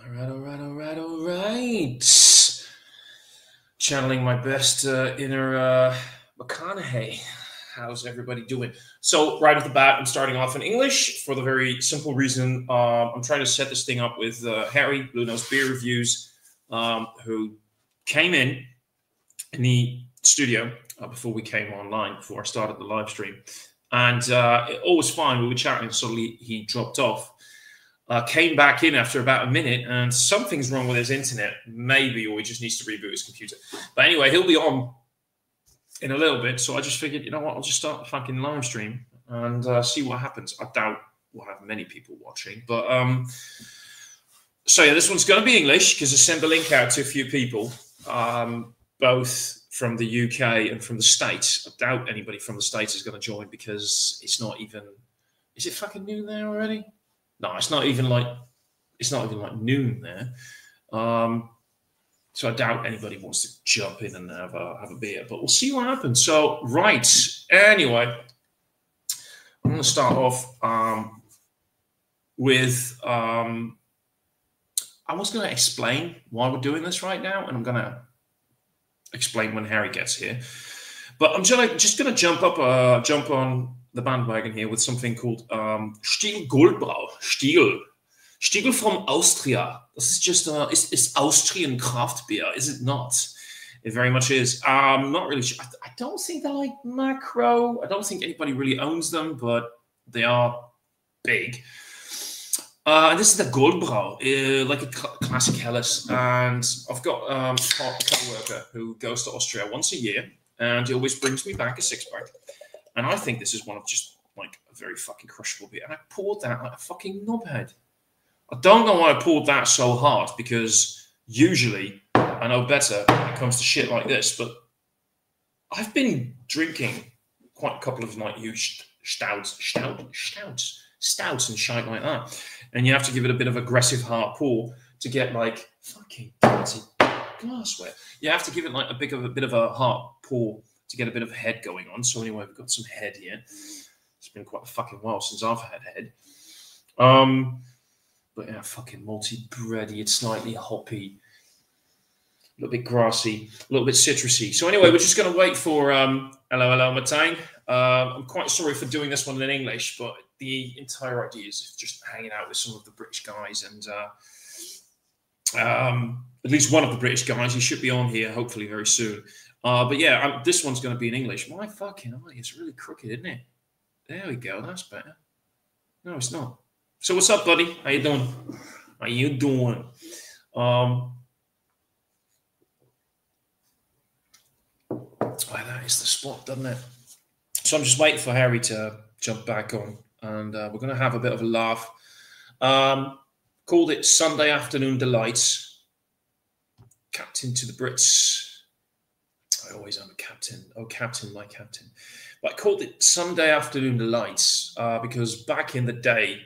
All right. Channeling my best inner McConaughey. How's everybody doing? So, right off the bat, I'm starting off in English for the very simple reason I'm trying to set this thing up with Harry, Blue Nose Beer Reviews, who came in the studio before we came online, before I started the live stream. And all was fine. We were chatting, and suddenly he dropped off. Came back in after about a minute, and something's wrong with his internet, maybe, or he just needs to reboot his computer. But anyway, he'll be on in a little bit, so I just figured, you know what, I'll just start the fucking live stream and see what happens. I doubt we'll have many people watching, but so yeah, this one's going to be English because I sent the link out to a few people, both from the UK and from the States. I doubt anybody from the States is going to join because it's not even. Is it fucking noon there already? No, it's not even like noon there. So I doubt anybody wants to jump in and have a beer, but we'll see what happens. So, right. Anyway, I'm going to start off with I was going to explain why we're doing this right now, and I'm going to explain when Harry gets here. But I'm just going to jump on the bandwagon here with something called Stiegl Goldbrau. Stiegl from Austria. This is just it's Austrian craft beer, is it not? It very much is. I'm not really sure. I don't think they're like macro. I don't think anybody really owns them, but they are big. And this is the Goldbrau, like a classic Helles. And I've got a co-worker who goes to Austria once a year, and he always brings me back a six-pack. And I think this is one of just like a very fucking crushable beer. And I poured that like a fucking knobhead. I don't know why I poured that so hard, because usually I know better when it comes to shit like this. But I've been drinking quite a couple of like huge stouts and shite like that. And you have to give it a bit of aggressive hard pour to get like fucking glassware. You have to give it like a bit of a hard pour to get a bit of head going on. So anyway, we've got some head here. It's been quite a fucking while since I've had head. But yeah, fucking malty bready. It's slightly hoppy, a little bit grassy, a little bit citrusy. So anyway, we're just going to wait for hello, Matang. I'm quite sorry for doing this one in English, but the entire idea is just hanging out with some of the British guys, and at least one of the British guys. He should be on here hopefully very soon. But yeah, this one's going to be in English. My fucking eye is really crooked, isn't it? There we go. That's better. No, it's not. So what's up, buddy? How you doing? How you doing? Well, that is the spot, doesn't it? So I'm just waiting for Harry to jump back on, and we're going to have a bit of a laugh. Called it Sunday Afternoon Delights. Captain to the Brits. I always am a captain. Oh, captain, my captain. But I called it Sunday Afternoon Delights because back in the day,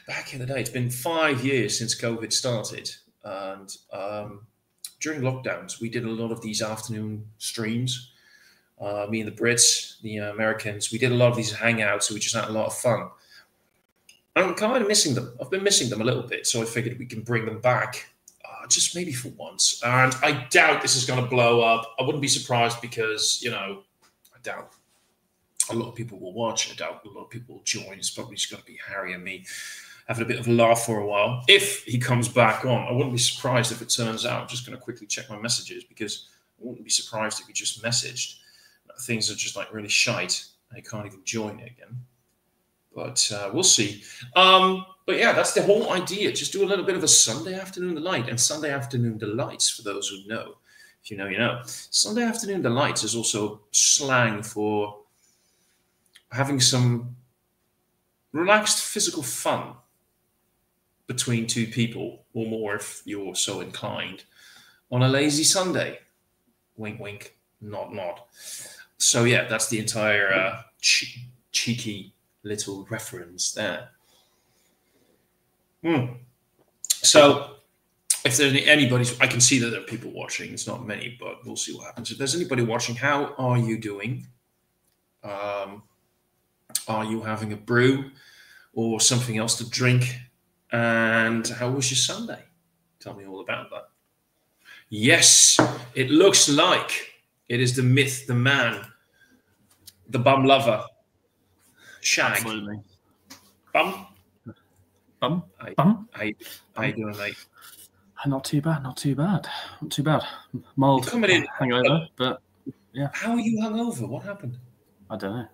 it's been 5 years since COVID started. And during lockdowns, we did a lot of these afternoon streams. Me and the Brits, the Americans, we did a lot of these hangouts. So we just had a lot of fun. I'm kind of missing them. I've been missing them a little bit. So I figured we can bring them back. Just maybe for once. And I doubt this is going to blow up. I wouldn't be surprised because, you know, I doubt a lot of people will watch. I doubt a lot of people will join. It's probably just going to be Harry and me having a bit of a laugh for a while. If he comes back on, I wouldn't be surprised if it turns out. I'm just going to quickly check my messages because I wouldn't be surprised if he just messaged. Things are just like really shite and he can't even join it again. But we'll see. But yeah, that's the whole idea. Just do a little bit of a Sunday Afternoon Delight. And Sunday Afternoon Delights, for those who know, if you know, you know. Sunday Afternoon Delights is also slang for having some relaxed physical fun between two people, or more if you're so inclined, on a lazy Sunday. Wink, wink, nod, nod. So yeah, that's the entire cheeky little reference there. So if there's anybody, I can see that there are people watching. It's not many, but we'll see what happens. If there's anybody watching, how are you doing? Are you having a brew or something else to drink And how was your Sunday? Tell me all about that. Yes, it looks like it is the myth, the man, the bum lover, Shag. Absolutely. Bum? Bum? How you doing, mate? Not too bad, not too bad. Not too bad. Mild hangover, but yeah. How are you hungover? What happened? I don't know.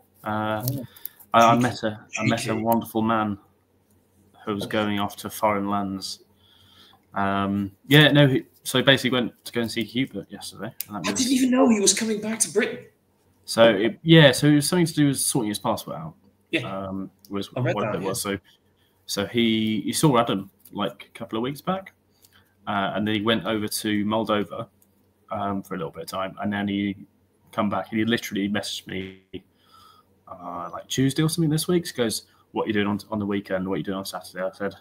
I met a wonderful man who was going off to foreign lands. So basically went to go and see Hubert yesterday. And I didn't even know he was coming back to Britain. So it was something to do with sorting his passport out. Yeah, was what it was. So he saw Adam like a couple of weeks back, and then he went over to Moldova for a little bit of time, and then he come back and he literally messaged me like Tuesday or something this week. He goes, "What are you doing on the weekend? What are you doing on Saturday?" I said,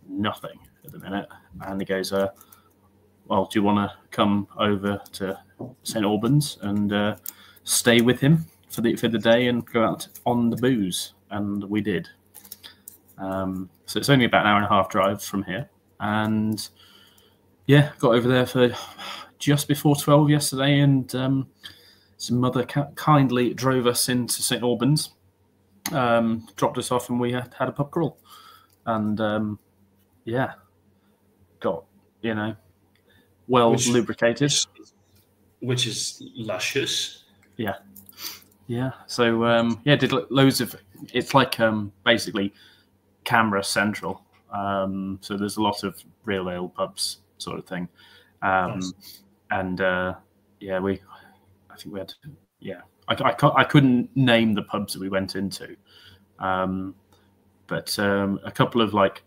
"Nothing at the minute." And he goes, "Well, do you want to come over to St Albans and stay with him for the day and go out on the booze?" And we did. So it's only about an hour and a half drive from here, and yeah, got over there for just before 12 yesterday, and his mother kindly drove us into St Albans, dropped us off, and we had a pub crawl, and got lubricated, which is luscious. Yeah. So did loads of. It's like basically Canberra Central. So there's a lot of real ale pubs, sort of thing. Nice. And I think we had. Yeah, I couldn't name the pubs that we went into, but a couple of like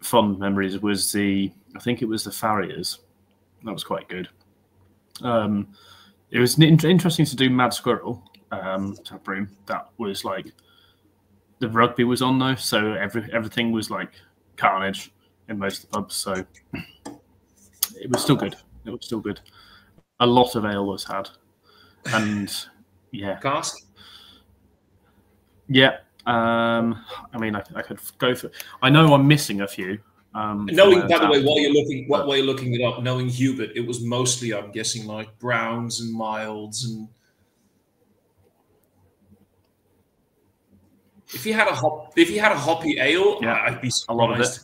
fond memories was I think it was the Farriers. That was quite good. It was interesting to do Mad Squirrel tap room. That was like the rugby was on though, so everything was like carnage in most of the pubs. So it was still good. A lot of ale was had, and yeah. Cask? Yeah. I mean, I could go for. I know I'm missing a few. Knowing, by the way, while you're looking it up, knowing Hubert, it was mostly, I'm guessing, like browns and milds, and if you had a hoppy ale, I'd be surprised. A lot of it.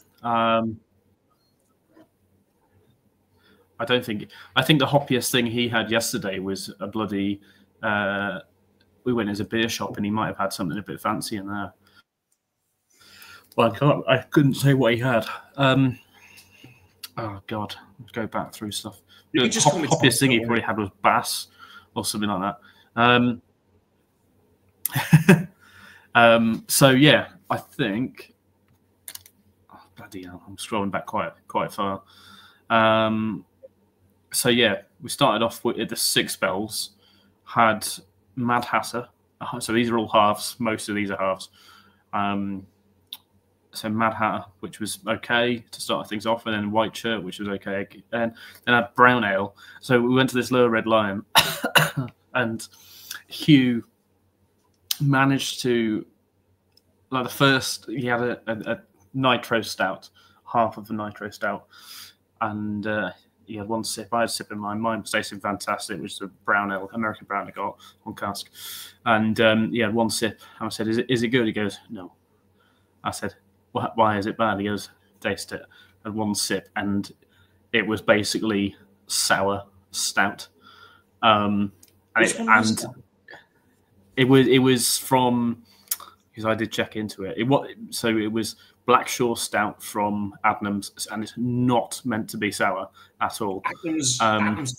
I think the hoppiest thing he had yesterday was a bloody. We went as a beer shop, and he might have had something a bit fancy in there. Well, I couldn't say what he had. Oh God, let's go back through stuff. The hoppiest thing he probably had was Bass or something like that. So yeah, I think. Oh, bloody hell! I'm scrolling back quite far. So yeah, we started off with the Six Bells. Had Mad Hatter. So these are all halves. Most of these are halves. So Mad Hatter, which was okay to start things off, and then White Shirt, which was okay, and then I had Brown Ale. So we went to this Lower Red Lion, and Hugh managed to, like the first, he had a nitro stout, half of the nitro stout, and he had one sip. I had a sip in mine. Mine was tasting fantastic, which is a brown ale, American brown I got on cask, and he had one sip. And I said, "Is it good?" He goes, "No." I said, "Why is it bad?" He goes, "Taste it." And one sip, and it was basically sour stout. It was from, because I did check into it. It was Blackshaw Stout from Adnams, and it's not meant to be sour at all. Adnams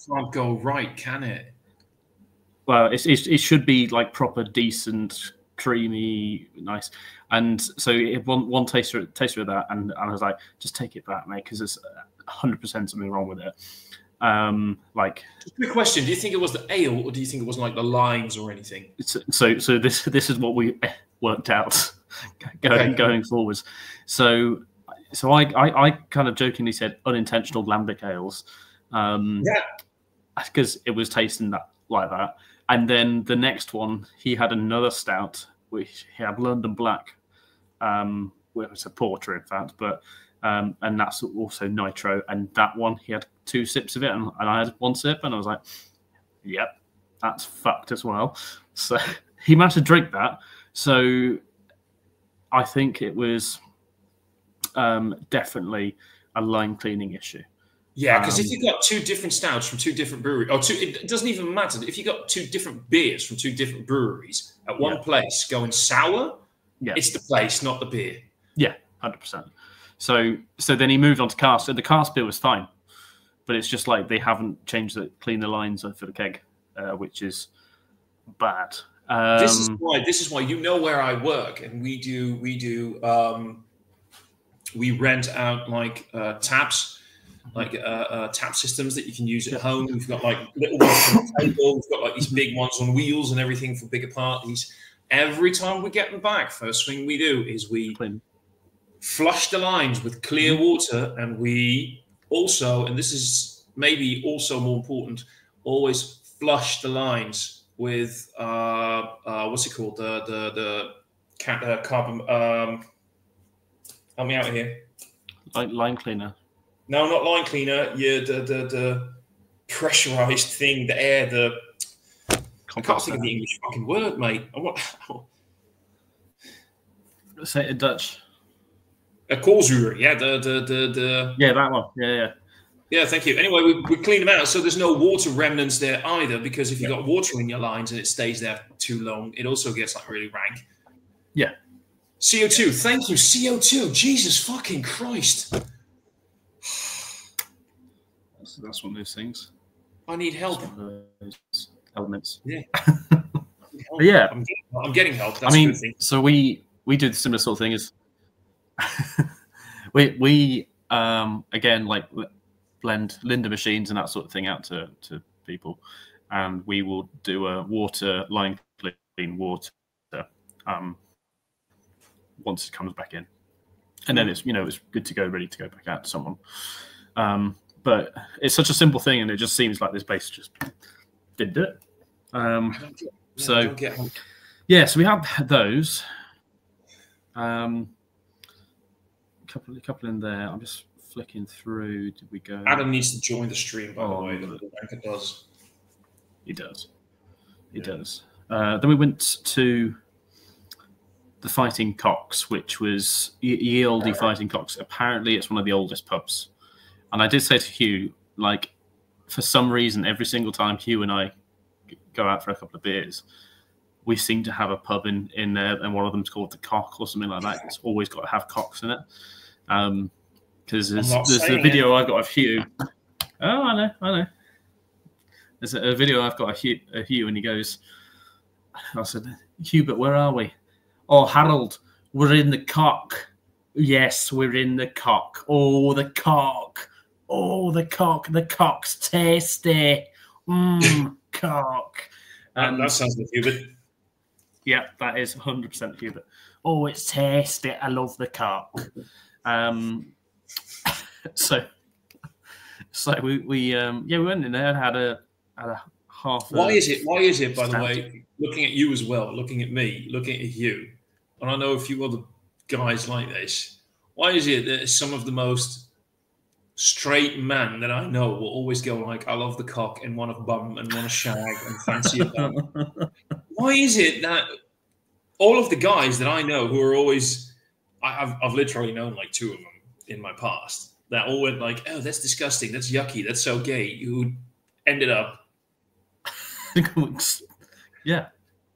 can't go right, can it? Well, it should be like proper, decent, creamy, nice. And so it one taster of that, and I was like, just take it back, mate, because there's 100% something wrong with it. Quick question: do you think it was the ale, or do you think it was like the limes or anything? So this is what we worked out going forwards. So I kind of jokingly said unintentional lambic ales, because it was tasting that like that. And then the next one, he had another stout, which he had London Black, well, it's a porter, in fact, but and that's also nitro. And that one, he had 2 sips of it, and I had 1 sip, and I was like, "Yep, that's fucked as well." So he managed to drink that. So I think it was definitely a line cleaning issue. Yeah, because if you've got 2 different stouts from 2 different breweries, or it doesn't even matter. If you've got 2 different beers from 2 different breweries at one place going sour, it's the place, not the beer. Yeah, 100%. So then he moved on to cask, and the cask beer was fine, but it's just like they haven't cleaned the lines for the keg, which is bad. This is why you know where I work, and we rent out like taps. Like tap systems that you can use at home. We've got like little ones on the table. We've got like these big ones on wheels and everything for bigger parties. Every time we get them back, first thing we do is we flush the lines with clear water, and we also, and this is maybe also more important, always flush the lines with what's it called? The carbon. Help me out here. Like line cleaner. No, not line cleaner. Yeah, the pressurized thing, the air, I can't think of the English fucking word, mate. Say it in Dutch. A koolzuur, yeah, the yeah, that one, yeah. Yeah, thank you. Anyway, we clean them out, so there's no water remnants there either. Because if you've got water in your lines and it stays there too long, it also gets like really rank. Yeah. CO2, thank you, CO2. Jesus fucking Christ. That's one of those things. I need help. Those elements. Yeah. Yeah. I'm getting help. That's a good thing. So we do the similar sort of thing as we again like blend Linda machines and that sort of thing out to people, and we will do a water line clean water once it comes back in, and then it's good to go, ready to go back out to someone. But it's such a simple thing, and it just seems like this place just didn't do it. So we had those. A couple in there. I'm just flicking through. Did we go? Adam needs to join the stream, by the way. The banker does. He does. He does. Then we went to the Fighting Cocks, which was Ye Olde Fighting Cocks. Apparently, it's one of the oldest pubs. And I did say to Hugh, like, for some reason, every single time Hugh and I go out for a couple of beers, we seem to have a pub in there, and one of them's called the Cock or something like that. It's always got to have cocks in it. Because there's a video I've got of Hugh. Oh, I know. There's a video I've got of Hugh, and he goes, I said, Hubert, where are we? Oh, Harold, we're in the Cock. Yes, we're in the Cock. Oh, the Cock. Oh, the Cock. The Cock's tasty. Cock. That sounds like Hubert. Yeah, that is 100% Hubert. Oh, it's tasty. I love the Cock. So we went in there and had a half. Why is it, by the way, looking at you as well, looking at me, looking at you, and I know a few other guys like this, why is it that some of the most straight men that I know will always go like, I love the Cock and want a bum and want a shag and fancy a bum? Why is it that all of the guys that I know who are always, I've literally known like 2 of them in my past, that all went like, oh, that's disgusting, that's yucky, that's so gay, who ended up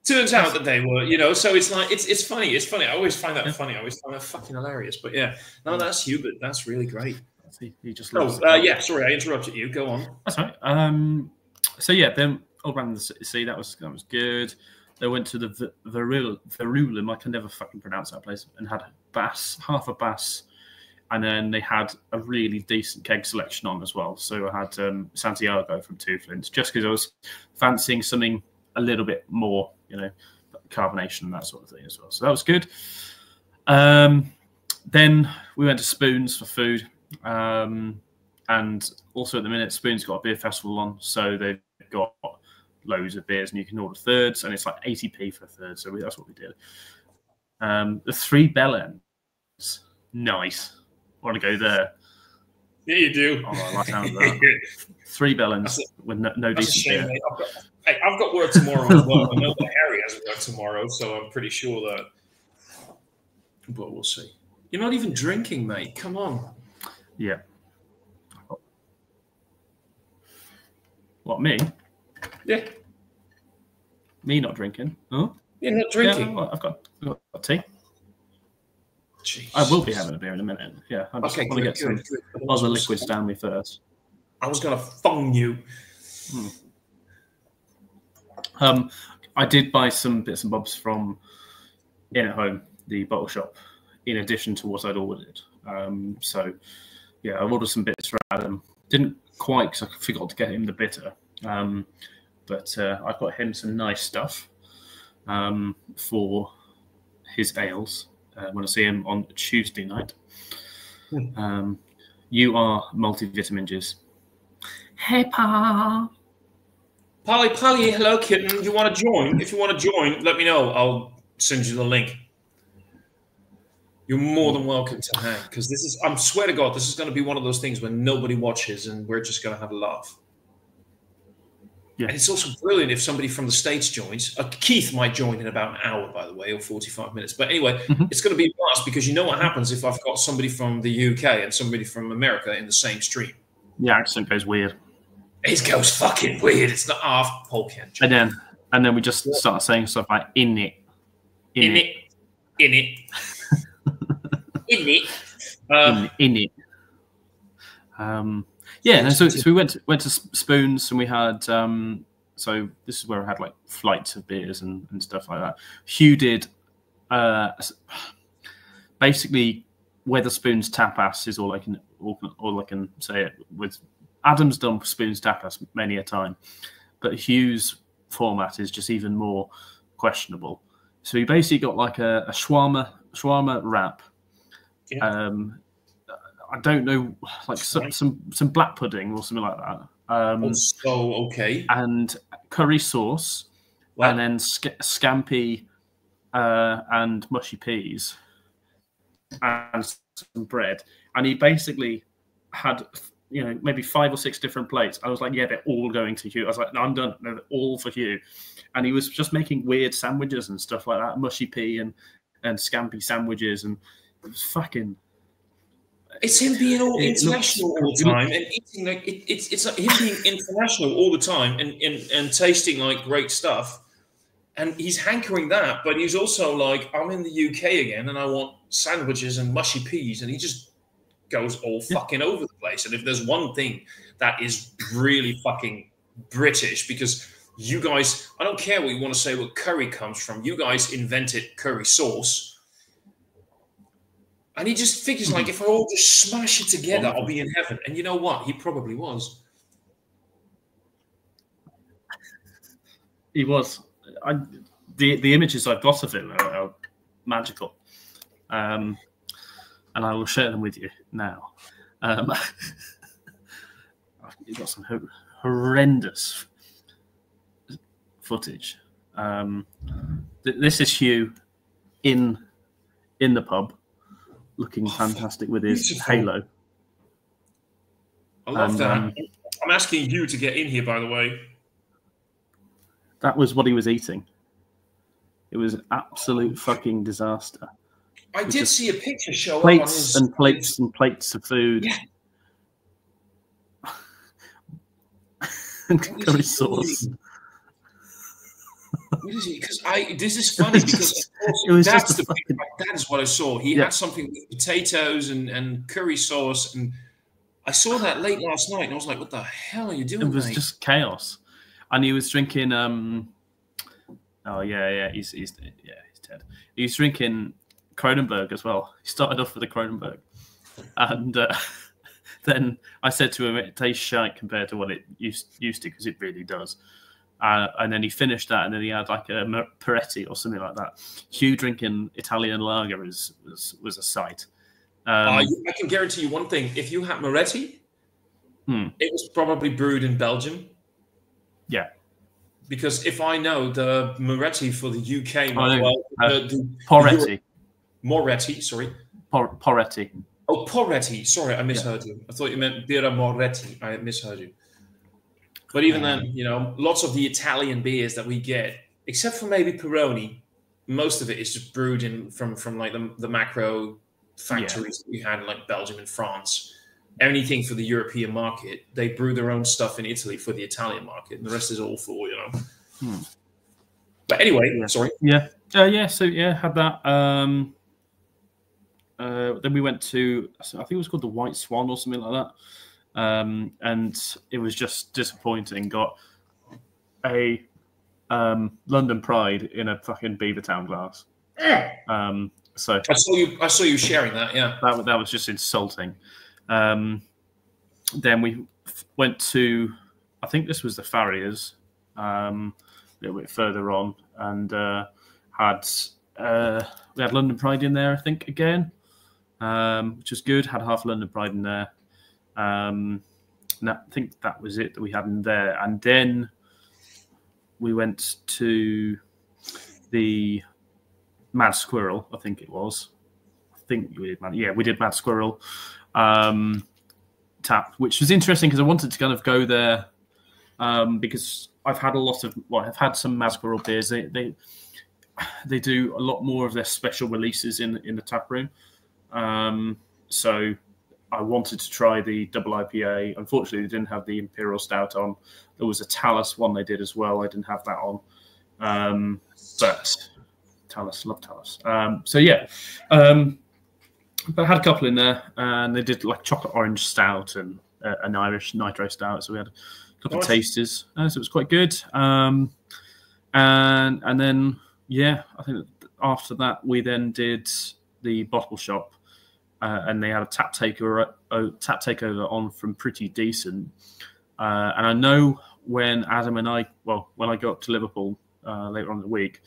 turns out that they were, so it's like it's funny. I always find that funny. I always find that fucking hilarious. But yeah, no, that's Hubert. That's really great. He just sorry, I interrupted you. Go on. That's right. So yeah, then all around the sea, that was good. They went to the Verulam, I can never fucking pronounce that place, and had half a bass, and then they had a really decent keg selection on as well. So I had Santiago from Two Flints, just because I was fancying something a little bit more, carbonation and that sort of thing as well. So that was good. Then we went to Spoons for food. And also at the minute, Spoon's got a beer festival on, so they've got loads of beers, and you can order thirds, and it's like 80p for a third. So that's what we did. The Three Bell Ends Nice. Want to go there? Yeah, you do. Oh, I like the sound of that. 3 bellends with no That's a decent shame, beer. mate. I've got work tomorrow as well. I know that Harry has work tomorrow, so I'm pretty sure that. But we'll see. You're not even drinking, mate. Come on. Yeah. What, me? Yeah. Me not drinking? Huh? You're not drinking. Yeah, well, I've got tea. Jeez. I will be having a beer in a minute. Yeah, I just want to get some other liquids down me first. I was going to phone you. I did buy some bits and bobs from In at Home, the bottle shop, in addition to what I'd ordered. So, yeah, I ordered some bits for Adam. Didn't quite, because I forgot to get him the bitter. But I got him some nice stuff for his ales when I see him on Tuesday night. You are multivitamin juice. Hey, Pa. Polly, hello, kitten. You want to join? If you want to join, let me know. I'll send you the link. You're more than welcome to hang, because this is, I swear to God, this is going to be one of those things where nobody watches and we're just going to have a laugh. Yeah. And it's also brilliant if somebody from the States joins. Keith might join in about an hour, by the way, or 45 minutes. But anyway, it's going to be a blast, because you know what happens if I've got somebody from the UK and somebody from America in the same stream. The accent goes weird. It goes fucking weird. It's not half Polken. And then we just start saying stuff like in it. In it. Yeah, so we went to Spoons, and we had so this is where I had like flights of beers and stuff like that. Hugh did basically Wetherspoons tapas is all I can say it with. Adam's done Spoons tapas many a time, but Hugh's format is just even more questionable. So he basically got like a shawarma wrap. Yeah. I don't know, like some black pudding or something like that. Okay. And curry sauce, and then scampi and mushy peas, and some bread. And he basically had, maybe 5 or 6 different plates. I was like, yeah, they're all going to Hugh. I was like, no, I'm done. No, they're all for Hugh. And he was just making weird sandwiches and stuff like that, mushy pea and scampi sandwiches, and it was fucking. It's him being all international all the time, and eating like it's like him being international all the time, and tasting like great stuff. And he's hankering that, but he's also like, I'm in the UK again, and I want sandwiches and mushy peas, and he just goes all fucking over the place. And if there's one thing that is really fucking British, because you guys, I don't care what you want to say where curry comes from, you guys invented curry sauce. And he just figures, like, if I all just smash it together, I'll be in heaven. And you know what? He probably was. He was. The images I've got of him are magical. And I will share them with you now. You've got some horrendous footage. This is Hugh in the pub, looking fantastic with his beautiful halo. I love that. I'm asking you to get in here, by the way. That was what he was eating. It was an absolute fucking disaster. I did see a picture show plates up on his... and plates of food. Yeah. And curry sauce. What is it? Because this is funny, because that is what I saw. He had something with potatoes and curry sauce, and I saw that late last night, and I was like, "What the hell are you doing?" It was just chaos, and he was drinking. He's dead. He was drinking Kronenberg as well. He started off with a Kronenberg, and then I said to him, "It tastes shite compared to what it used to, because it really does." And then he finished that, and then he had like a Peretti or something like that. Hugh drinking Italian lager was a sight. I can guarantee you one thing: if you had Moretti, it was probably brewed in Belgium. Yeah, because if I know the Moretti for the UK, Moretti, sorry, Poretti. Oh, Poretti. Sorry, I misheard you. I thought you meant Birra Moretti. I misheard you. But even then, lots of the Italian beers that we get, except for maybe Peroni, most of it is just brewed from like the macro factories that we had in like Belgium and France. Anything for the European market, they brew their own stuff in Italy for the Italian market, and the rest is all for But anyway, sorry. Had that. Then we went to, I think it was called the White Swan or something like that. And it was just disappointing. Got a London Pride in a fucking Beavertown glass. So I saw you sharing that. Yeah, that was just insulting. Then we went to, I think this was the Farriers, a little bit further on, and we had London Pride in there, I think, again, which was good. Had half London Pride in there. And I think that was it that we had in there. And then we went to the Mad Squirrel, I think it was. I think we did we did Mad Squirrel tap, which was interesting because I wanted to kind of go there because I've had I've had some Mad Squirrel beers. They do a lot more of their special releases in the tap room. So I wanted to try the double IPA. Unfortunately, they didn't have the Imperial Stout on. There was a Talus one they did as well. I didn't have that on. But Talus, love Talus. But I had a couple in there, and they did like chocolate orange stout and an Irish nitro stout. So we had a couple of tasters. So it was quite good. And then, I think after that, we then did the bottle shop. And they had a tap takeover on from Pretty Decent. And I know when Adam and when I got up to Liverpool later on in the week,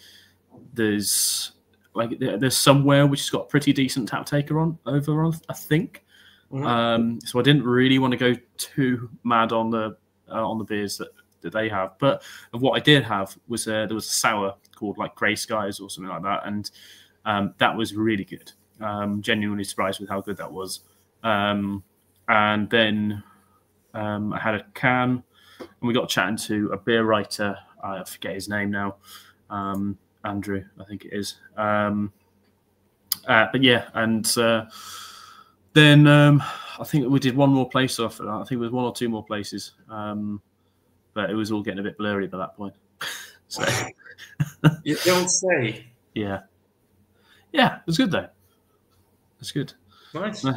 there's somewhere which has got Pretty Decent tap taker on, I think. Mm-hmm. So I didn't really want to go too mad on the beers that they have. But what I did have was there was a sour called like Grey Skies or something like that, and that was really good. Genuinely surprised with how good that was. And then I had a can, and we got chatting to a beer writer. I forget his name now. Andrew, I think it is. Then I think we did one more place off. I think it was one or two more places, but it was all getting a bit blurry by that point. So you don't say. Yeah, it was good though. It's good. Nice. I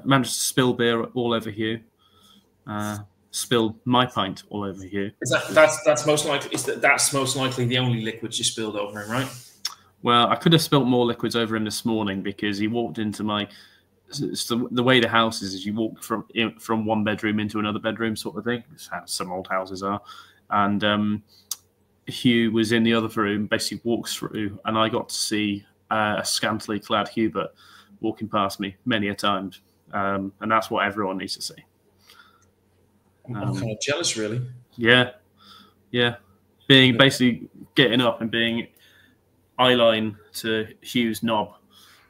managed to spill beer all over Hugh. Spill my pint all over Hugh. That's most likely. That's most likely the only liquids you spilled over him, right? Well, I could have spilt more liquids over him this morning because he walked into my. It's the way the house is you walk from one bedroom into another bedroom, sort of thing. It's how some old houses are, and Hugh was in the other room. Basically, walks through, and I got to see a scantily clad Hubert walking past me many a time, and that's what everyone needs to see. I'm kind of jealous, really. Yeah. Being basically getting up and being eyeline to Hugh's knob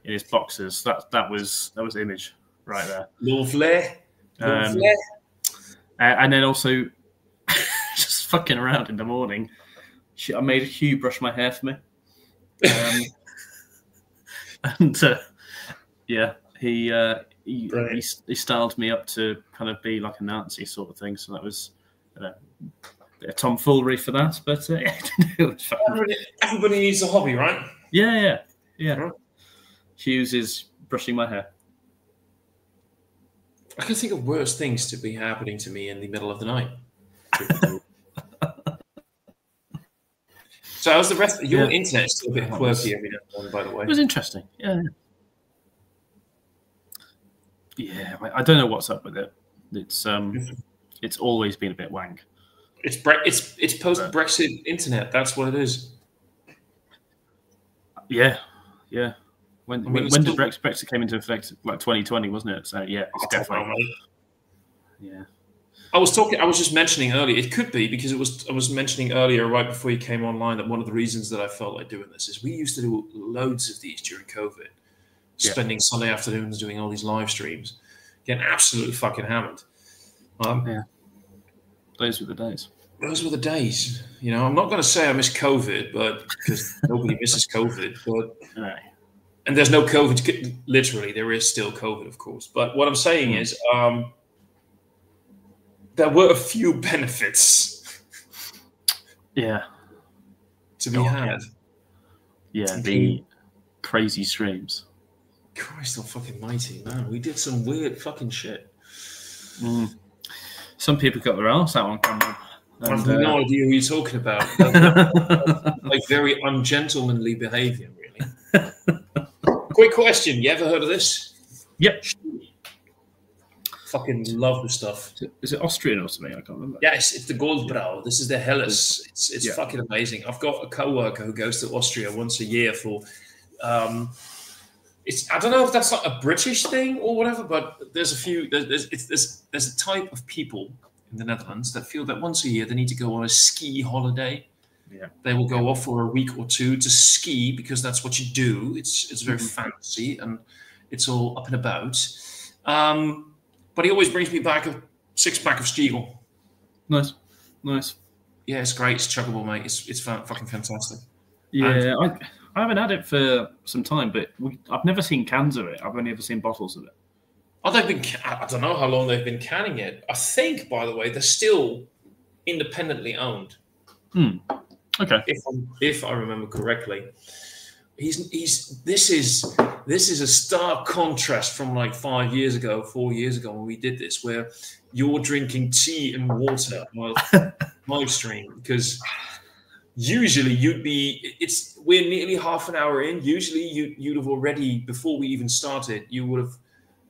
in his boxers. That was the image right there. Lovely. And then also just fucking around in the morning. I made Hugh brush my hair for me. He styled me up to kind of be like a Nazi sort of thing. So that was a tomfoolery for that. But it was fucking... Everybody needs a hobby, right? Yeah. Right. Hughes is brushing my hair. I can think of worse things to be happening to me in the middle of the night. So how's the rest? Your internet's still a bit quirky every now and then, by the way. It was interesting. Yeah, I don't know what's up with it. It's always been a bit wank. It's post-Brexit internet. That's what it is. Yeah. When did Brexit came into effect? Like 2020, wasn't it? So yeah, it's definitely. Yeah. I was just mentioning earlier. It could be because I was mentioning earlier, right before you came online, that one of the reasons that I felt like doing this is we used to do loads of these during COVID. spending Sunday afternoons doing all these live streams, getting absolutely fucking hammered. Yeah, those were the days. Those were the days. You know, I'm not going to say I miss COVID, but because nobody misses COVID, but and there's no COVID. Literally, there is still COVID, of course. But what I'm saying is, there were a few benefits. Yeah. To be had. Yeah, the crazy streams. Christ almighty, man. We did some weird fucking shit. Some people got their arse out on camera. I have no idea who you're talking about. Like very ungentlemanly behaviour, really. Quick question. You ever heard of this? Yep. Fucking love the stuff. Is it Austrian or something? I can't remember. Yes, it's the Goldbrau. This is the Helles. It's fucking amazing. I've got a co-worker who goes to Austria once a year for. I don't know if that's like a British thing or whatever, but there's a few. There's a type of people in the Netherlands that feel that once a year they need to go on a ski holiday. Yeah, they will go off for a week or two to ski because that's what you do. It's very fancy and it's all up and about. But he always brings me back a 6-pack of Stiegl. Nice. Yeah, it's great. It's chuggable, mate. It's fucking fantastic. Yeah, I haven't had it for some time, but I've never seen cans of it. I've only ever seen bottles of it. Oh, I don't know how long they've been canning it. I think, by the way, they're still independently owned. Okay. If I remember correctly. This is a stark contrast from like 4 years ago when we did this, where you're drinking tea and water while live stream, because usually we're nearly half an hour in. Usually you'd have already, before we even started, you would have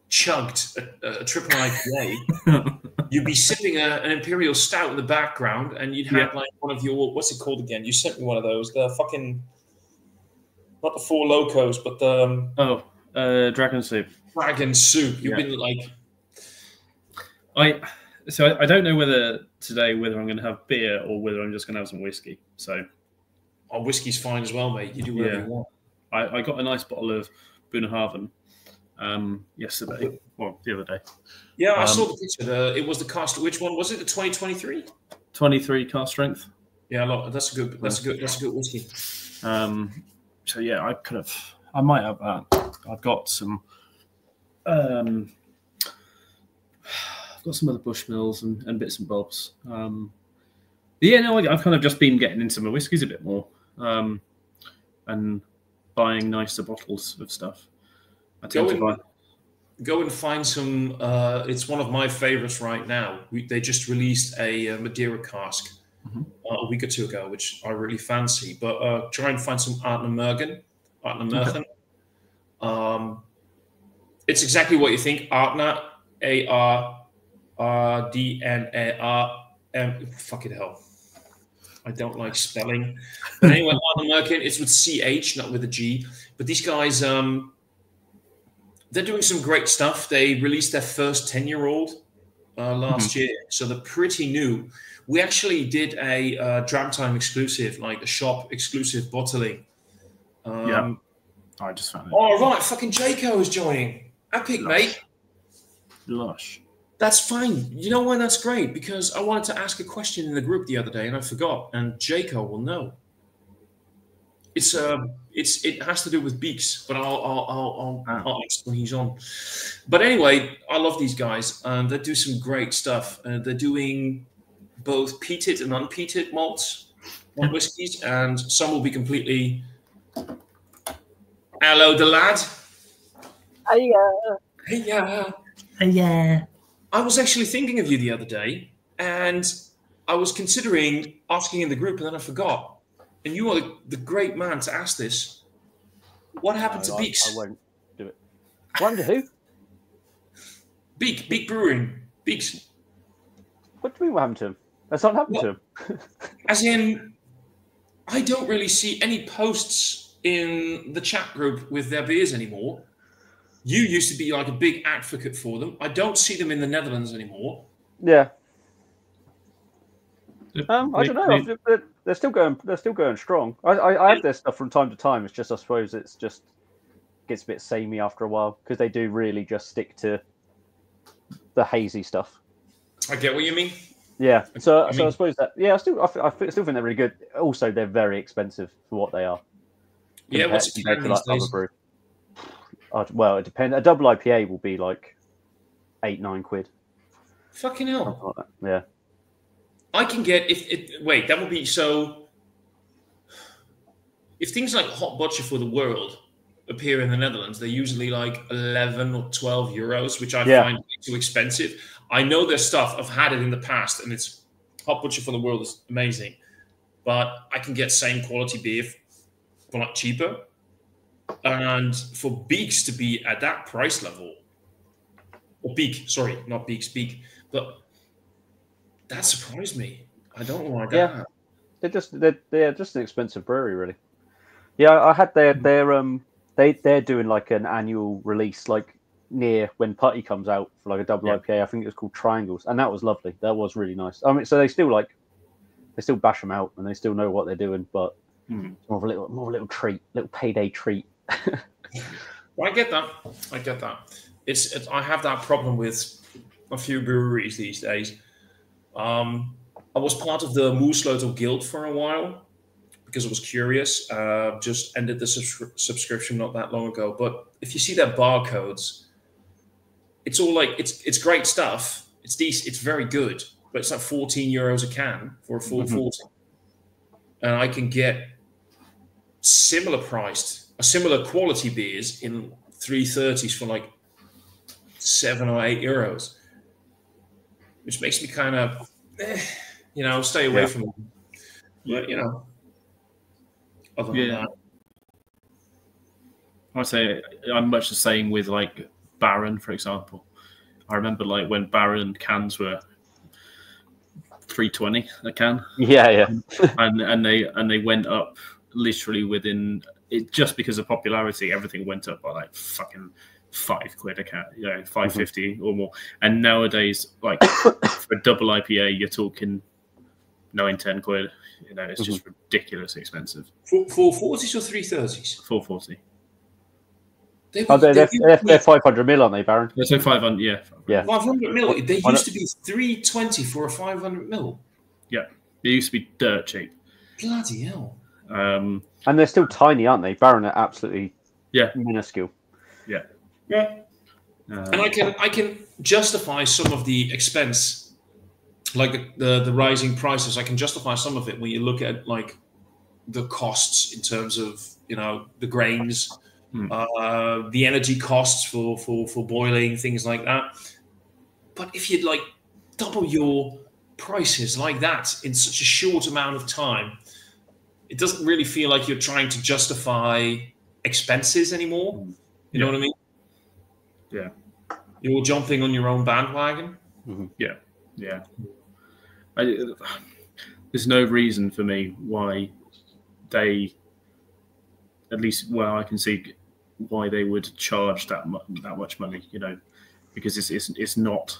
chugged a triple IPA. You'd be sipping an Imperial Stout in the background, and you'd have like one of your, what's it called again? You sent me one of those, the fucking, not the Four Locos, but the Dragon Soup. Dragon Soup. You've been like, I don't know whether I'm going to have beer or whether I'm just going to have some whiskey. So, whiskey's fine as well, mate. You do whatever you want. I got a nice bottle of Bunnahabhain yesterday, the other day. Yeah, I saw the picture. It was the cast. Which one was it? The 2023. 23 cast strength. Yeah, that's a good whiskey. So yeah, I might have that. I've got some. I've got some other Bushmills and bits and bobs. I've kind of just been getting into my whiskies a bit more, and buying nicer bottles of stuff. Go and find some. It's one of my favorites right now. They just released a Madeira cask a week or two ago, which I really fancy. But try and find some Artner Mergen. It's exactly what you think. Artner, ARDNARM. Fucking hell. I don't like spelling. But anyway, Artner Mergen, it's with CH, not with a G. But these guys, they're doing some great stuff. They released their first 10-year-old last year. So they're pretty new. We actually did a Dram Time exclusive, like a shop exclusive bottling. I just found it. Oh, right. Fucking Jaco is joining. Epic, mate. Lush. That's fine. You know why that's great? Because I wanted to ask a question in the group the other day and I forgot. And Jaco will know. It has to do with beaks, but I'll ask when he's on. But anyway, I love these guys, and they do some great stuff. They're doing both peated and unpeated malts on whiskies, and some will be completely. Hello, the lad. Hiya. I was actually thinking of you the other day, and I was considering asking in the group, and then I forgot. And you are the great man to ask this. What happened to Beaks? I won't do it. What happened to who? Beak Brewing. Beaks. What do you mean what happened to him? That's not happened to him. As in, I don't really see any posts in the chat group with their beers anymore. You used to be like a big advocate for them. I don't see them in the Netherlands anymore. Yeah. I don't know. They're still going. They're still going strong. I have their stuff from time to time. It's just, I suppose, it's just gets a bit samey after a while because they do really just stick to the hazy stuff. I get what you mean. Yeah, so I I mean- suppose that I still think they're really good. Also, they're very expensive for what they are. Yeah, what's a compared can to these like other days? brew? Well, it depends. A double IPA will be like 8-9 quid. Fucking hell. Something like that. Yeah. I can get wait, that would be so. If things like Hot Butcher for the World appear in the Netherlands, they're usually like 11 or 12 euros, which I find way too expensive. I know their stuff. I've had it in the past, and it's Hot Butcher for the World is amazing. But I can get same quality beer for like cheaper. And for Beaks to be at that price level, or Beak, sorry, not Beaks, Beak, but that surprised me. I don't know why that. Yeah. They're just an expensive brewery, really. Yeah, I had they're doing like an annual release, like near when Putty comes out for like a double IPA. I think it was called Triangles, and that was lovely. That was really nice. I mean, so they still bash them out, and they still know what they're doing, but more of a little treat, little payday treat. Well, I get that. It's I have that problem with a few breweries these days. I was part of the Moersleutel Guild for a while because I was curious. Just ended the subscription not that long ago. But if you see their barcodes, it's all like it's great stuff. It's decent. It's very good, but it's like 14 euros a can for a full 40, and I can get similar quality beers in 330s for like 7 or 8 euros, which makes me kind of, stay away from them. But other than that, I'd say I'm much the same with like Baron, for example. I remember like when Baron cans were 320 a can. Yeah. and they went up literally within it, just because of popularity. Everything went up by like fucking £5 a can, 5.50 or more. And nowadays, like for a double IPA, you're talking 9-10 quid. It's just ridiculously expensive. for 40s or 330s, 440. They're 500 mil, aren't they, Baron? So 500, yeah. 500 mil. They used to be 320 for a 500 mil. Yeah, it used to be dirt cheap. Bloody hell. And they're still tiny, aren't they? Baron are absolutely minuscule. Yeah. And I can justify some of the expense, like the rising prices. I can justify some of it when you look at like the costs in terms of the grains, the energy costs for boiling, things like that. But if you'd like double your prices like that in such a short amount of time, it doesn't really feel like you're trying to justify expenses anymore. You know what I mean? Yeah. You're jumping on your own bandwagon. Yeah. There's no reason for me why they, at least where I can see, why they would charge that much money. Because it's not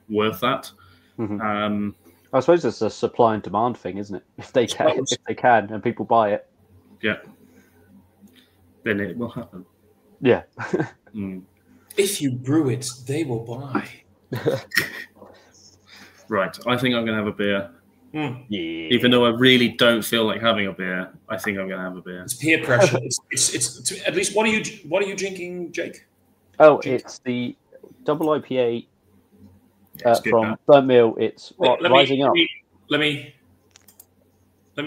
worth that. I suppose it's a supply and demand thing, isn't it? If they can, and people buy it, then it will happen. Yeah. If you brew it, they will buy. Right. I think I'm going to have a beer. Yeah. Even though I really don't feel like having a beer, I think I'm going to have a beer. It's peer pressure. It's at least what are you drinking, Jake? Oh, it's the double IPA from good, Burnt Mill. It's Rising Up. Let me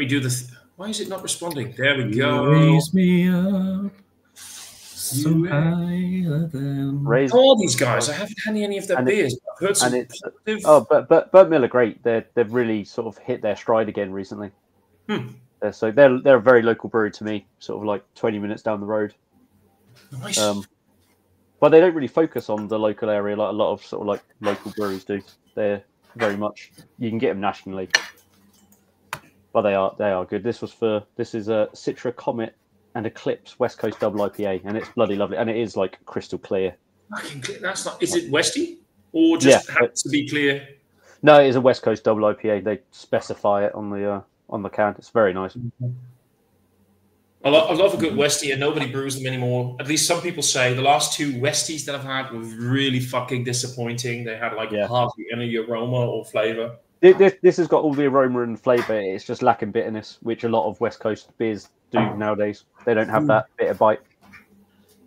do this. Why is it not responding? There we go. Raise me up so higher than... All these guys, I haven't had any of their beers. I've heard some positive... but Burnt Mill are great. They've really sort of hit their stride again recently. So they're a very local brewery to me, sort of like 20 minutes down the road. Nice. But they don't really focus on the local area like a lot of sort of like local breweries do. They're very much, you can get them nationally, but they are good. This is a Citra Comet and Eclipse West Coast double IPA, and it's bloody lovely, and it is like crystal clear. That's not. Is it Westy or just happens to be clear? No, it is a West Coast double IPA. They specify it on the can. It's very nice. I love a good Westie, and nobody brews them anymore. At least some people say. The last 2 Westies that I've had were really fucking disappointing. They had like hardly any aroma or flavor. This has got all the aroma and flavour. It's just lacking bitterness, which a lot of West Coast beers do nowadays. They don't have that bitter bite.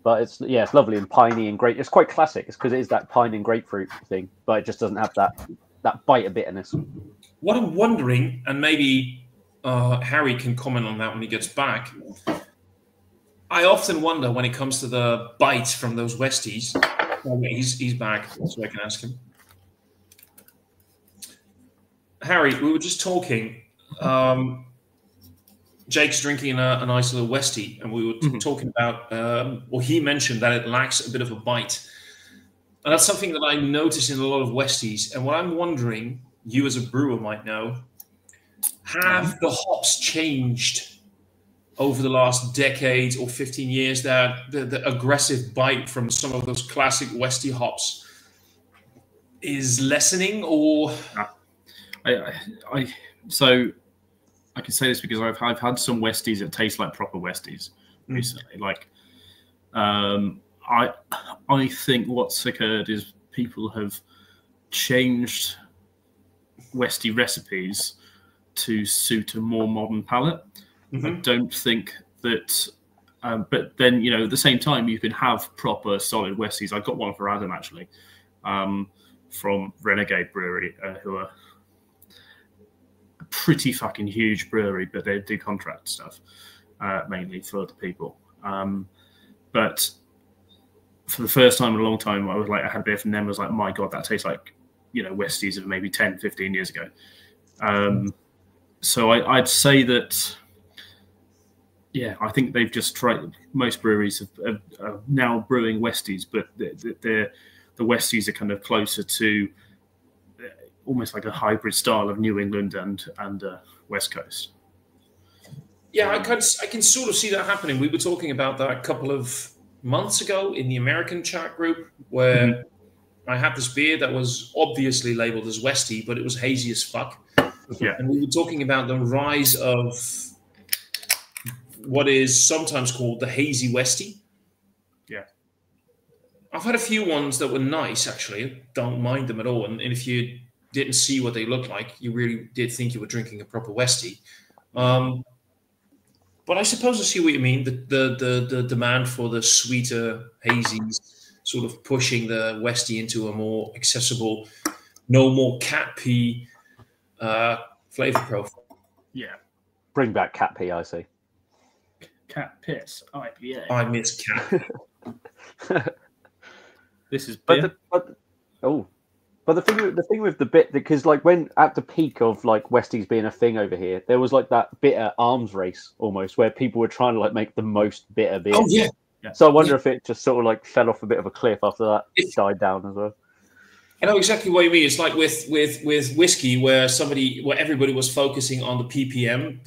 But it's lovely and piney and great. It's quite classic. It's because it is that pine and grapefruit thing, but it just doesn't have that bite of bitterness. What I'm wondering, and maybe Harry can comment on that when he gets back. I often wonder when it comes to the bite from those Westies. Oh, wait, he's back, so I can ask him. Harry, we were just talking. Jake's drinking a nice little Westie, and we were talking about, or he mentioned that it lacks a bit of a bite. And that's something that I notice in a lot of Westies. And what I'm wondering, you as a brewer might know, have the hops changed over the last decade or 15 years, that the aggressive bite from some of those classic Westie hops is lessening, or... So I can say this because I've had some Westies that taste like proper Westies recently. Like, I think what's occurred is people have changed Westie recipes to suit a more modern palate. I don't think that, but then, you know, at the same time, you can have proper solid Westies. I got one for Adam, actually, from Renegade Brewery, who are a pretty fucking huge brewery, but they do contract stuff, mainly for other people. But for the first time in a long time, I had a beer from them, I was like, my God, that tastes like, you know, Westies of maybe 10, 15 years ago. So I'd say that, yeah, I think they've just tried. Most breweries are now brewing Westies, but the Westies are kind of closer to almost like a hybrid style of New England and West Coast. Yeah, I can sort of see that happening. We were talking about that a couple of months ago in the American chat group, where I had this beer that was obviously labeled as Westie, but it was hazy as fuck. Yeah, and we were talking about the rise of what is sometimes called the hazy Westie. Yeah. I've had a few ones that were nice, actually. Don't mind them at all. And if you didn't see what they looked like, you really did think you were drinking a proper Westie. But I suppose I see what you mean. The demand for the sweeter hazies, sort of pushing the Westie into a more accessible, no more cat pee flavor profile. Yeah. Bring back cat pee, I see. Cat piss IPA. I miss cat. This is beer. But the thing with the bit, because like when at the peak of like Westies being a thing over here, there was like that bitter arms race almost, where people were trying to like make the most bitter beer. Oh yeah. So I wonder if it just sort of like fell off a bit of a cliff after that. It died down as well. I know exactly what you mean. It's like with whiskey, where everybody was focusing on the ppm.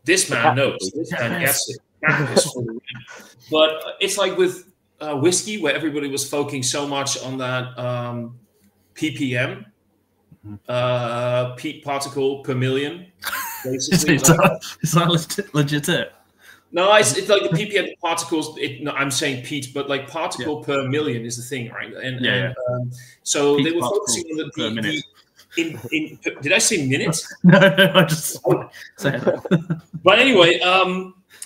This man knows. This man gets it. But it's like with whiskey, where everybody was focusing so much on that ppm, peat particle per million. Basically, is that legit? No, it's like the ppm particles. I'm saying peat, but like particle per million is the thing, right? So peat they were focusing on the minute. Did I say minutes? No, I just said it. But anyway,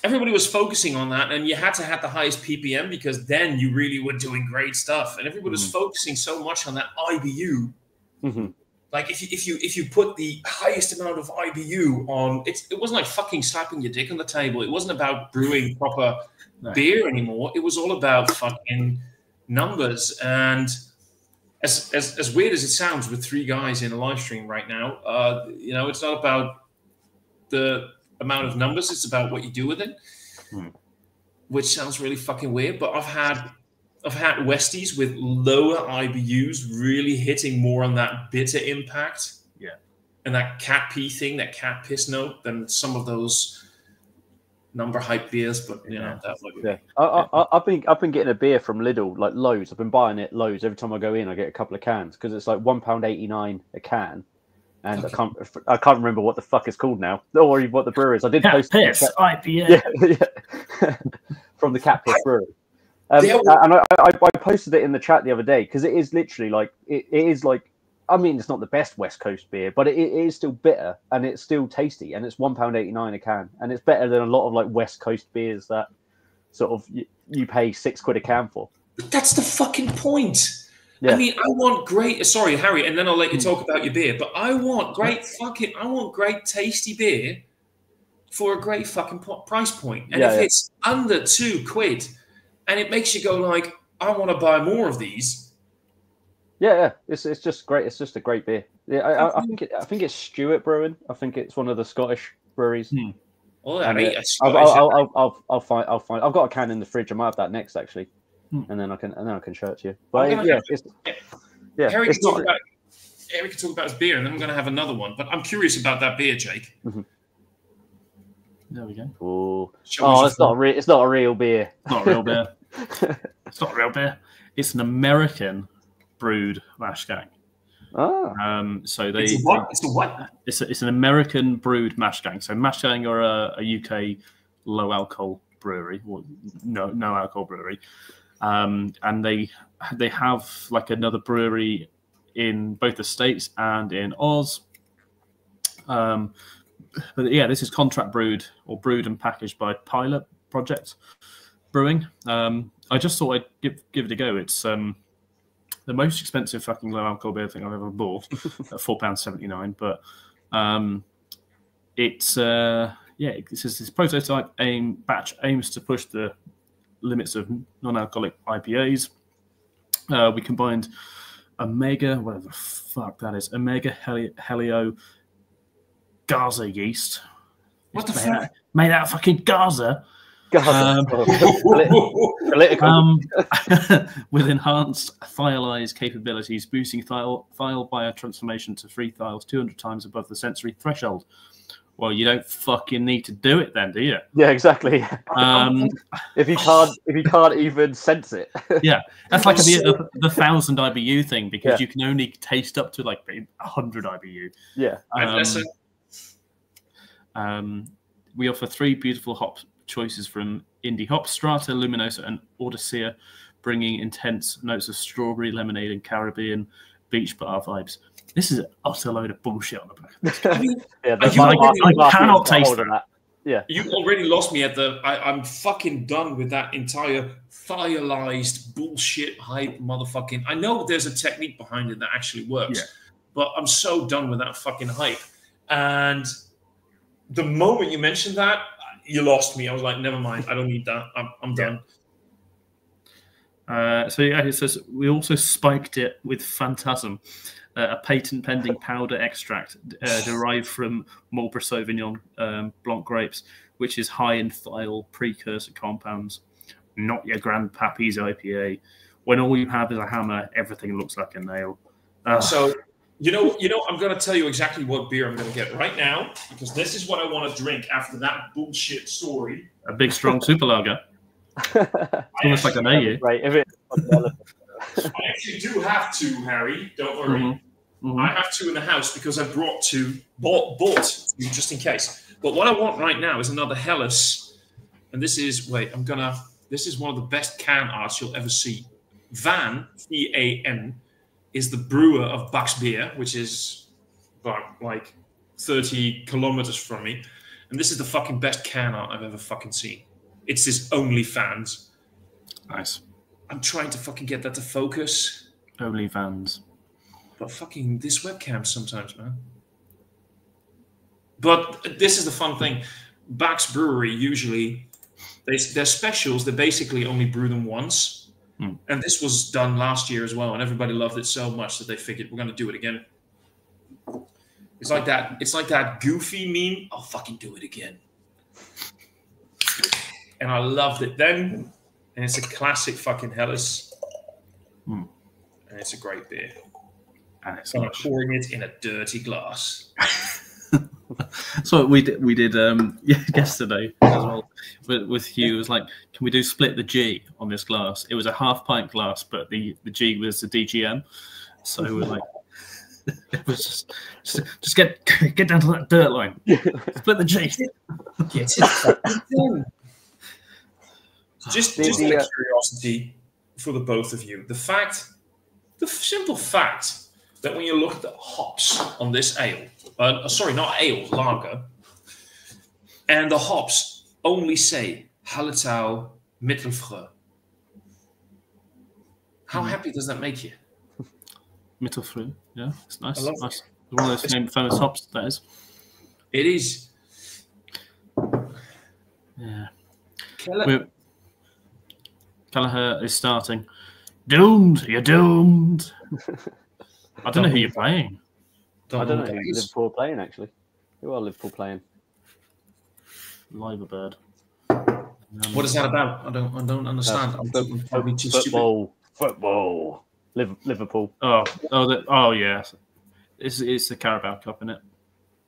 everybody was focusing on that, and you had to have the highest ppm because then you really were doing great stuff. And everybody was focusing so much on that IBU. Like if you put the highest amount of IBU on it wasn't like fucking slapping your dick on the table. It wasn't about brewing proper beer anymore. It was all about fucking numbers. And as weird as it sounds with 3 guys in a live stream right now, it's not about the amount of numbers, it's about what you do with it. Which sounds really fucking weird, but I've had Westies with lower IBUs really hitting more on that bitter impact. Yeah. And that cat pee thing, that cat piss note, than some of those number hype beers. But I've been getting a beer from Lidl, like loads. I've been buying it loads. Every time I go in, I get a couple of cans because it's like £1.89 a can. And I can't remember what the fuck it's called now, or what the brewery is. I did post Piss IPA. Yeah. From the Cat Piss Brewery. And I posted it in the chat the other day because it is literally like it is like, I mean, it's not the best West Coast beer, but it is still bitter and it's still tasty, and it's £1.89 a can, and it's better than a lot of like West Coast beers that sort of you pay £6 a can for. But that's the fucking point. Yeah. I mean, I want great. Sorry, Harry, and then I'll let you talk about your beer. But I want great tasty beer for a great fucking price point. And if it's under £2, and it makes you go like, I want to buy more of these. Yeah, it's just great. It's just a great beer. Yeah, I think it's Stewart Brewing. I think it's one of the Scottish breweries. Oh, I'll find. I've got a can in the fridge. I might have that next actually, and then I can show it to you. But Harry can talk about his beer, and then I'm going to have another one. But I'm curious about that beer, Jake. Mm-hmm. There we go. Oh, it's not a real beer. Not a real beer. It's not a real beer. It's an American brewed mash gang. So it's a what? It's an American brewed mash gang. So mash gang are a UK low alcohol brewery, or no alcohol brewery, and they have like another brewery in both the States and in Oz. But yeah, this is contract brewed or brewed and packaged by Pilot Project Brewing. I just thought I'd give it a go. It's the most expensive fucking low alcohol beer thing I've ever bought at £4.79. But it's this prototype batch aims to push the limits of non-alcoholic IPAs. We combined Omega, whatever the fuck that is, Omega Helio Gaza yeast. What the fuck? Made out of fucking Gaza. With enhanced thiolase capabilities, boosting thiol biotransformation to free thiols 200 times above the sensory threshold. Well, you don't fucking need to do it then, do you? Yeah, exactly. If you can't even sense it. Yeah, that's like the 1,000 IBU thing, because you can only taste up to like 100 IBU. Yeah. We offer 3 beautiful hop choices from Indie Hop, Strata, Luminosa, and Odysseus, bringing intense notes of strawberry, lemonade, and Caribbean beach bar vibes. This is an utter load of bullshit on the back of this. I mean, I cannot taste that. Yeah, you already lost me at the. I'm fucking done with that entire thiolized bullshit hype, motherfucking. I know there's a technique behind it that actually works, but I'm so done with that fucking hype. And the moment you mentioned that, you lost me. I was like, never mind. I don't need that. I'm done. So yeah, it says we also spiked it with Phantasm, a patent-pending powder extract derived from Marlborough Sauvignon Blanc grapes, which is high in thiol precursor compounds. Not your grandpappy's IPA. When all you have is a hammer, everything looks like a nail. So. You know, I'm going to tell you exactly what beer I'm going to get right now, because this is what I want to drink after that bullshit story. A big, strong super lager. Almost like an AU. Right, if I actually do have 2, Harry. Don't worry. Mm-hmm. I have 2 in the house because I bought 2 just in case. But what I want right now is another Helles. And this is, this is one of the best can arts you'll ever see. Van, V-A-N, is the brewer of Buck's Beer, which is about like 30 kilometers from me. And this is the fucking best can art I've ever fucking seen. It's his OnlyFans. Nice. I'm trying to fucking get that to focus. OnlyFans. But fucking this webcam sometimes, man. But this is the fun thing. Buck's Brewery, usually, their specials, they basically only brew them once. And this was done last year as well, and everybody loved it so much that they figured we're going to do it again. It's like that. It's like that Goofy meme. I'll fucking do it again. And I loved it then. And it's a classic fucking Helles. And it's a great beer. And it's pouring it in a dirty glass. So we did yesterday as well with Hugh. It was like, can we do split the G on this glass? It was a half pint glass, but the G was the DGM. So we're like, It was just get down to that dirt line. Split the G. Get it done. Just out of curiosity for the both of you, the simple fact that when you look at the hops on this ale, sorry, not ale, lager, and the hops only say Hallertau Mittelfrüh. How happy does that make you? Mittelfrüh, yeah, it's nice. I love Nice. One of those famous hops, that is. It is. Yeah. Kelleher is starting. Doomed, you're doomed. I don't know who you're playing. I don't know who Liverpool are playing, actually. Who are Liverpool playing? Liverbird. What is that about? I don't understand. I'm probably too stupid. Football. Liverpool. Oh, yeah. It's the Carabao Cup, isn't it?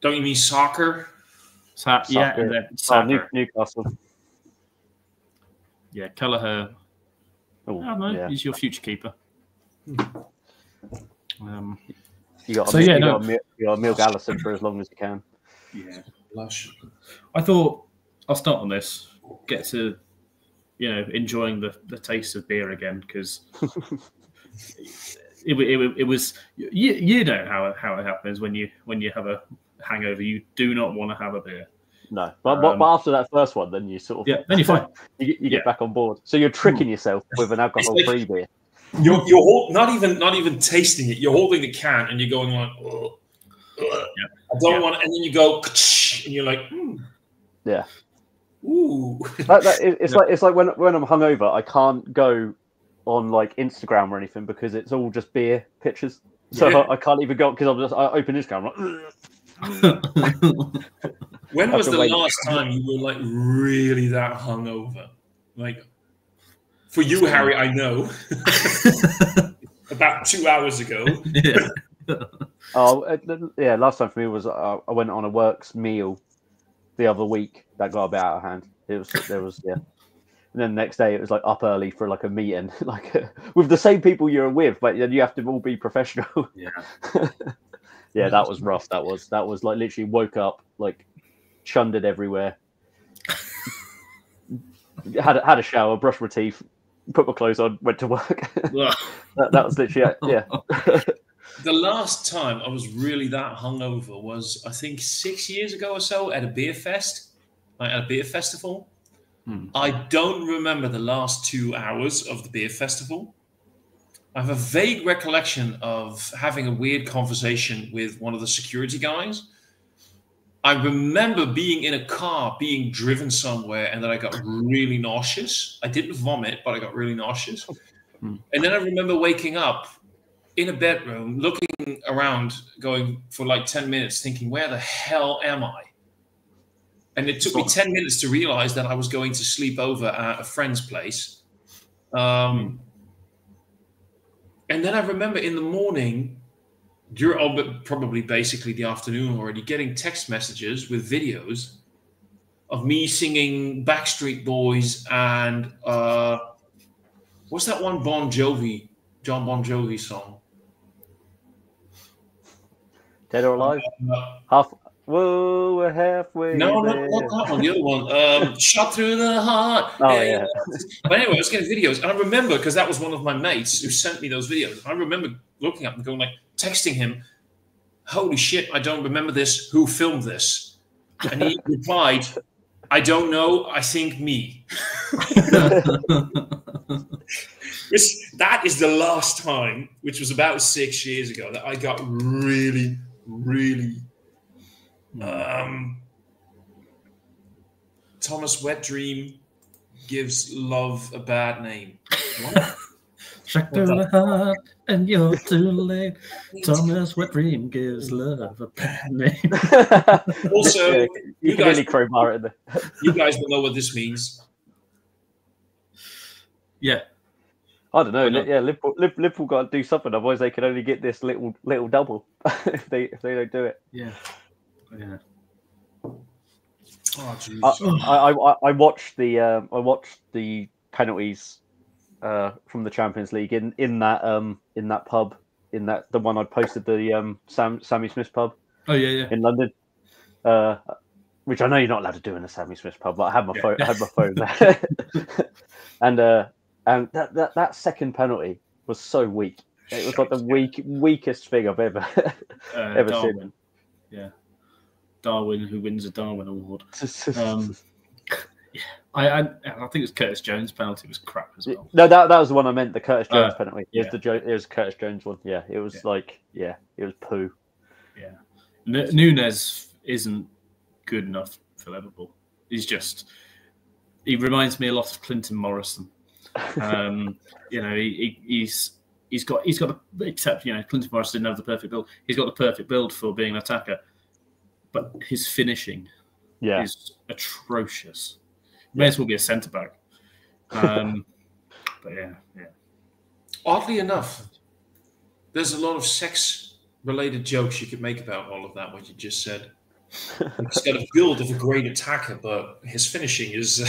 Don't you mean soccer? Yeah, and then soccer. Newcastle. Yeah, Kelleher. He's your future keeper. You got Emil Allison for as long as you can. Yeah. Lush. I thought I'll start on this. Get to, enjoying the taste of beer again, because it was you know how it happens when you have a hangover. You do not want to have a beer. No, but after that first one, then you sort of then you're fine. you get back on board. So you're tricking yourself with an alcohol-free beer. You're not even tasting it. You're holding the can and you're going like, I don't want it, and then you go, and you're like, yeah. Ooh. It's like when I'm hungover, I can't go on like Instagram or anything because it's all just beer pictures. So I can't even go because I open Instagram. Like, when was the last time you were like really that hungover? Like for you, Harry, I know. About 2 hours ago. Yeah. Last time for me was I went on a works meal the other week that got a bit out of hand. And then the next day it was like up early for like a meeting, like with the same people you're with, but then you have to all be professional. Yeah. Yeah, that was rough. That was like literally woke up, like chunned it everywhere. had a shower, brushed my teeth, put my clothes on, went to work. that was literally it. Yeah. The last time I was really that hungover was, I think, 6 years ago or so at a beer fest, like at a beer festival. I don't remember the last 2 hours of the beer festival. I have a vague recollection of having a weird conversation with one of the security guys. I remember being in a car, being driven somewhere, and then I got really nauseous. I didn't vomit, but I got really nauseous. And then I remember waking up in a bedroom, looking around, going for like 10 minutes, thinking, where the hell am I? And it took me 10 minutes to realize that I was going to sleep over at a friend's place. And then I remember in the morning, probably basically the afternoon already, getting text messages with videos of me singing Backstreet Boys and what's that one John Bon Jovi song? Dead or Alive? Whoa, we're halfway. No, not that one. The other one. Shot Through the Heart. Oh, yeah. But anyway, I was getting videos. And I remember, because that was one of my mates who sent me those videos. I remember looking up and going, like, texting him, holy shit, I don't remember this. Who filmed this? And he replied, I don't know. I think me. That is the last time, which was about 6 years ago, that I got really, really... Thomas Wet Dream gives love a bad name. Struck through the heart and you're too late. Thomas Wet Dream gives love a bad name. Also, you can really crowbar it in there. You guys will know what this means. Yeah. I don't know. Yeah, Liverpool got to do something, otherwise they can only get this little double if they don't do it. Yeah. Yeah. Oh, geez. I watched the penalties from the Champions League in that pub in the one I posted, the Sammy Smith's pub. Oh yeah. In London, which I know you're not allowed to do in a Sammy Smith's pub, but I had my phone. I had my phone there, and that second penalty was so weak. It was like the weakest thing I've ever Darwin. seen. Yeah, Darwin, who wins a Darwin Award. I think it was Curtis Jones' penalty was crap as well. No, that was the one I meant. The Curtis Jones penalty. It was Curtis Jones one. Yeah, it was it was poo. Yeah, Nunes isn't good enough for Liverpool. He reminds me a lot of Clinton Morrison. He's got except Clinton Morrison didn't have the perfect build. He's got the perfect build for being an attacker, but his finishing is atrocious. May as well be a centre back. But yeah. Oddly enough, there's a lot of sex-related jokes you could make about all of that. What you just said. He's got a build of a great attacker, but his finishing is.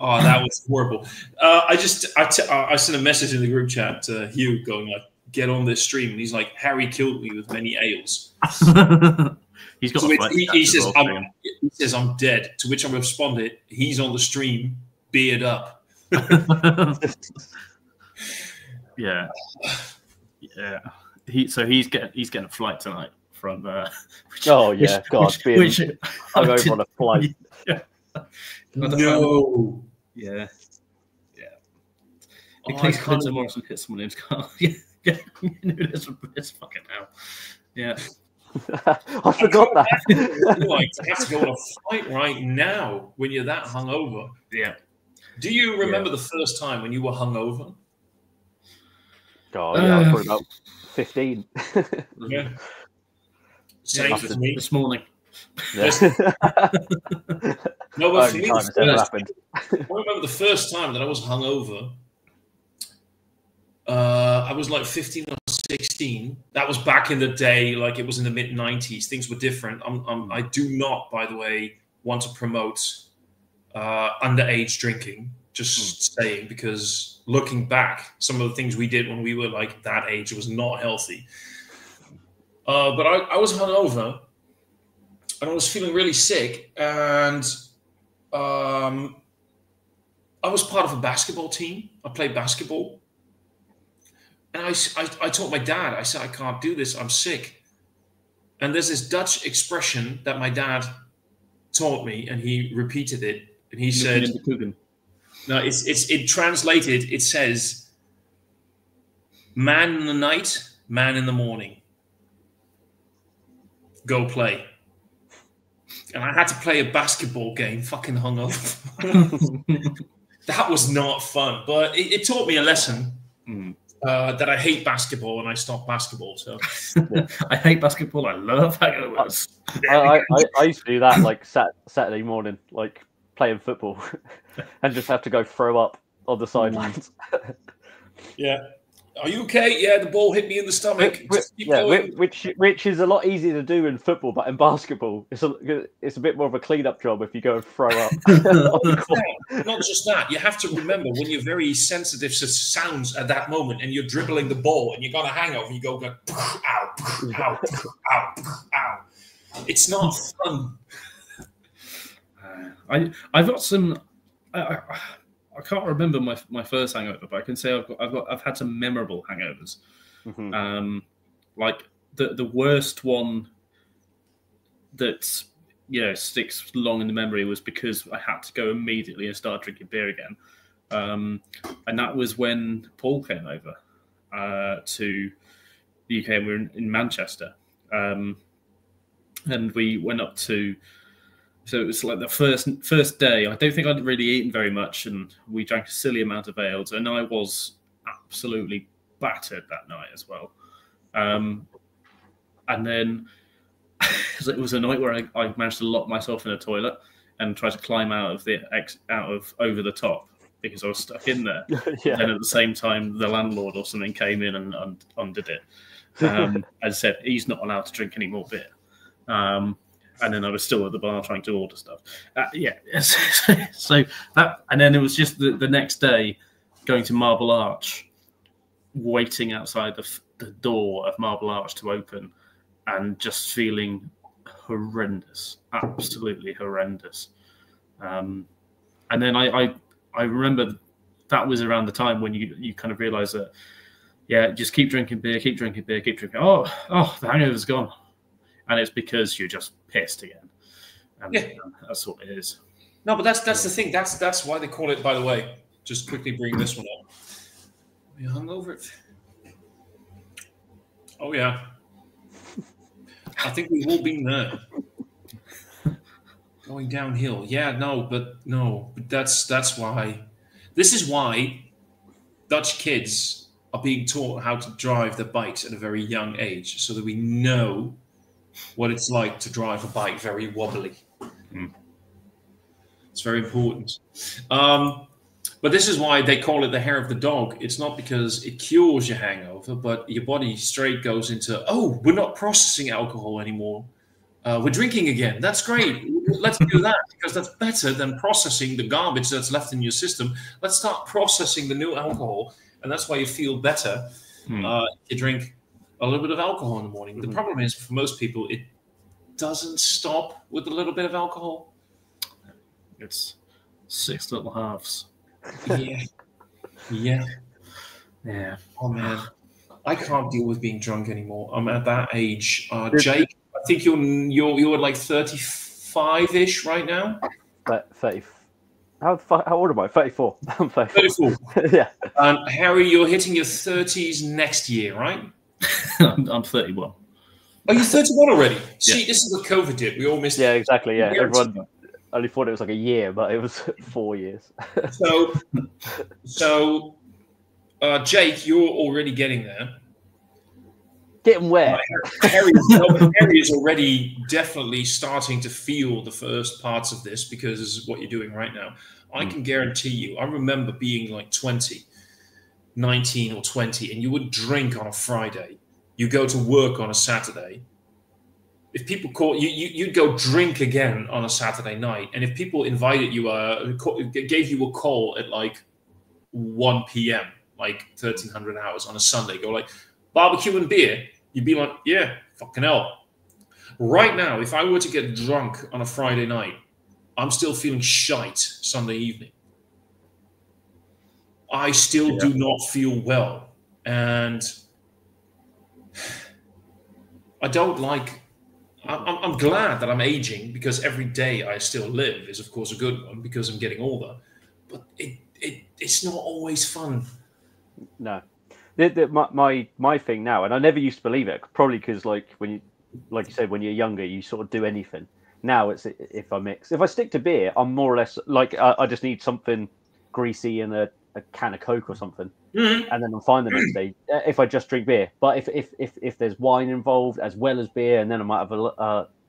Oh, that was horrible. I sent a message in the group chat to Hugh going like, "Get on this stream," and he's like, "Harry killed me with many ales." He's got. He says, "I'm dead." To which I responded, "He's on the stream, beard up." Yeah. He's getting a flight tonight from. I'll go on a flight. No. Yeah. In case Clinton Morrison hits someone in his car. It's fucking hell. Yeah. I forgot that. You have to go on a flight right now when you're that hungover. Yeah. Do you remember the first time when you were hungover? God, I was probably about 15. Yeah. Same for me. This morning. Yeah. No, but for me, I remember the first time that I was hungover. I was like 15 or 16. That was back in the day, like it was in the mid-90s. Things were different. I do not, by the way, want to promote underage drinking. Just saying, because looking back, some of the things we did when we were like that age was not healthy. But I was hungover, and I was feeling really sick, and I was part of a basketball team. I played basketball, and I told my dad, I said, "I can't do this. I'm sick." And there's this Dutch expression that my dad taught me, and he repeated it, and he said. No, it translated. It says, "Man in the night, man in the morning. Go play." And I had to play a basketball game, fucking hungover. That was not fun, but it taught me a lesson that I hate basketball and I stopped basketball. So I hate basketball. I love hangovers. I used to do that like Saturday morning, like playing football, and just have to go throw up on the sidelines. Yeah. Are you okay? Yeah, the ball hit me in the stomach. Which is a lot easier to do in football, but in basketball, it's a bit more of a clean-up job if you go and throw up. Not just that. You have to remember when you're very sensitive to sounds at that moment, and you're dribbling the ball, and you got a hangover, and you go, ow, ow, ow, ow. It's not fun. I've got some. I can't remember my first hangover, but I can say I've had some memorable hangovers. Mm-hmm. Like the worst one that sticks long in the memory was because I had to go immediately and start drinking beer again, and that was when Paul came over to the UK. And we were in Manchester, and we went up to. So it was like the first day. I don't think I'd really eaten very much, and we drank a silly amount of ales, and I was absolutely battered that night as well. And then it was a night where I managed to lock myself in a toilet and try to climb out of over the top because I was stuck in there. Yeah. And then at the same time, the landlord or something came in and undid it. And said he's not allowed to drink any more beer. And then I was still at the bar trying to order stuff. So that, and then it was just the next day going to Marble Arch waiting outside the door of Marble Arch to open and just feeling horrendous, absolutely horrendous. And then I remember that was around the time when you kind of realise that, yeah, just keep drinking beer, keep drinking beer, keep drinking. Oh, the hangover's gone. And it's because you're just pissed again. And that's what it is. No, but that's the thing. That's why they call it, by the way, just quickly bring this one up. Are you hungover? Oh, yeah. I think we've all been there. Going downhill. Yeah, but that's why. This is why Dutch kids are being taught how to drive their bikes at a very young age, so that we know what it's like to drive a bike very wobbly. It's very important. But this is why they call it the hair of the dog. It's not because it cures your hangover, but your body straight goes into, oh, we're not processing alcohol anymore. We're drinking again. That's great. Let's do that, because that's better than processing the garbage that's left in your system. Let's start processing the new alcohol. And that's why you feel better. You drink a little bit of alcohol in the morning. The problem is, for most people, it doesn't stop with a little bit of alcohol. It's 6 little halves. Yeah. Oh, man. I can't deal with being drunk anymore. I'm at that age. Jake, I think you're like 35-ish right now. 30. How old am I? 34. I'm 34. Yeah. And Harry, you're hitting your 30s next year, right? I'm 31. Oh, you're 31 already? See, this is what COVID did. We all missed it. Yeah, exactly. Yeah, everyone only thought it was like a year, but it was 4 years. So, Jake, you're already getting there. Getting where? Harry is already definitely starting to feel the first parts of this, because this is what you're doing right now. I can guarantee you, I remember being like 19 or 20, and you would drink on a Friday. You go to work on a Saturday. If people call you, you'd go drink again on a Saturday night. And if people invited you, gave you a call at like 1 p.m., like 1300 hours on a Sunday, go like, barbecue and beer, you'd be like, yeah, fucking hell. Right now, if I were to get drunk on a Friday night, I'm still feeling shite Sunday evening. I still do not feel well. And I don't like... I'm glad that I'm aging, because every day I still live is, of course, a good one, because I'm getting older. But it's not always fun. No. My thing now, and I never used to believe it, probably because like you said, when you're younger, you sort of do anything. Now it's if I stick to beer, I'm more or less like I just need something greasy and a can of Coke or something, and then I'm fine the next day if I just drink beer. But if there's wine involved as well as beer, and then I might have a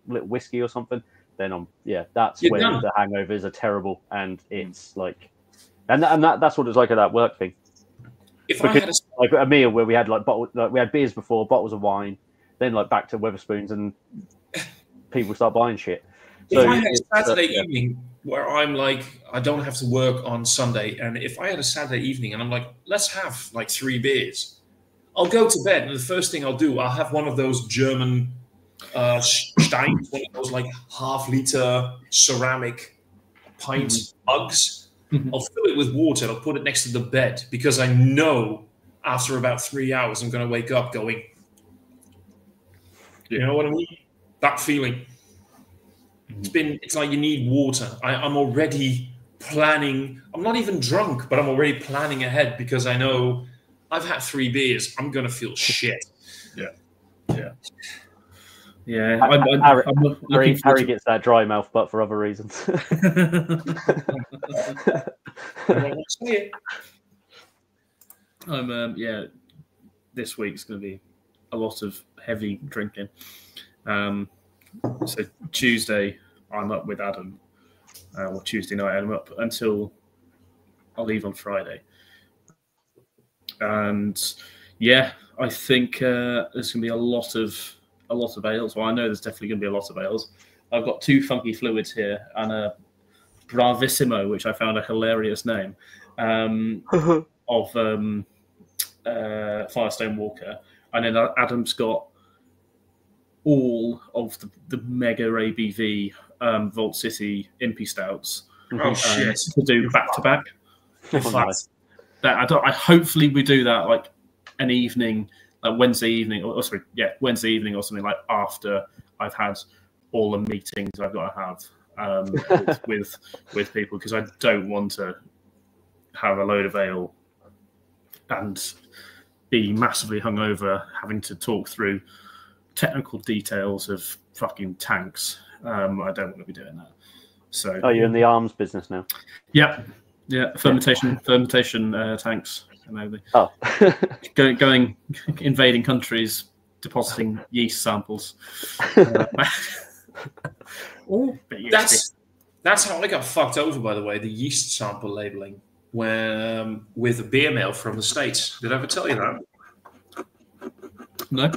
little whiskey or something, then that's when the hangovers are terrible, and it's like, and that's what it's like at that work thing. If I had like a meal where we had we had beers before, bottles of wine, then like back to Wetherspoons, and people start buying shit. If I had a Saturday evening where I'm like, I don't have to work on Sunday, and if I had a Saturday evening and I'm like, let's have like 3 beers, I'll go to bed, and the first thing I'll do, I'll have one of those German Steins, one of those like half-liter ceramic pint mugs. I'll fill it with water. I'll put it next to the bed, because I know after about 3 hours I'm going to wake up going, you know what I mean? That feeling. It's like you need water. I'm already planning. I'm not even drunk, but I'm already planning ahead, because I know I've had 3 beers. I'm going to feel shit. Harry gets that dry mouth, but for other reasons. This week's going to be a lot of heavy drinking. So Tuesday, I'm up with Adam, or Tuesday night, I'm up until I'll leave on Friday. And I think there's going to be a lot of ales. Well, I know there's definitely going to be a lot of ales. I've got 2 funky fluids here and a Bravissimo, which I found a hilarious name, of Firestone Walker, and then Adam's got all of the mega ABV Vault City Impy Stouts. Oh shit! To do back to back. Nice. I hopefully we do that like an evening, like Wednesday evening, Wednesday evening or something, like after I've had all the meetings I've got to have with people, because I don't want to have a load of ale and be massively hungover having to talk through technical details of fucking tanks. I don't want to be doing that. So, you're in the arms business now? Yeah, fermentation tanks. Oh, going invading countries, depositing yeast samples. That's how I got fucked over, by the way. The yeast sample labeling when with a beer mail from the States. Did I ever tell you that? No.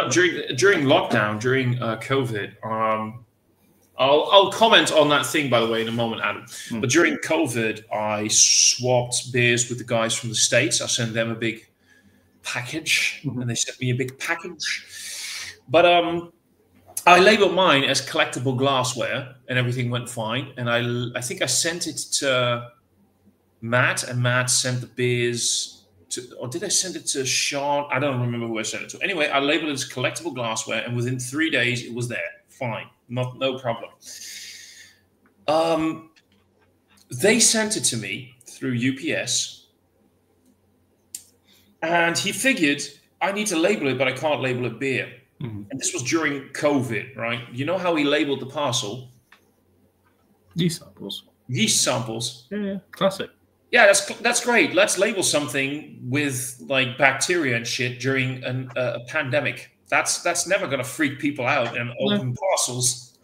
During lockdown, during COVID. I'll comment on that thing, by the way, in a moment, Adam. But during COVID, I swapped beers with the guys from the States. I sent them a big package, and they sent me a big package. But I labeled mine as collectible glassware, and everything went fine. And I think I sent it to Matt, and Matt sent the beers to, or did I send it to Sean? I don't remember who I sent it to. Anyway, I labeled it as collectible glassware, and within 3 days, it was there. Fine, no problem. They sent it to me through UPS, and he figured I need to label it, but I can't label it beer. And this was during COVID, right? You know how he labeled the parcel? Yeast samples. Yeast samples. Yeah, classic. Yeah, that's great. Let's label something with like bacteria and shit during a pandemic. That's never going to freak people out and open parcels.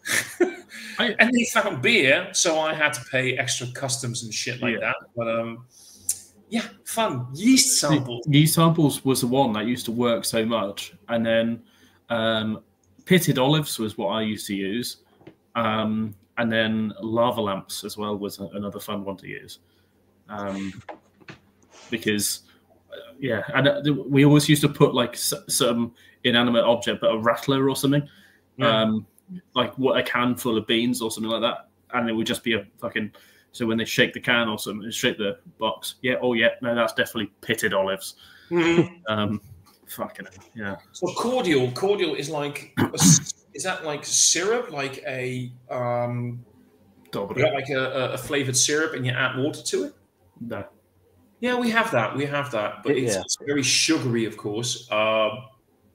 And they found beer, so I had to pay extra customs and shit like that. But fun. Yeast samples. Yeast samples was the one that used to work so much. And then pitted olives was what I used to use. And then lava lamps as well was another fun one to use. Because, and we always used to put like some inanimate object, but a rattler or something, like a can full of beans or something like that, and it would just be a fucking. So when they shake the can or something, shake the box, no, that's definitely pitted olives. Fucking So cordial is like, is that like syrup, like a like a flavored syrup, and you add water to it? No. Yeah, we have that, but it's very sugary, of course.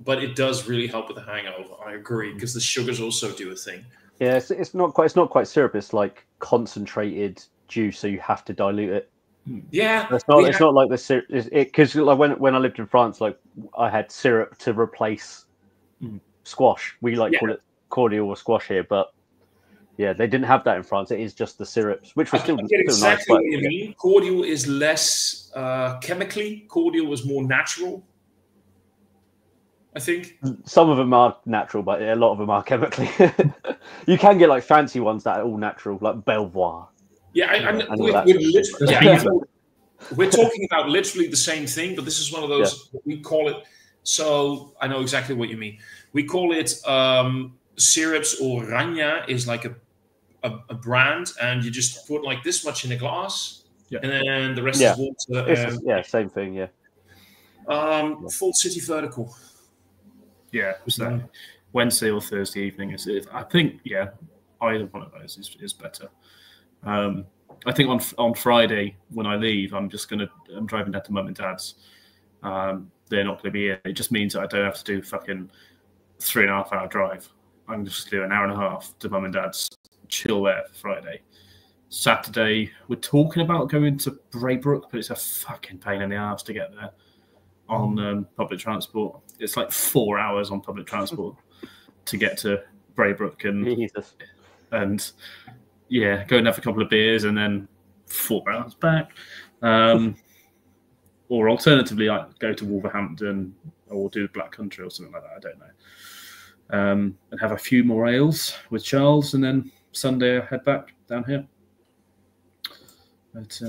But it does really help with the hangover. I agree, because the sugars also do a thing. Yeah, it's not quite syrup. It's like concentrated juice, so you have to dilute it. Yeah, it's not like the syrup. Because like when I lived in France, like I had syrup to replace squash. We call it cordial or squash here, but yeah, they didn't have that in France. It is just the syrups, which was still exactly nice. What you mean. Cordial is less chemically. Cordial was more natural, I think. Some of them are natural, but a lot of them are chemically. You can get like fancy ones that are all natural, like Belvoir. Yeah, we're talking about literally the same thing, but this is one of those, we call it, so I know exactly what you mean. We call it syrups, or Ranja is like a brand, and you just put like this much in a glass, and then the rest is water. Same thing, Vault City Vertical. Yeah, so Wednesday or Thursday evening I think either one of those is better. I think on Friday when I leave, I'm driving down to Mum and Dad's. They're not going to be here. It just means that I don't have to do fucking 3.5 hour drive. I'm just do an hour and a half to Mum and Dad's, chill there for Friday. Saturday, we're talking about going to Braybrook, but it's a fucking pain in the ass to get there on public transport. It's like 4 hours on public transport to get to Braybrook, and go and have a couple of beers and then 4 hours back. Or alternatively, I go to Wolverhampton or do Black Country or something like that. I don't know. And have a few more ales with Charles, and then Sunday I head back down here. But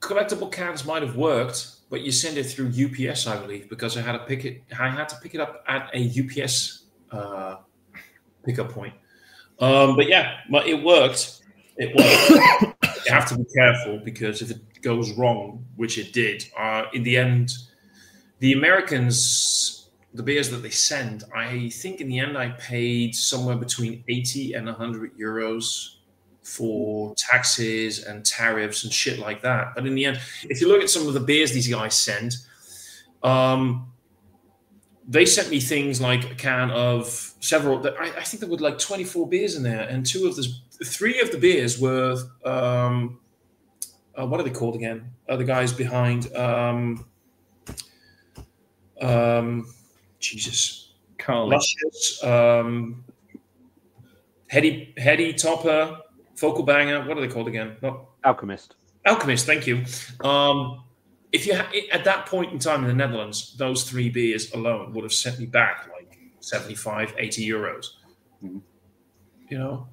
collectible cans might have worked, but you send it through UPS, I believe, because I had to pick it up at a UPS pickup point. But yeah, but it worked. It worked. You have to be careful because if it goes wrong, which it did, in the end, the Americans, the beers that they send, I think in the end I paid somewhere between 80 and 100 euros for taxes and tariffs and shit like that. But in the end, if you look at some of the beers these guys send, they sent me things like a can of several. I think there were like 24 beers in there, and three of the beers were what are they called again? The guys behind Jesus, Carly. Luscious, Heady Topper, Focal Banger. What are they called again? Not Alchemist. Alchemist. Thank you. If you at that point in time in the Netherlands, those three beers alone would have sent me back like 75, 80 euros. Mm-hmm. You know,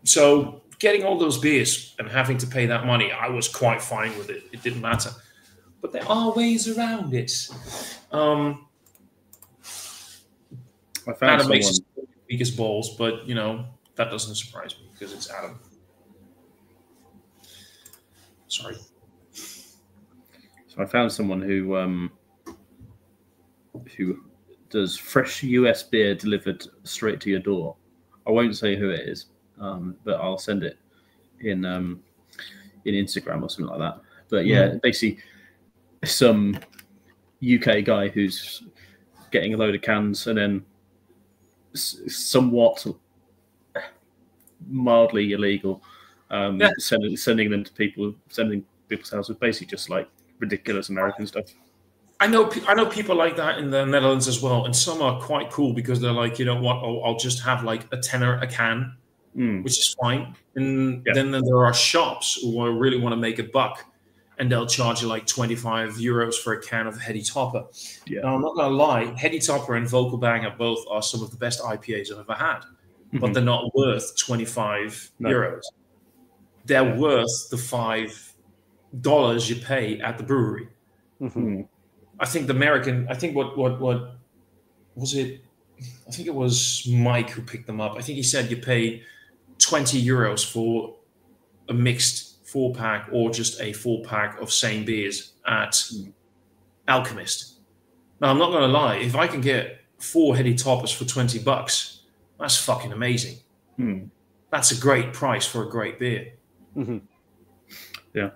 so getting all those beers and having to pay that money, I was quite fine with it. It didn't matter. But there are ways around it. I found Adam makes his biggest balls, but you know that doesn't surprise me because it's Adam. Sorry. So I found someone who does fresh US beer delivered straight to your door. I won't say who it is, but I'll send it in Instagram or something like that. But yeah, basically some UK guy who's getting a load of cans and then somewhat mildly illegal, sending them to people, sending people's houses, basically just like ridiculous American stuff. I know people like that in the Netherlands as well, and some are quite cool because they're like, you know what, I'll just have like a tenner a can, which is fine. And then there are shops who really want to make a buck, and they'll charge you like 25 euros for a can of Heady Topper. Yeah. Now, I'm not going to lie, Heady Topper and Vocal Banger both are some of the best IPAs I've ever had, but they're not worth 25 euros. They're worth the $5 you pay at the brewery. Mm-hmm. I think what was it? I think it was Mike who picked them up. I think he said you pay 20 euros for a mixed 4-pack or just a 4-pack of same beers at Alchemist. Now, I'm not going to lie. If I can get 4 Heady Toppers for $20, that's fucking amazing. That's a great price for a great beer. Mm-hmm. Yeah.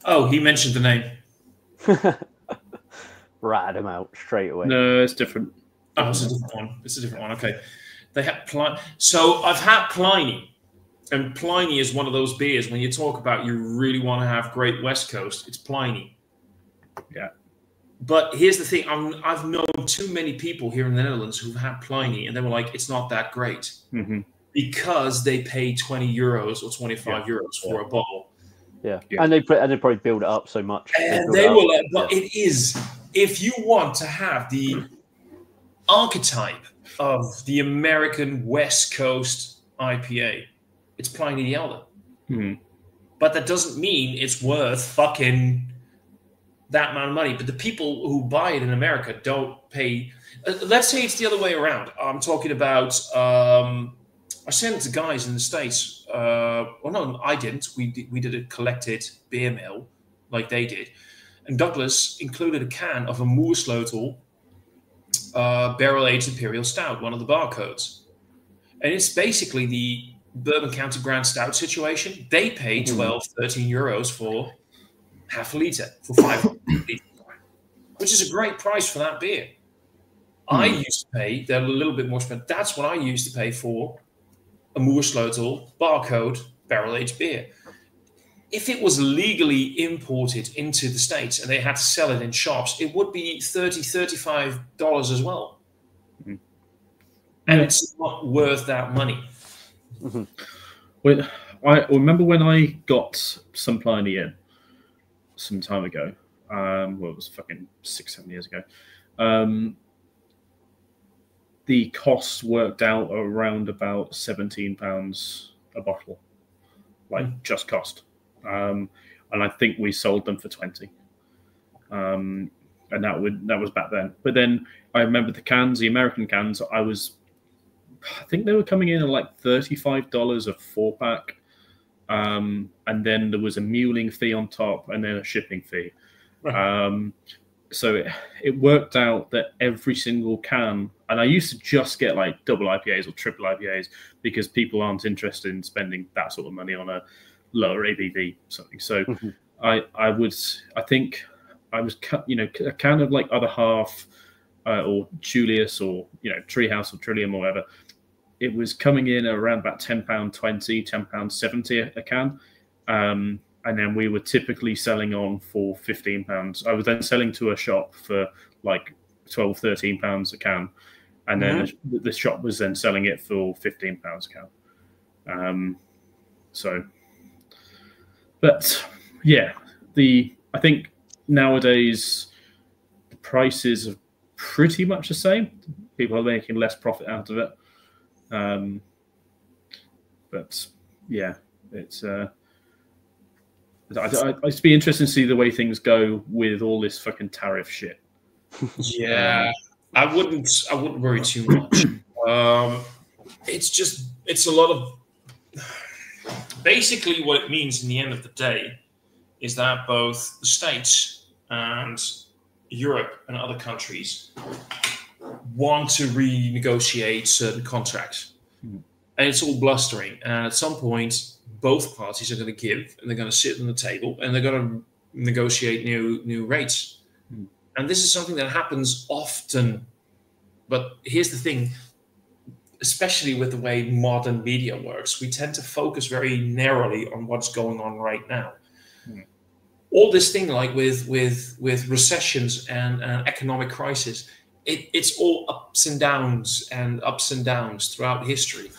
Oh, he mentioned the name. Rat him out straight away. No, it's different. Oh, it's a different one. It's a different one. Okay. They had So I've had Pliny, and Pliny is one of those beers when you talk about you really want to have great West Coast, it's Pliny. Yeah. But here's the thing. I've known too many people here in the Netherlands who've had Pliny, and they were like, it's not that great. Because they pay 20 euros or 25 euros for a bottle. Yeah. And they probably build it up so much. And they will, but it is, if you want to have the archetype of the American West Coast IPA, it's Pliny the Elder. But that doesn't mean it's worth fucking that amount of money. But the people who buy it in America don't pay. Let's say it's the other way around. I'm talking about, I sent it to guys in the States. Well, no, I didn't. We did a collected beer mill like they did. And Douglas included a can of a Moerslotel barrel-aged Imperial Stout, one of the barcodes. And it's basically the Bourbon County Grand Stout situation. They pay 12, 13 euros for half a litre, for 500 litres, which is a great price for that beer. I used to pay, they're a little bit more expensive. That's what I used to pay for a Moerslotel barcode barrel-aged beer. If it was legally imported into the States and they had to sell it in shops, it would be $30, $35 as well. And it's not worth that money. Well, I remember when I got some Pliny in some time ago. Well, it was fucking 6-7 years ago. The costs worked out around about £17 a bottle, like just cost. And I think we sold them for 20. And that was back then. But then I remember the cans, the American cans. I think they were coming in at like $35 a 4-pack, and then there was a muling fee on top, and then a shipping fee. Right. So it worked out that every single can, and I used to just get like double IPAs or triple IPAs because people aren't interested in spending that sort of money on a lower ABV something. So I think I was, a can of like Other Half or Julius or, Treehouse or Trillium or whatever. It was coming in around about £10.20, £10.70 a can. And then we were typically selling on for £15. I was then selling to a shop for like £12, £13 a can. And then the shop was then selling it for £15 a can. But yeah, I think nowadays the prices are pretty much the same. People are making less profit out of it. But yeah, it's it'd be interesting to see the way things go with all this fucking tariff shit. Yeah, I wouldn't worry too much. It's a lot of, basically what it means in the end of the day is that both the States and Europe and other countries want to renegotiate certain contracts. And it's all blustering. And at some point, both parties are going to give, and they're going to sit on the table, and they're going to negotiate new rates. And this is something that happens often. But here's the thing, especially with the way modern media works, we tend to focus very narrowly on what's going on right now. All this thing like with recessions and economic crisis, it's all ups and downs throughout history.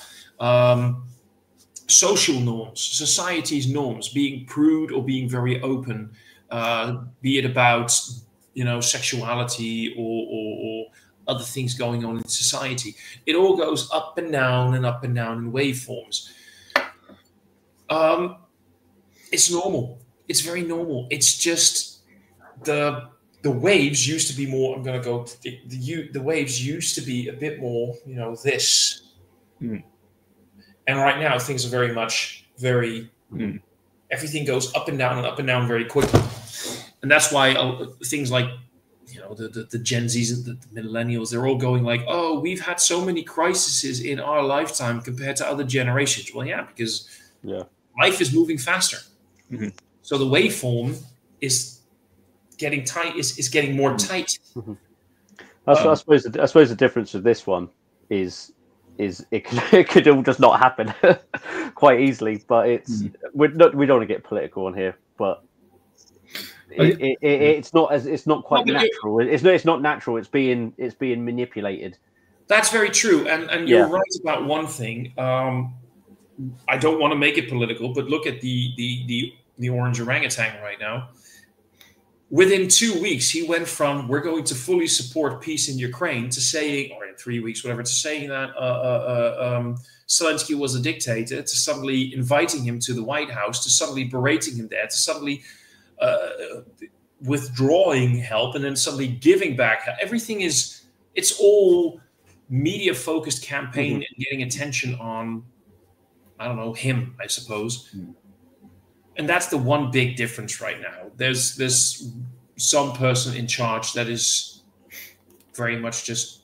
Social norms, society's norms, being prude or being very open, be it about sexuality or other things going on in society. It all goes up and down in waveforms. It's normal. It's very normal. It's just the waves used to be more. I'm going to go. The waves used to be a bit more. This. And right now things are very much everything goes up and down very quickly, and that's why things like the Gen Zs and the millennials, they're all going like, oh, we've had so many crises in our lifetime compared to other generations. Well, yeah, because life is moving faster. So the waveform is getting tight, is getting more tight. I suppose the difference with this one is it could all just not happen quite easily. But we don't want to get political on here, but it's not quite natural. It's not natural. It's being manipulated. That's very true, and you're right about one thing. I don't want to make it political, but look at the orange orangutan right now. Within 2 weeks, he went from "we're going to fully support peace in Ukraine" to saying, or in 3 weeks, whatever, to saying that Zelensky was a dictator, to suddenly inviting him to the White House, to suddenly berating him there, to suddenly withdrawing help, and then suddenly giving back. It's all media-focused campaign and getting attention on, I don't know, him, I suppose. And that's the one big difference right now. There's some person in charge that is very much just,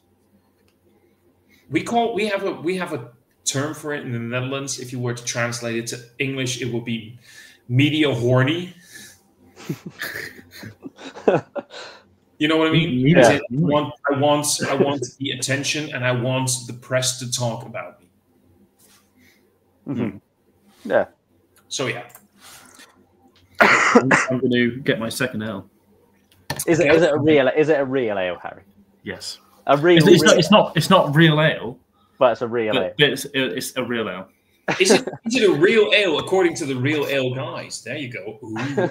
we have a term for it in the Netherlands. If you were to translate it to English, it would be media horny. You know what I mean? Yeah. I want the attention, and I want the press to talk about me. Yeah. So yeah. I'm going to get my second L. Is it a real ale, Harry? Yes. It's not real ale, but it's a real ale. It's a real ale. Is it a real ale according to the real ale guys? There you go. Ooh.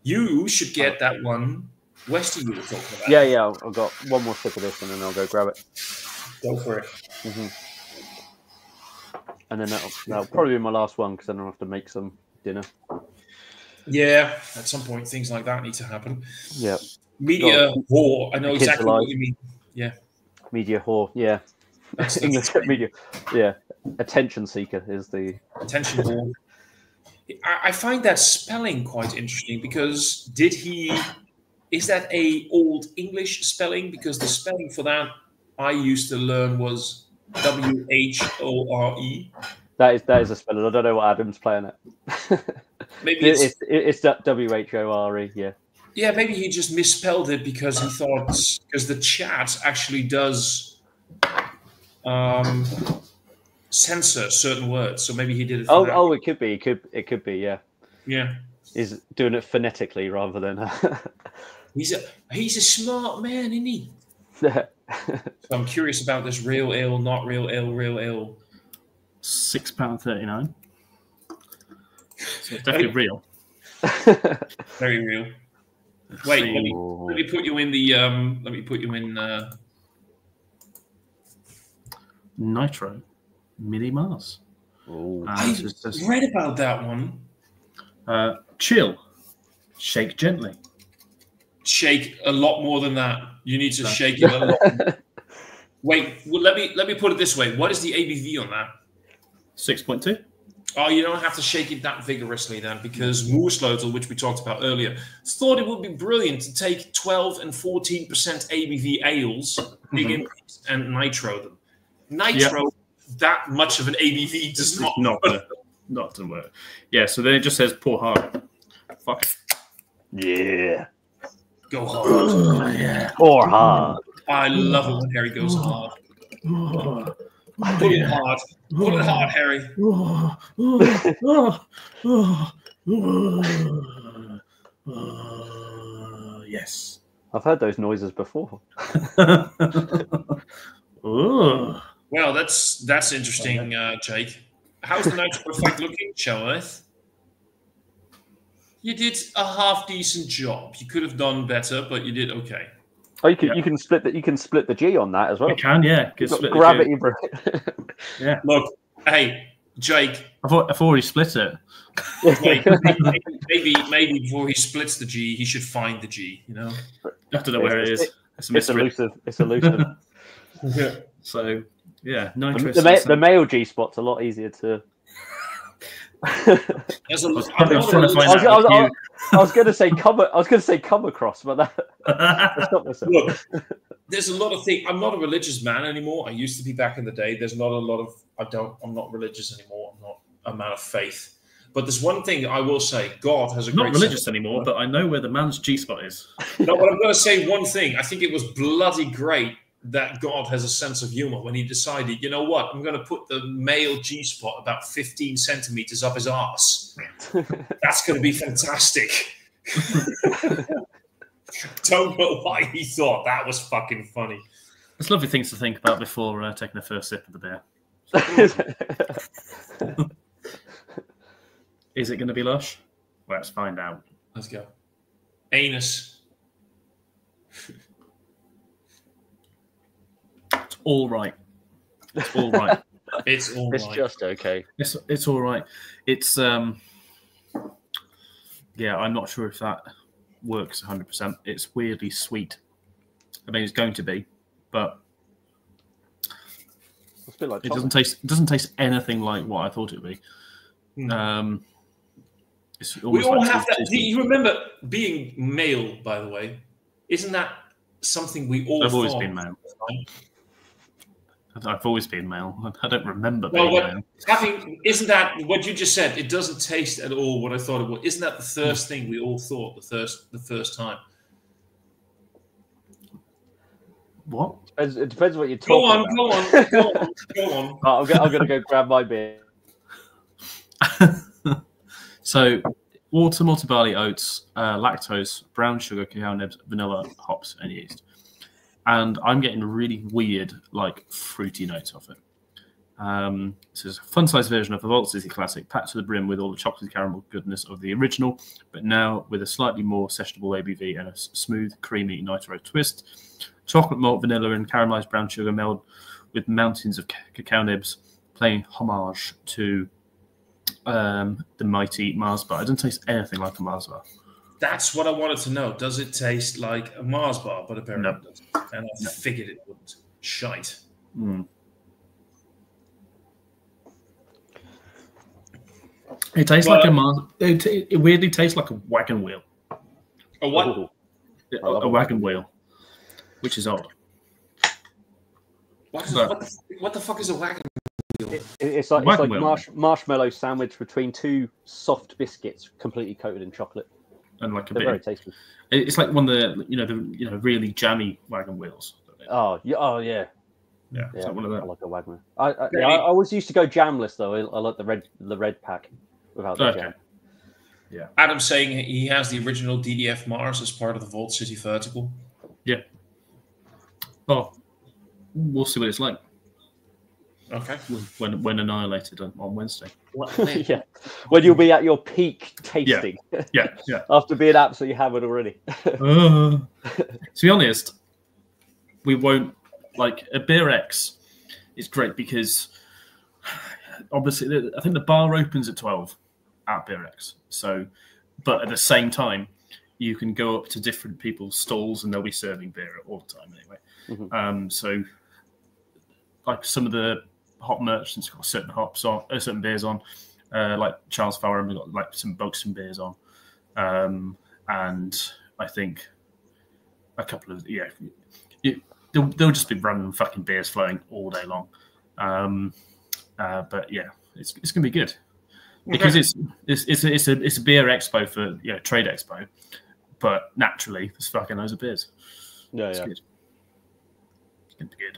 You should get that one, Westy, you were talking about. Yeah. I've got one more sip of this, and then I'll go grab it. Go for it. and then that'll probably be my last one because then I'll have to make some dinner. Yeah, at some point, things like that need to happen. Yeah. Media whore. I know kids exactly alive. what you mean. Yeah. Media whore. Yeah. That's English media. Yeah. Attention seeker is the attention whore. I find that spelling quite interesting because is that a old English spelling? Because the spelling for that I used to learn was WHORE. That is a spelling. I don't know what Adam's playing at. Maybe it's WHORE. Yeah. Yeah, maybe he just misspelled it because he thought because the chat actually does censor certain words, so maybe he did it. Oh, it could be. It could be. Yeah. Yeah. He's doing it phonetically rather than. He's a smart man, isn't he? So I'm curious about this real ale, not real ale, real ale. £6.39. So it's definitely real. Very real. Wait, let me put you in the. Let me put you in. Nitro Mini Mars. I read about that one. Chill. Shake gently. Shake a lot more than that. You need to shake it a lot. Wait, well, let me put it this way. What is the ABV on that? 6.2. Oh, you don't have to shake it that vigorously then, because Moerslotel, which we talked about earlier, thought it would be brilliant to take 12 and 14% ABV ales, big increase, and nitro them. Nitro, that much of an ABV does not work. Not to work. Yeah, so then it just says pour hard. Fuck it. Yeah. Go hard. Yeah. Pour hard. I love it when Harry goes hard. Put it hard. Put it hard, Harry. Yes. I've heard those noises before. Well, that's interesting, Jake. How's the nitro effect looking, Chelworth? You did a half decent job. You could have done better, but you did okay. Oh, you can split that. You can split the G on that as well. You can, yeah. Gravity. Yeah. Look, hey, Jake. I've already split it. Wait, maybe before he splits the G, he should find the G. You know. I don't know where it is. It's elusive. It's elusive. Yeah. So yeah, nitro. The male G spot's a lot easier to. I was going to say come across, but that's not myself. Look, there's a lot of things. I'm not a religious man anymore. I used to be back in the day. There's not a lot of. I'm not religious anymore. I'm not a man of faith. But there's one thing I will say: God has a great. Not religious anymore, but I know where the man's G spot is. No, but I'm going to say one thing. I think it was bloody great that God has a sense of humor when he decided, you know what, I'm going to put the male G-spot about 15 centimeters up his arse. That's going to be fantastic. Don't know why he thought that was fucking funny. It's lovely things to think about before taking the first sip of the beer. Is it going to be lush? Let's find out. Let's go. Anus. All right. It's all right. It's all It's right. just okay. It's all right. It's yeah, I'm not sure if that works 100%. It's weirdly sweet. I mean, it's going to be, but It's a bit like it doesn't taste anything like what I thought it would be. It's We all like have that. Do you remember being male, by the way? Isn't that something we all I've always thought? been male. I've always been male. I don't remember being male. Isn't that what you just said? It doesn't taste at all what I thought it would. Isn't that the first thing we all thought the first time? What? It depends what you're talking about. Go on. I'm going to go grab my beer. So, water, malted barley, oats, lactose, brown sugar, cacao nibs, vanilla, hops, and yeast. And I'm getting really weird, like, fruity notes off it. This is a fun-sized version of the Vault City Classic, packed to the brim with all the chocolate caramel goodness of the original, but now with a slightly more sessionable ABV and a smooth, creamy nitro twist. Chocolate malt, vanilla, and caramelized brown sugar meld with mountains of cacao nibs playing homage to the mighty Mars bar. It doesn't taste anything like a Mars bar. That's what I wanted to know. Does it taste like a Mars bar? But apparently it doesn't. And I figured it wouldn't. Shite. Mm. It tastes like a Mars. It weirdly tastes like a wagon wheel. A what? Ooh. A wagon wheel, which is odd. What the fuck is a wagon? It's like marshmallow sandwich between two soft biscuits, completely coated in chocolate. And like They're very tasty. It's like one of the really jammy wagon wheels. Oh yeah. Yeah, it's like one of I them. like a wagon. I always used to go jamless though. I like the red pack without the jam. Yeah. Adam's saying he has the original DDF Mars as part of the Vault City Vertical. Yeah. Well, we'll see what it's like. Okay. When annihilated on Wednesday. Yeah. When you'll be at your peak tasting. Yeah. After being absolutely hammered already. To be honest, we won't like a Beer X. It's great because obviously I think the bar opens at 12 at Beer X. So, but at the same time, you can go up to different people's stalls and they'll be serving beer all the time anyway. Mm-hmm. So, like some of the hop merchants got certain hops on, certain beers on. Like Charles Farren, we got like some Buxton beers on, and I think a couple of there'll just be random fucking beers flowing all day long. But yeah, it's gonna be good. Because it's a beer expo for trade expo, but naturally there's fucking loads of beers. It's good. It's gonna be good.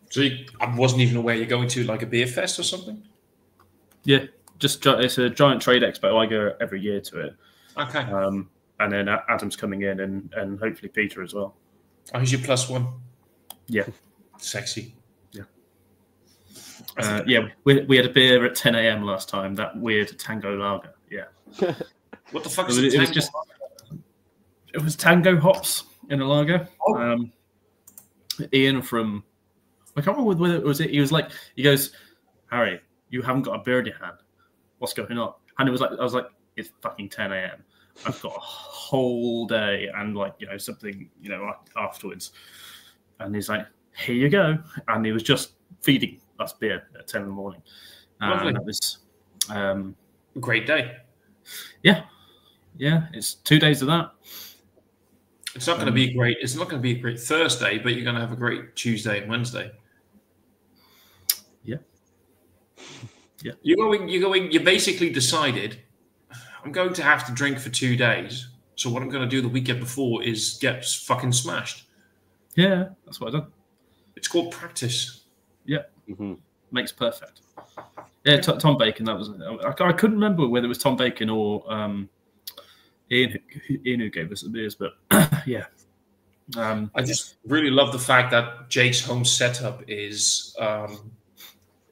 So I wasn't even aware you're going to like a beer fest or something. Yeah, it's a giant trade expo. I go every year to it. Okay. And then Adam's coming in, and hopefully Peter as well. Oh, he's your plus one. Yeah. Sexy. We had a beer at 10 a.m. last time. That weird Tango lager. Yeah. What the fuck is it? It was Tango hops in a lager. Oh. Ian from I can't remember whether it was it. He goes, Harry, you haven't got a beer in your hand. What's going on? And I was like, it's fucking 10 a.m. I've got a whole day and something afterwards. And he's like, here you go. And he was just feeding us beer at 10 in the morning. And that was a great day. Yeah. It's 2 days of that. It's not going to be great. It's not going to be a great Thursday, but you're going to have a great Tuesday and Wednesday. Yeah. You basically decided I'm going to have to drink for 2 days. So what I'm going to do the weekend before is get fucking smashed. Yeah, that's what I've done. It's called practice. Yeah. Mm-hmm. Makes perfect. Yeah, Tom Bacon. That was. I couldn't remember whether it was Tom Bacon or Ian who gave us the beers, but yeah. I just really love the fact that Jake's home setup is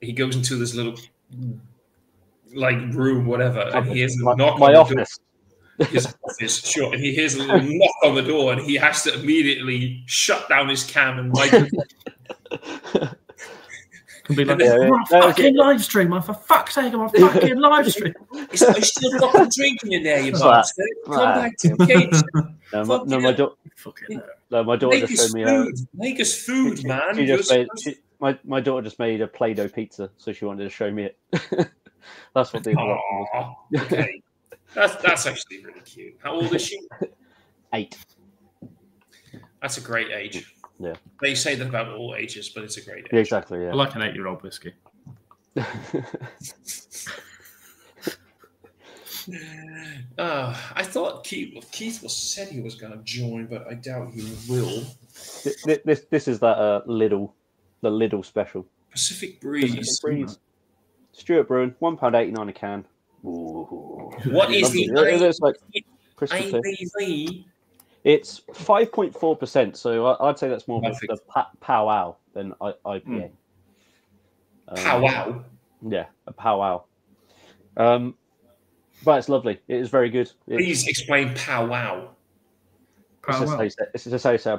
he goes into this little room, whatever, and he hears a knock on the office. Door. His office, sure, and he hears a little knock on the door, and he has to immediately shut down his cam and microphone. Can be like, I'm on a fucking live stream. For fuck's sake, I'm on a fucking live stream. He's still fucking drinking in there, you bastard. Come back to the cage. My daughter just showed me make us food, man. My daughter just made a Play-Doh pizza, so she wanted to show me it. That's what they was. Okay. That's actually really cute. How old is she? 8. That's a great age. Yeah. They say that about all ages, but it's a great age. Yeah, exactly, yeah. I like an 8-year-old whiskey. I thought Keith said he was going to join, but I doubt he will. This is that the Lidl special. Pacific Breeze. Stuart Brewing, £1.89 a can. Ooh. What is the ABV? It's 5.4%, so I'd say that's more of the powwow than IPA. Powwow? Yeah, a powwow. But it's lovely. It is very good. Please explain powwow. It's just how you say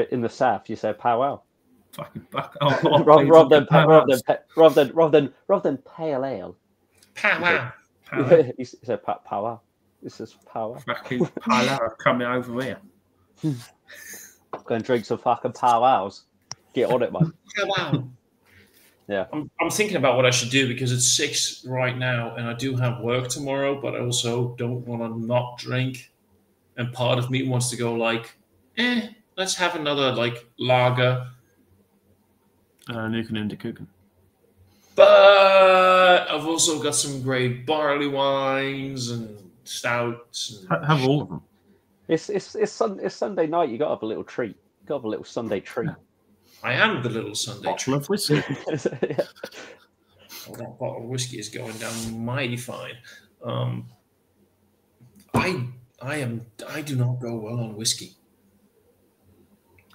in the South, you say powwow. Fucking fuck. rather than pale ale. Pow. He said power. This is power. Fucking pala coming over here. Go and drink some fucking powwows. Get on it, man. Pow. Yeah. I'm thinking about what I should do because it's 6 right now and I do have work tomorrow, but I also don't want to not drink. And part of me wants to go like, let's have another like lager. Nuken into Kuchen. But I've also got some great barley wines and stouts. And Have all of them. It's Sunday night. You got to have a little treat. You got to have a little Sunday treat. I am the little Sunday Bottle treat. of whiskey. Yeah. Oh, that bottle of whiskey is going down mighty fine. I do not go well on whiskey.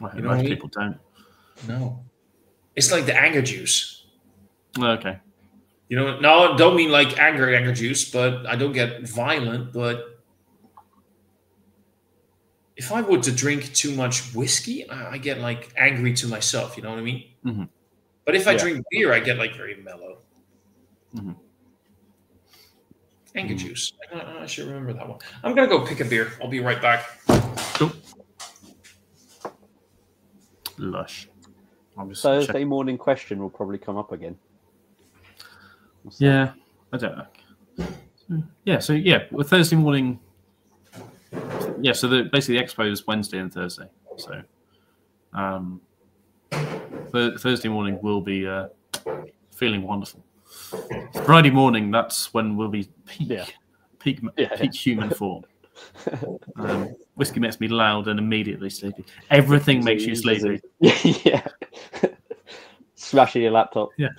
Well, You know what I most mean? people don't. No. It's like the anger juice. Okay. You know, no, I don't mean like anger juice, but I don't get violent. But if I were to drink too much whiskey, I get like angry to myself. You know what I mean? Mhm. But if I Yeah. drink beer, I get like very mellow. Mhm. Anger juice. I should remember that one. I'm going to go pick a beer. I'll be right back. Cool. Lush. I'm just Thursday checking. morning question will probably come up again. Yeah, I don't know. Well, Thursday morning. Yeah, so basically the expo is Wednesday and Thursday. So, Thursday morning will be feeling wonderful. Friday morning, that's when we'll be peak human form. Whiskey makes me loud and immediately sleepy. Everything makes you sleepy. Yeah. Smashing your laptop. Yeah.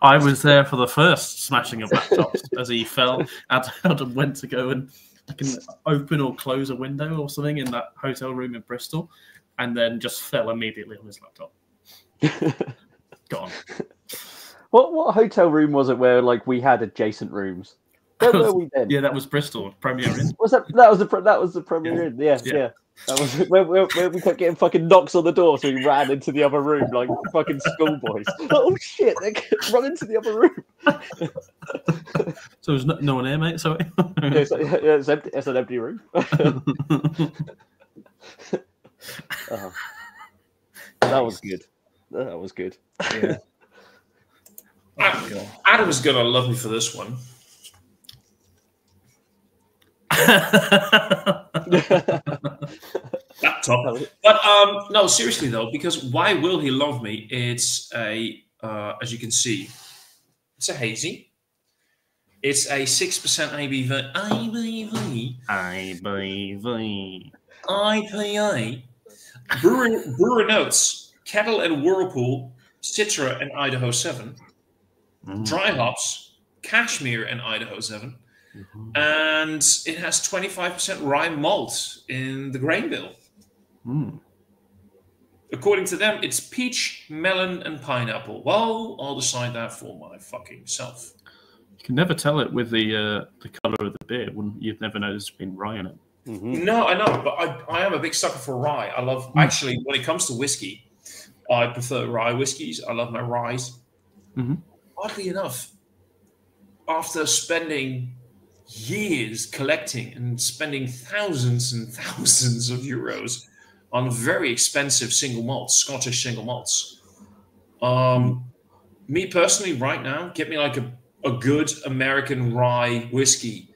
I was there for the first smashing of laptops as he fell out and went to go and open or close a window or something in that hotel room in Bristol, and then just fell immediately on his laptop. Gone. What hotel room was it where like we had adjacent rooms? Where were we then? Yeah, that was Bristol Premier Inn. Was that was the Premier Inn? Yeah. That was where we kept getting fucking knocks on the door, so we ran into the other room like fucking schoolboys. Oh shit! They run into the other room. So there's no one here, mate. Sorry. It's empty. It's an empty room. That was good. That was good. Yeah. Adam's going to love me for this one. Laptop. But no, seriously though, because why will he love me? It's a as you can see, it's a hazy. It's a 6% ABV. IPA. Brewer notes: Kettle and Whirlpool, Citra and Idaho 7. Dry hops: Cashmere and Idaho 7. And it has 25% rye malt in the grain bill. According to them, it's peach, melon, and pineapple. Well, I'll decide that for my fucking self. You can never tell it with the color of the beer. You'd never know there's been rye in it. No, I know, but I am a big sucker for rye. I love, actually, when it comes to whiskey, I prefer rye whiskeys. I love my ryes. Oddly enough, after spending years collecting and spending thousands and thousands of euros on very expensive single malts, Scottish single malts. Me personally, right now, get me like a good American rye whiskey,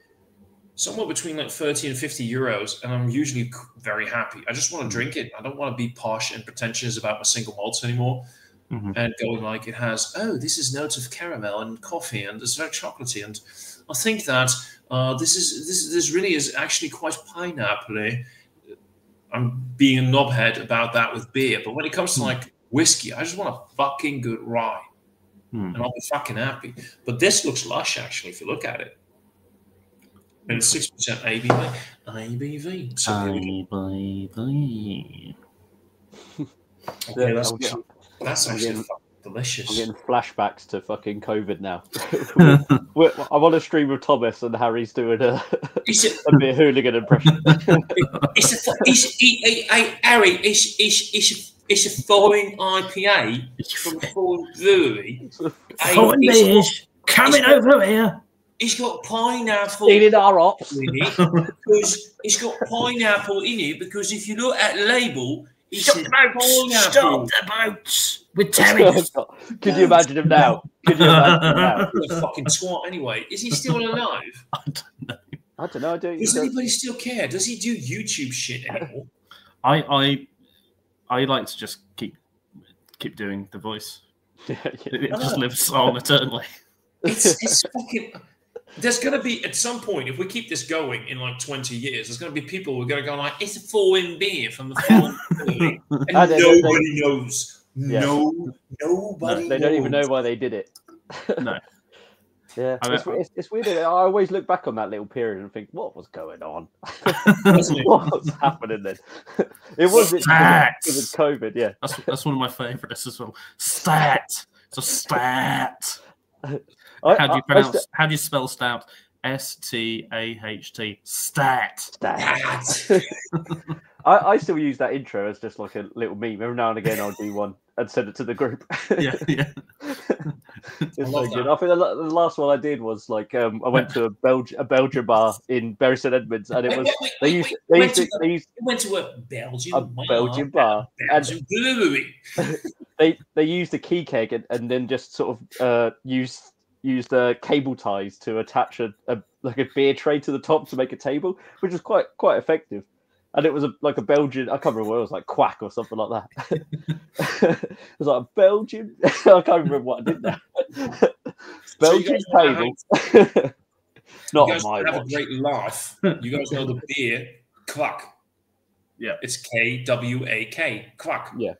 somewhere between like 30 and 50 euros, and I'm usually very happy. I just want to drink it. I don't want to be posh and pretentious about my single malts anymore. And going like it has, this is notes of caramel and coffee, and it's very chocolatey, and I think that this really is actually quite pineapple-y. I'm being a knobhead about that with beer, but when it comes to like whiskey, I just want a fucking good rye, and I'll be fucking happy. But this looks lush, actually, if you look at it. And it's 6% ABV. ABV. So okay, that's actually fucking delicious. I'm getting flashbacks to fucking COVID now. I'm on a stream with Thomas and Harry's doing a beer hooligan impression. Harry, It's a foreign IPA from a foreign brewery. Foreign beers coming over here. It's got pineapple Stealing our ops. in it because it's got pineapple in it because if you look at the label, it's Stop the boats! Stop the boats with tariffs. Could you imagine him now? Could you imagine him now? He's a fucking twat anyway. Is he still alive? I don't know. Does anybody still care? Does he do YouTube shit anymore? I like to just keep doing the voice. It just lives on eternally. It's fucking. There's going to be, at some point, if we keep this going in like 20 years, there's going to be people who are going to go like, it's a foreign beer from the foreign brewery. And nobody knows. Yeah. Nobody They don't even know why they did it. No. Yeah, it's weird. I always look back on that little period and think, what was going on? What was happening then? It was COVID, yeah. That's one of my favourites as well. Stat. It's a stat. How do you spell stout? STAHT. Stat. I still use that intro as just like a little meme. Every now and again, I'll do one and send it to the group. Yeah. It's so good. I think the last one I did was like I went to a Belgian bar in Bury St Edmunds, and it was they went to a Belgian bar, Belgian brewery. They used a key keg and then just sort of used cable ties to attach a beer tray to the top to make a table, which was quite effective. And it was like a Belgian, I can't remember what it was, like Quack or something like that. It was like a Belgian, I can't remember what I did there. Belgian table. Not you guys my have watch. a great laugh. You guys know the beer, Quack. Yeah. It's Kwak. Quack. Yeah.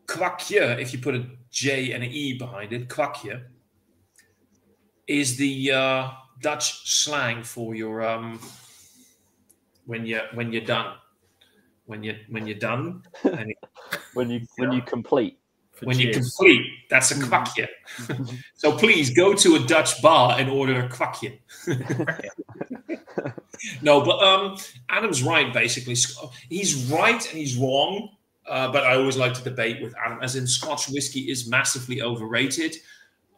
Kwakje, if you put a J and an E behind it, Kwakje, is the Dutch slang for your when you're done, when you're done, and when you complete. When you complete, that's a kwakje. So please go to a Dutch bar and order a kwakje. No, but Adam's right. Basically, he's right and he's wrong. But I always like to debate with Adam, as in Scotch whiskey is massively overrated.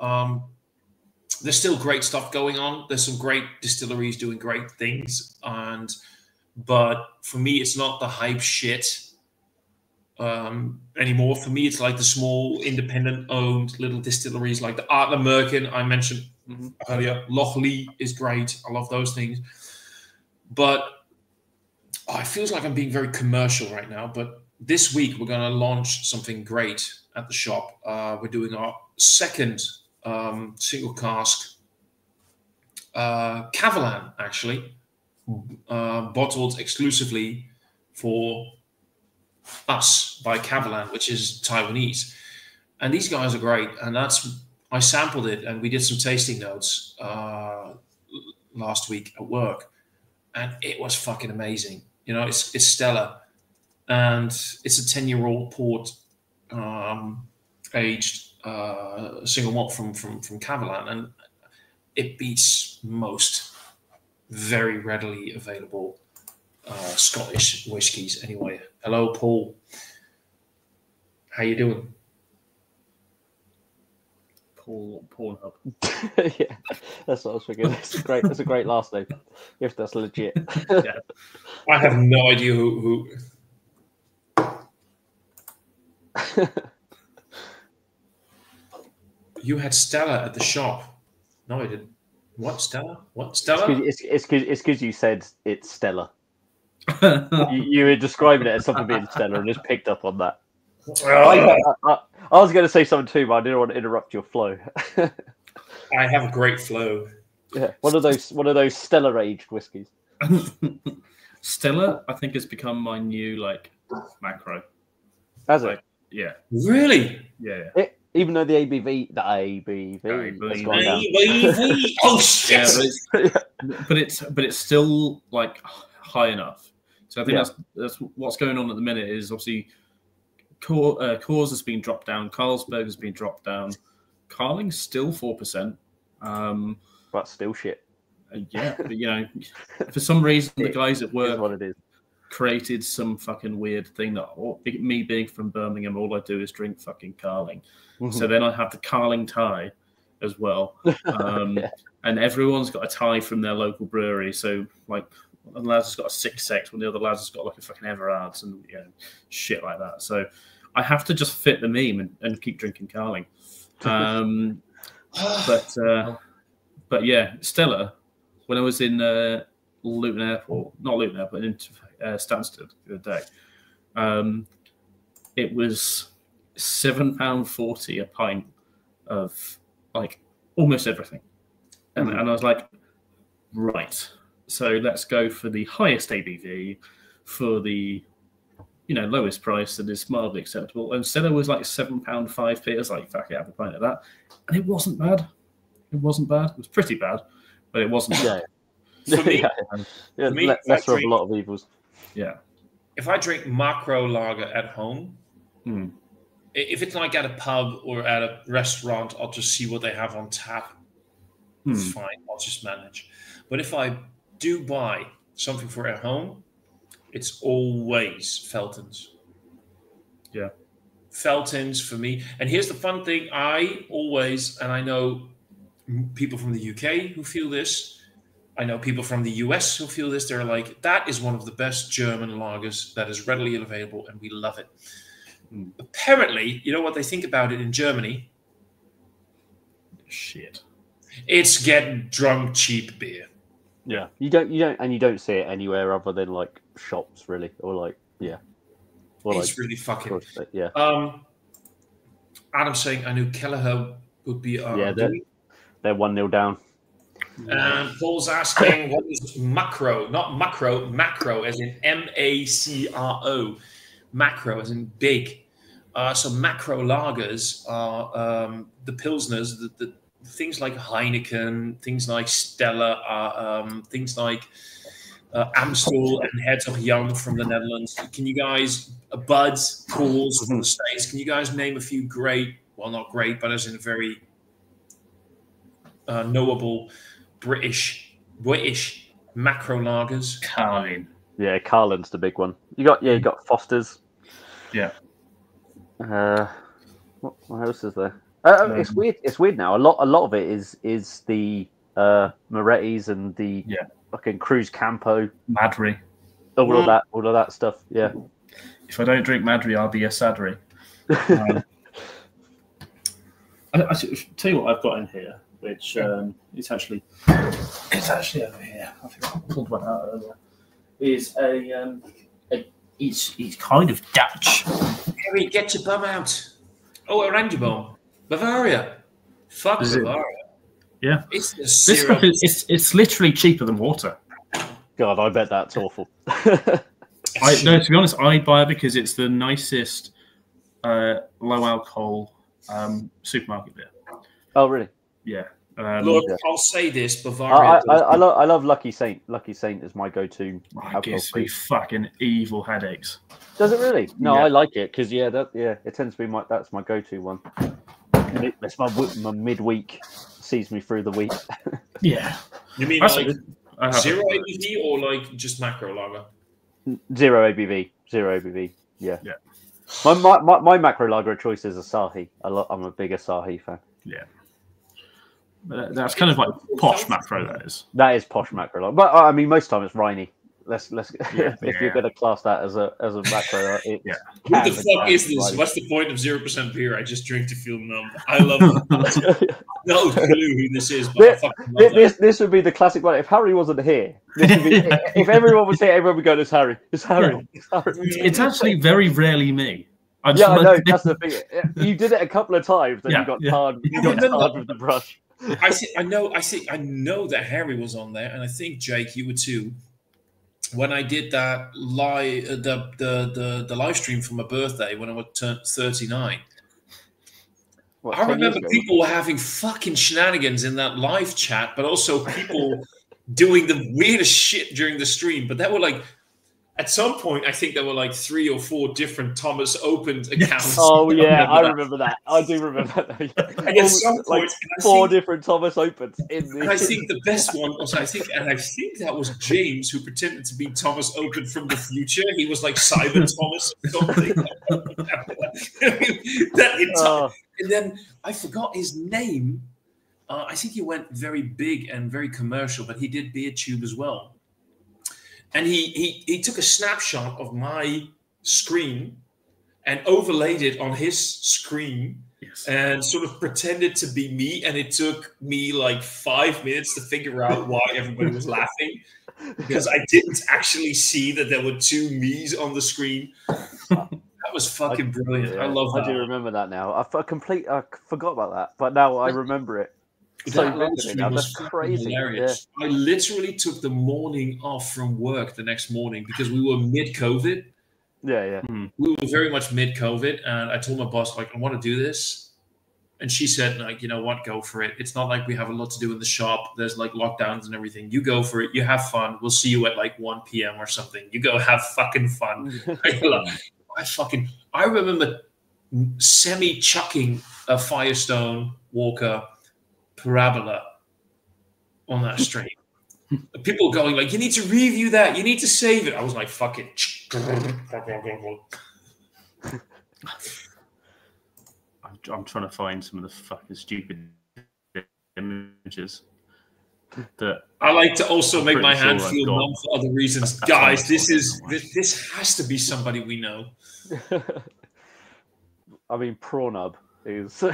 There's still great stuff going on. There's some great distilleries doing great things, but for me, it's not the hype shit anymore. For me, it's like the small, independent-owned little distilleries, like the Ardnam Merkin I mentioned earlier. Loch Lee is great. I love those things. But it feels like I'm being very commercial right now. But this week, we're going to launch something great at the shop. We're doing our second single cask Kavalan, actually, bottled exclusively for us by Kavalan, which is Taiwanese. And these guys are great. And I sampled it and we did some tasting notes last week at work. And it was fucking amazing. You know, it's stellar. And it's a 10-year-old port aged single malt from Kavalan. And it beats most very readily available Scottish whiskies anyway. Hello, Paul. How you doing? Pornhub. Yeah, that's what I was thinking. That's a great last name, if that's legit. Yeah. I have no idea who. You had Stella at the shop. No, I didn't. What, Stella? What, Stella? It's because you said it's Stella. You were describing it as something being stellar and just picked up on that. I was going to say something too, but I didn't want to interrupt your flow. I have a great flow. Yeah, one of those Stella aged whiskies. Stella, I think, has become my new macro. Has it? Yeah. Really? Yeah. Even though the ABV has gone down. Oh shit! Yeah, but it's still high enough. So I think that's what's going on at the minute. Is obviously Coors has been dropped down, Carlsberg has been dropped down, Carling's still 4%. But still shit. Yeah, but for some reason the guys at work, what it is. created some fucking weird thing that me being from Birmingham, all I do is drink fucking Carling. So then I have the Carling tie as well. And everyone's got a tie from their local brewery. So like one lads has got a 6-6, when the other lads has got like a fucking Everards and shit like that. So I have to just fit the meme and keep drinking Carling. But yeah, Stella, when I was in Luton Airport, not Luton Airport, in Stansted the other day, it was £7.40 a pint of like almost everything. And I was like, right, so let's go for the highest ABV for the lowest price that is mildly acceptable. And Stella was like £7.05. I was like, fuck it, have a pint of that. And it wasn't bad. It wasn't bad. It was pretty bad, but it wasn't bad. For me, lesser of a lot of evils. Yeah. If I drink macro lager at home, if it's like at a pub or at a restaurant, I'll just see what they have on tap. It's fine. I'll just manage. But if I do buy something for at home, it's always Felton's. Yeah. Felton's for me. And here's the fun thing. I always, and I know people from the UK who feel this. I know people from the US who feel this. They're like, that is one of the best German lagers that is readily available, and we love it. Apparently, you know what they think about it in Germany? Shit. It's get drunk cheap beer. Yeah. You don't see it anywhere other than like shops, really, or like Or it's like, really fucking. Yeah. Adam's saying I knew Kelleher would be. They're 1-0 down. And Paul's asking, what is macro? Not macro, macro, as in MACRO. Macro, as in big. So macro lagers are the Pilsners, the things like Heineken, things like Stella, things like Amstel and Hertog Jan from the Netherlands. Can you guys, Buds, Pools from the States, can you guys name a few great, well, not great, but as in a very knowable British macro lagers? Carling. Yeah, Carlin's the big one. You got Foster's. Yeah. What else is there? It's weird. It's weird now. A lot of it is the Moretti's and the fucking Cruz Campo, Madry, all of that stuff. Yeah. If I don't drink Madry, I'll be a Sadry. I tell you what I've got in here, which it's actually over here. I think I pulled one out earlier. Is he's kind of Dutch. Harry, get your bum out. Oh, Oranjeboom. Bavaria. Fuck Is Bavaria. Yeah. It's the This syrup. stuff it's literally cheaper than water. God, I bet that's awful. To be honest, I buy it because it's the nicest low alcohol supermarket beer. Oh, really? Yeah. Look, I'll say this: Bavaria. I love Lucky Saint. Lucky Saint is my go-to. It gives me fucking evil headaches. Does it really? No, Yeah. I like it because it tends to be that's my go-to one. It's my midweek, sees me through the week. Yeah. You mean That's like I have zero it. ABV or like just macro lager? Zero ABV. Yeah. Yeah. My macro lager of choice is Asahi. I'm a big Asahi fan. Yeah. But that's kind of like posh macro, that is. That is posh macro lager, but I mean most time it's Rheiny. Let's Yeah, if you're going to class that as a macro, it What the fuck is this? What's the point of 0% beer? I just drink to feel numb. I love it. No clue who this is, but I fucking love that. This would be the classic one. If Harry wasn't here, this would be, if everyone was here, everyone would go, "It's Harry. It's Harry. Yeah. It's Harry." It's actually very rarely me. I know. That's the thing. You did it a couple of times, then Yeah, you got yeah. tarred. You got tarred with the brush. I know that Harry was on there, and I think Jake, you were too. When I did that live, the live stream for my birthday when I turned 39, What, I 10 years remember ago? people were having fucking shenanigans in that live chat, but also people doing the weirdest shit during the stream. But they were like, at some point, I think there were like 3 or 4 different Thomas Opened accounts. Oh yeah, I remember that. I do remember that. And at some point, like and I 4 think- different Thomas Opens in the. And I think the best one was, I think that was James, who pretended to be Thomas Open from the future. He was like Cyber Thomas or something. And then I forgot his name. I think he went very big and very commercial, but he did Beer Tube as well. And he took a snapshot of my screen and overlaid it on his screen. Yes. And sort of pretended to be me, and it took me like 5 minutes to figure out why everybody was laughing, because I didn't actually see that there were 2 me's on the screen. That was fucking brilliant. I love that. I do remember that now. I forgot about that, but now I remember it. So That look at it now, was that's crazy. hilarious. I literally took the morning off from work the next morning because we were mid-COVID. Yeah. We were very much mid-COVID, and I told my boss, like, I want to do this. And she said, like, you know what, go for it. It's not like we have a lot to do in the shop. There's like lockdowns and everything. You go for it. You have fun. We'll see you at like 1 p.m. or something. You go have fucking fun. I remember semi-chucking a Firestone Walker Parabola on that stream. People going like, you need to review that. You need to save it. I was like, fuck it. I'm trying to find some of the fucking stupid images. That I like to also make my pretty hand sure feel I've got. numb for other reasons. That's Guys, how much this has to be somebody we know. I mean, Pornhub is.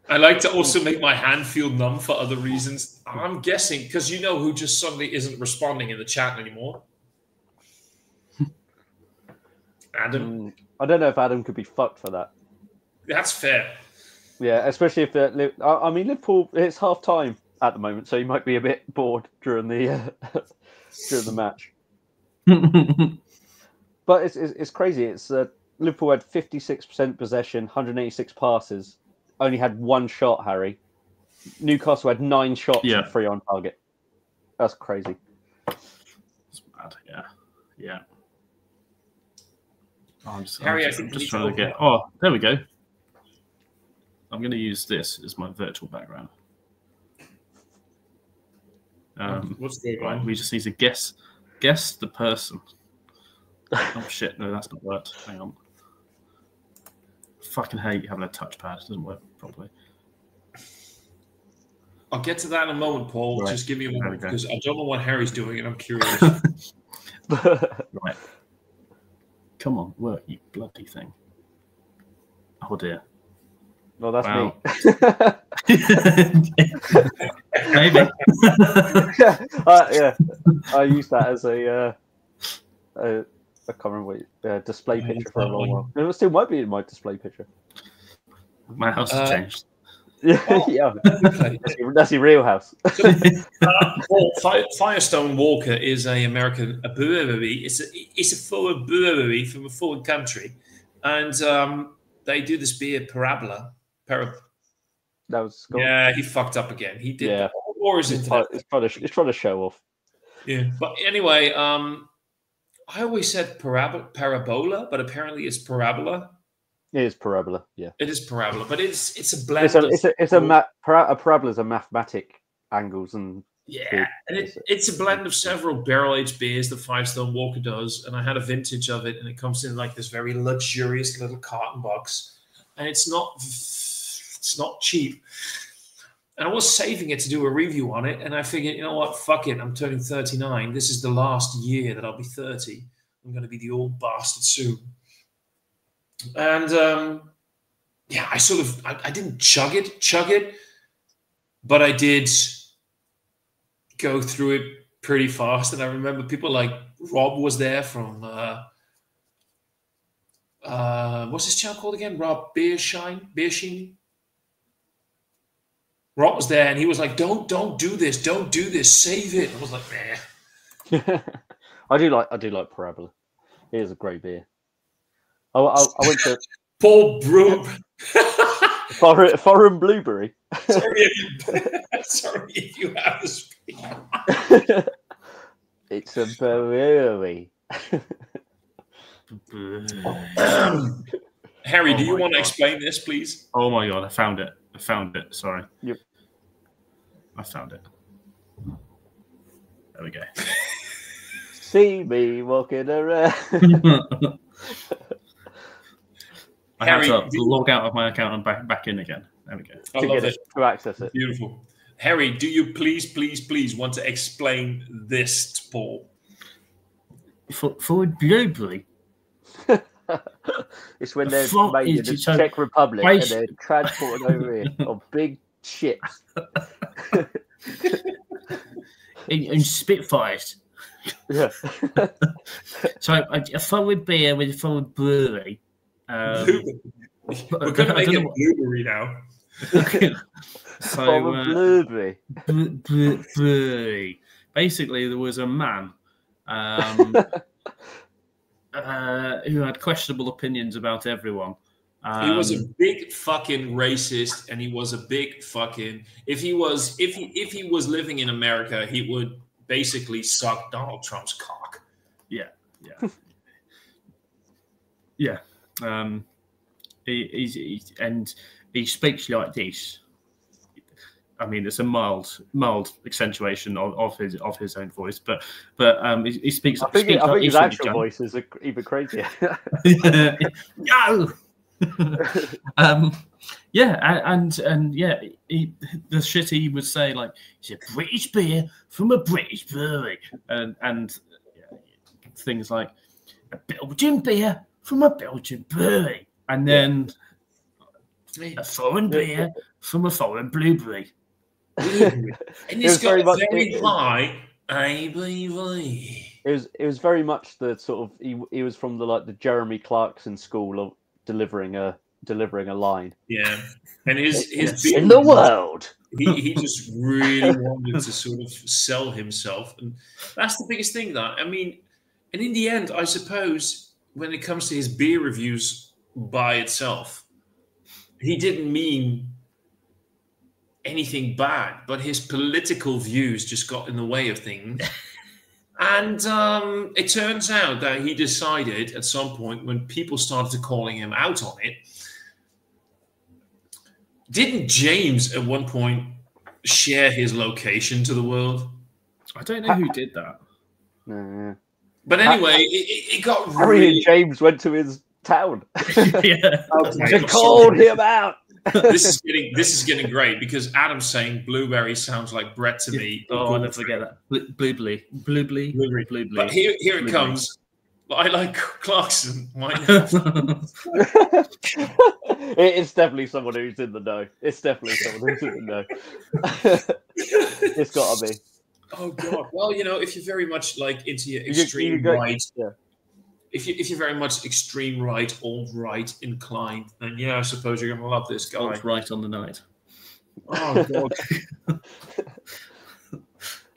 I like to also make my hand feel numb for other reasons. I'm guessing because you know who just suddenly isn't responding in the chat anymore. Adam. I don't know if Adam could be fucked for that. That's fair. Yeah, especially if I mean Liverpool. It's half time at the moment, so you might be a bit bored during the during the match. But it's crazy. It's Liverpool had 56% possession, 186 passes, only had 1 shot. Harry. Newcastle had 9 shots and 3 on target. That's crazy. It's mad. Yeah. I'm just Harry, trying to get. Oh, there we go. I'm going to use this as my virtual background. What's the Right, we just need to guess the person. Oh shit! No, that's not worked. Hang on. Fucking hate having a touchpad. It doesn't work properly. I'll get to that in a moment, Paul. Right. Just give me a moment because I don't know what Harry's doing, and I'm curious. Right. Come on, work, you bloody thing. Oh dear. Well, that's Wow. me. Maybe. Yeah, I used that as a I can't remember what display picture for a long while. It still might be in my display picture. My house has changed. Yeah, that's your real house. Firestone Walker is a brewery. It's a foreign brewery from a foreign country, and they do this beer Parabola. That was cool. Yeah, he fucked up again. He did. Yeah. Or is it? It's trying to show off. Yeah. But anyway, I always said parabola, but apparently it's parabola. It is parabola. Yeah. It is parabola, but it's a blend. A parabola is a mathematic angles and. Yeah, and it's a blend of several barrel-aged beers that Firestone Walker does, and I had a vintage of it, and it comes in like this very luxurious little carton box, and it's not cheap. And I was saving it to do a review on it, and I figured, you know what, fuck it, I'm turning 39. This is the last year that I'll be 30. I'm going to be the old bastard soon. And yeah, I didn't chug it, but I did go through it pretty fast. And I remember people like Rob was there from what's his channel called again? Rob Beershine. Rob was there and he was like, don't do this, save it. I was like, nah. I do like Parabola. It is a great beer. I went to Paul Brewer. Foreign Blueberry. Sorry if you have to speak. It's a brewery. Harry, Oh do you my want to God. explain this, please? Oh my God, I found it. Sorry. Yep. I found it. There we go. See me walking around. I had Harry, to log out of my account and back in again. There we go. I to love get it. to access it. Beautiful. Harry, do you please want to explain this to Paul? For blueberry. It's when they're Fuck made in is the it so Czech Republic basic? and they're transported over here on big ships. And Spitfires. Yeah. So a forward beer with a forward brewery. Blueberry. We're going to make it blueberry now. So From a blueberry. brewery. Basically, there was a man who had questionable opinions about everyone. He was a big fucking racist, and he was a big fucking. If he was living in America, he would basically suck Donald Trump's cock. Yeah. He speaks like this. I mean, it's a mild accentuation of his own voice, but he speaks. I think his actual voice is even crazier. No. The shit he would say, like, it's a British beer from a British brewery, and things like a Belgian beer from a Belgian brewery, and then a foreign beer from a foreign blueberry. And was it's got very a much- very high ABV. It was very much the sort of he was from the Jeremy Clarkson school of delivering a line. Yeah, and his In the world. he just really wanted to sort of sell himself, and that's the biggest thing. That I mean, and in the end, I suppose when it comes to his beer reviews by itself, he didn't mean anything bad, but his political views just got in the way of things. And it turns out that he decided at some point, when people started calling him out on it, didn't James at one point share his location to the world? I don't know who did that. Yeah. But anyway, it got Harry really... and James went to his town. Yeah. They called him out. This is getting great because Adam's saying blueberry sounds like bread to me. Oh, I'll never forget that. Blueberry. But here it comes. I like Clarkson. It's definitely someone who's in the know. It's definitely someone who's in the know. It's got to be. Oh God! Well, if you're very much like into your extreme right, yeah. If you're very much extreme right, alt right inclined, then yeah, I suppose you're gonna love this guy. Alt right on the night. Oh God!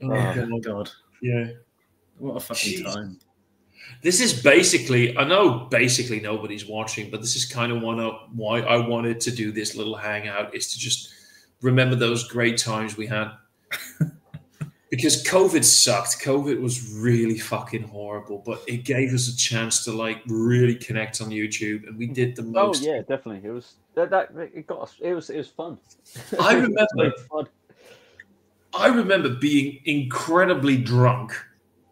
Oh God! Yeah. What a fucking Jeez. time. This is basically, I know basically nobody's watching, but this is kind of why I wanted to do this little hangout, is to just remember those great times we had. Because COVID sucked. COVID was really fucking horrible, but it gave us a chance to really connect on YouTube, and we did the most. Oh yeah, definitely. It was it got us. It was fun. I It was remember. great fun. I remember being incredibly drunk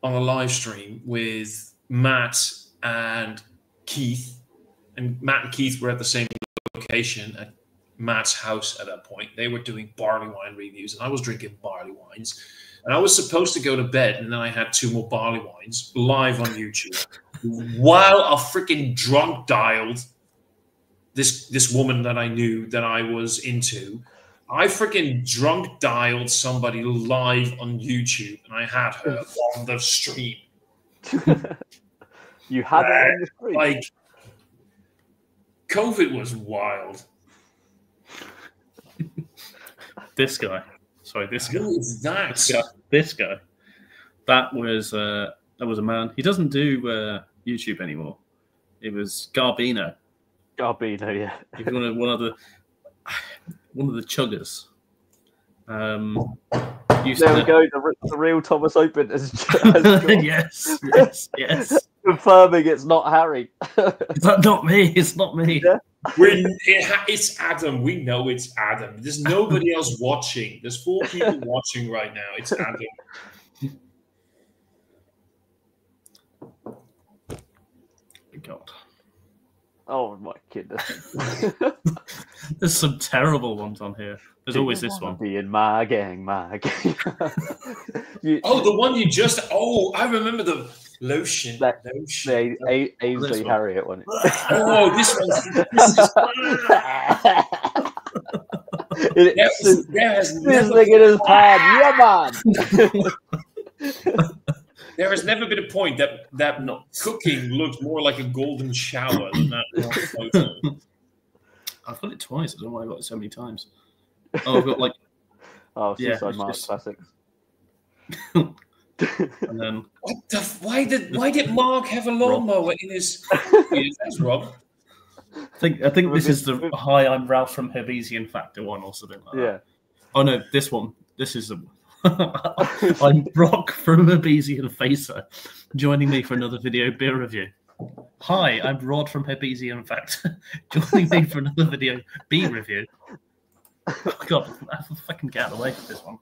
on a live stream with Matt and Keith, and Matt and Keith were at the same location at Matt's house at that point. They were doing barley wine reviews, and I was drinking barley wines. And I was supposed to go to bed, and then I had 2 more barley wines live on YouTube while I freaking drunk dialed this woman that I knew that I was into. I freaking drunk dialed somebody live on YouTube, and I had her on the stream. You had it on the screen. Like, COVID was wild. This guy. Sorry, this guy. Who is that? This guy. That was a man. He doesn't do YouTube anymore. It was Garbino. Garbino, yeah. He was one of the chuggers. There we go. The real Thomas Open. Yes. confirming it's not Harry. Is that not me? It's not me. Yeah. It's Adam. We know it's Adam. There's nobody else watching. There's 4 people watching right now. It's Adam. God. Oh my goodness. There's some terrible ones on here. There's always this one. Be in my gang, Oh, the one you just. Oh, I remember the lotion. Lotion. Ainsley Harriet one. Oh, this one's. This thing in his hand. Yeah, man. There has never been a point that cooking looked more like a golden shower than that one photo. I've got it twice. I don't know why I got it so many times. Oh, I've got like. Suicide Mask classics. And then. Why did Mark have a lawnmower in his? That's Rob. I think this is the hi. I'm Ralph from Herbezian Factor one or something like that. Yeah. Oh no, this one. This is the. I'm Brock from Herbezian Facer. Joining me for another video beer review. Hi, I'm Rod from Herbezian Factor. Joining me for another video beer review. Oh, God, I fucking get away from this one.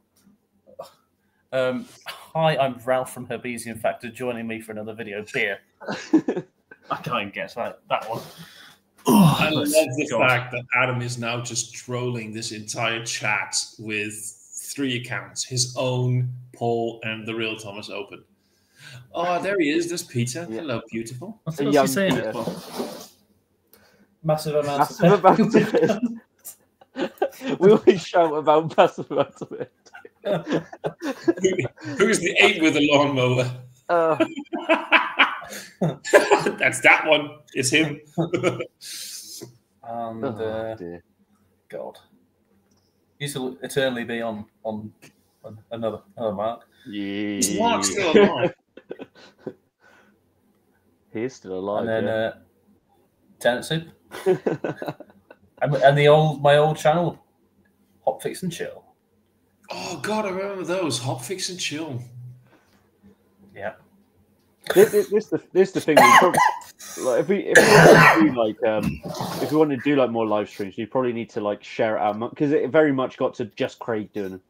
Hi, I'm Ralph from Herbezian Factor. Joining me for another video beer. I can't even guess that one. Oh, I love the fact that Adam is now just trolling this entire chat with 3 accounts: his own, Paul, and the real Thomas Open. Oh, there he is. There's Peter. Yeah. Hello, beautiful. What's he saying? Massive amounts of it. We always shout about massive amounts of it. Who's the 8 with the lawnmower? That's that one. It's him. And God, he used to eternally be on another Mark. Yeah. Is Mark still alive? He's still alive. And then Tenant Soup. and my old channel, Hop Fix and Chill. Oh God, I remember those Hop Fix and Chill. Yeah. This the thing. If we want to do like more live streams, you probably need to like share it out because it very much got to just Craig doing them.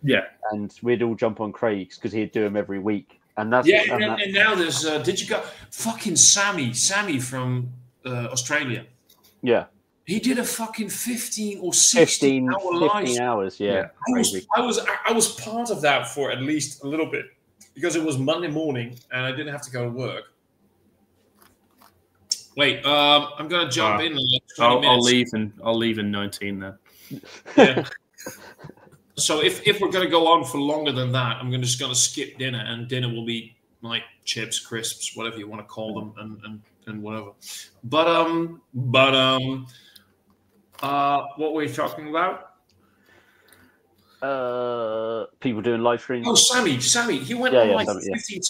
Yeah, and we'd all jump on Craig's because he'd do them every week, and that's and now there's did you go fucking Sammy from Australia? Yeah, he did a fucking 15 or 16 hours. Yeah, I was part of that for at least a little bit. Because it was Monday morning and I didn't have to go to work. Wait, I'm gonna jump in like 20 minutes. I'll leave in 19 then. Yeah. So if we're gonna go on for longer than that, I'm just gonna skip dinner, and dinner will be like chips, crisps, whatever you want to call them, and whatever. But what were we talking about? People doing live streams. Oh, Sammy, he went on like 15.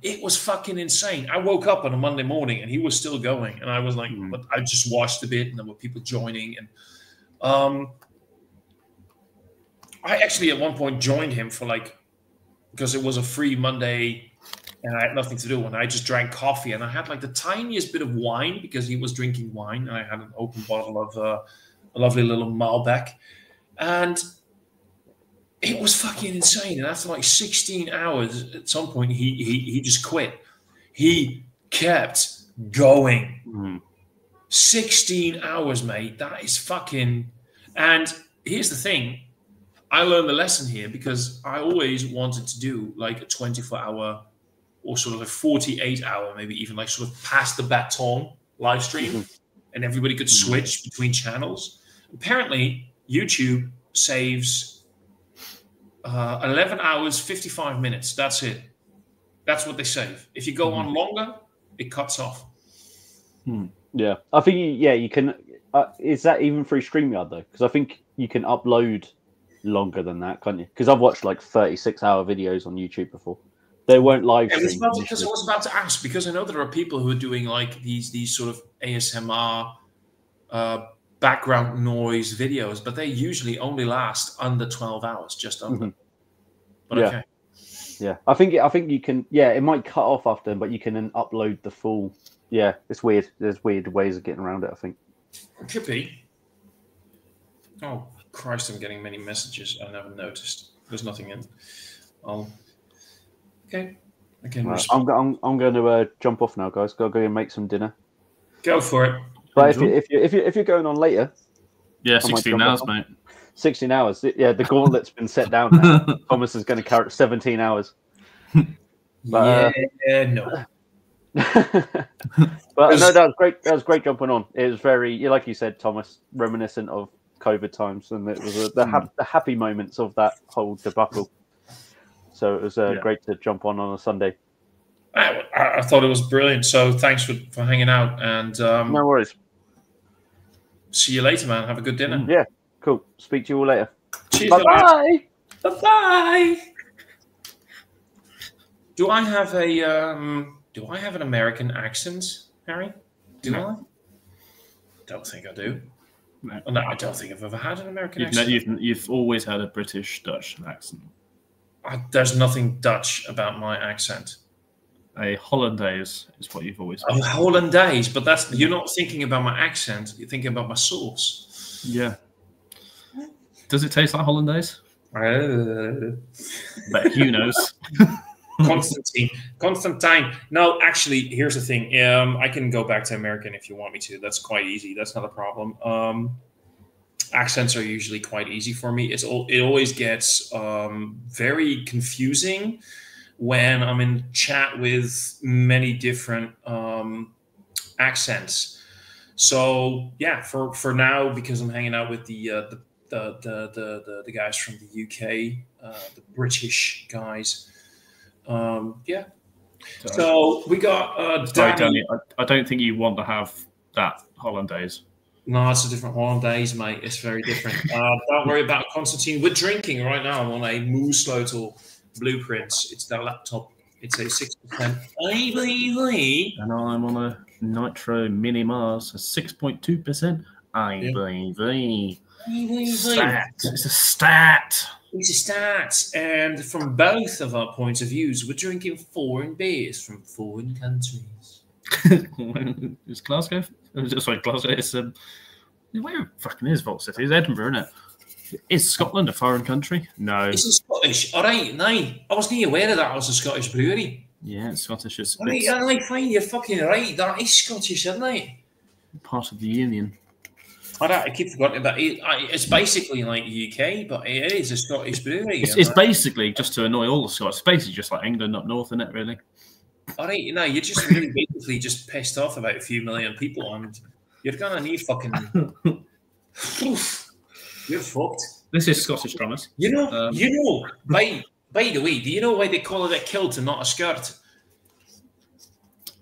It was fucking insane. I woke up on a Monday morning and he was still going, and I was like, but I just watched a bit, and there were people joining, and I actually at one point joined him for because it was a free Monday, and I had nothing to do, and I just drank coffee, and I had like the tiniest bit of wine because he was drinking wine, and I had an open bottle of a lovely little Malbec, and it was fucking insane. And after like 16 hours, at some point, he just quit. He kept going. 16 hours, mate. That is fucking... And here's the thing. I learned the lesson here because I always wanted to do like a 24-hour or sort of a 48-hour, maybe even like sort of pass the baton live stream, and everybody could switch between channels. Apparently, YouTube saves 11 hours, 55 minutes. That's it. That's what they save. If you go on longer, it cuts off. Yeah. I think, you can... is that even through StreamYard, though? Because I think you can upload longer than that, can't you? Because I've watched like 36-hour videos on YouTube before. They weren't live stream. Because I was about to ask, because I know there are people who are doing like these sort of ASMR background noise videos, but they usually only last under 12 hours, just under. But okay. Yeah, I think you can. Yeah, it might cut off after, but you can then upload the full. Yeah, it's weird. There's weird ways of getting around it, I think. Could be. Oh Christ! I'm getting many messages. I never noticed. There's nothing in. Okay. I can Right. I'm going to jump off now, guys. Gotta go and make some dinner. go for it. But if you're going on later, Yeah, I might 16 jump hours, off. mate. 16 hours. Yeah, the gauntlet's been set down now. Thomas is going to carry 17 hours. But, No. But no, that was great. That was great jumping on. It was very, like you said, Thomas, reminiscent of COVID times, and it was the happy moments of that whole debacle. So it was great to jump on a Sunday. I thought it was brilliant. So thanks for hanging out, and No worries. see you later, man. Have a good dinner. Yeah, cool. Speak to you all later. Cheers. Bye. Bye. Do I have an American accent, Harry? Do I? Don't think I do. No. No, I don't think I've ever had an American accent. You've always had a British Dutch accent. There's nothing Dutch about my accent. A Hollandaise is what you've always Oh, Hollandaise, but you're not thinking about my accent. You're thinking about my sauce. Yeah. Does it taste like Hollandaise? But who knows? Constantine. No, actually, here's the thing. I can go back to American if you want me to. That's quite easy. That's not a problem. Accents are usually quite easy for me. It always gets very confusing when I'm in chat with many different accents. So yeah, for now, because I'm hanging out with the guys from the UK, the British guys. Yeah. So we got Danny. I don't think you want to have that Hollandaise. No, it's a different Hollandaise, mate. It's very different. Don't worry about Constantine. We're drinking right now. I'm on a Mooslotel Blueprints. It's their laptop. It's a 6%. And I'm on a Nitro Mini Mars, a 6.2%. Stat. It's a stat. It's a stat. And from both of our points of views, we're drinking foreign beers from foreign countries. It's Glasgow? Sorry, Glasgow. It's where fucking is Vault City? It's Edinburgh, isn't it? Is Scotland a foreign country? No. It's Scottish. All right, no. I wasn't aware of that. It was a Scottish brewery. Yeah, it's Scottish. It's fine. You're fucking right. That is Scottish, isn't it? Part of the Union. I keep forgetting that. It's basically like UK, but it is a Scottish brewery. It's basically just to annoy all the Scots. It's basically just like England up north, isn't it, really? All right, you're just really basically just pissed off about a few million people, and you're gonna need fucking. You're fucked. This is Scottish, Thomas. You know. By the way, do you know why they call it a kilt and not a skirt?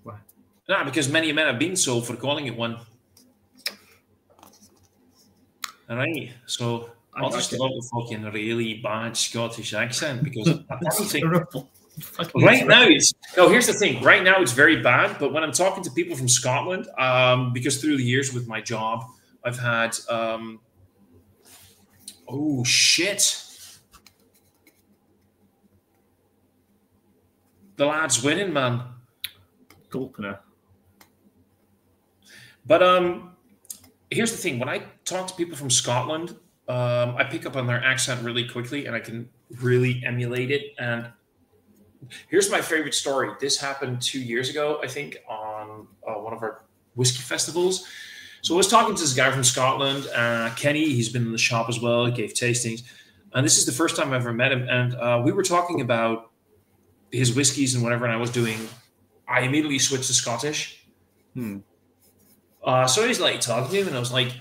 Why? Nah, because many men have been so for calling it one. All right, so I'll just love a fucking really bad Scottish accent because I don't think. Right now, here's the thing. Right now, it's very bad. But when I'm talking to people from Scotland, because through the years with my job, I've had. Oh shit! The lad's winning, man. Golpener. But here's the thing. When I talk to people from Scotland, I pick up on their accent really quickly, and I can really emulate it. And here's my favorite story. This happened 2 years ago, I think, on one of our whiskey festivals. So I was talking to this guy from Scotland, Kenny. He's been in the shop as well. He gave tastings. And this is the first time I've ever met him. And we were talking about his whiskeys and whatever, and I was doing... I immediately switched to Scottish. So he's like talking to him, and I was like...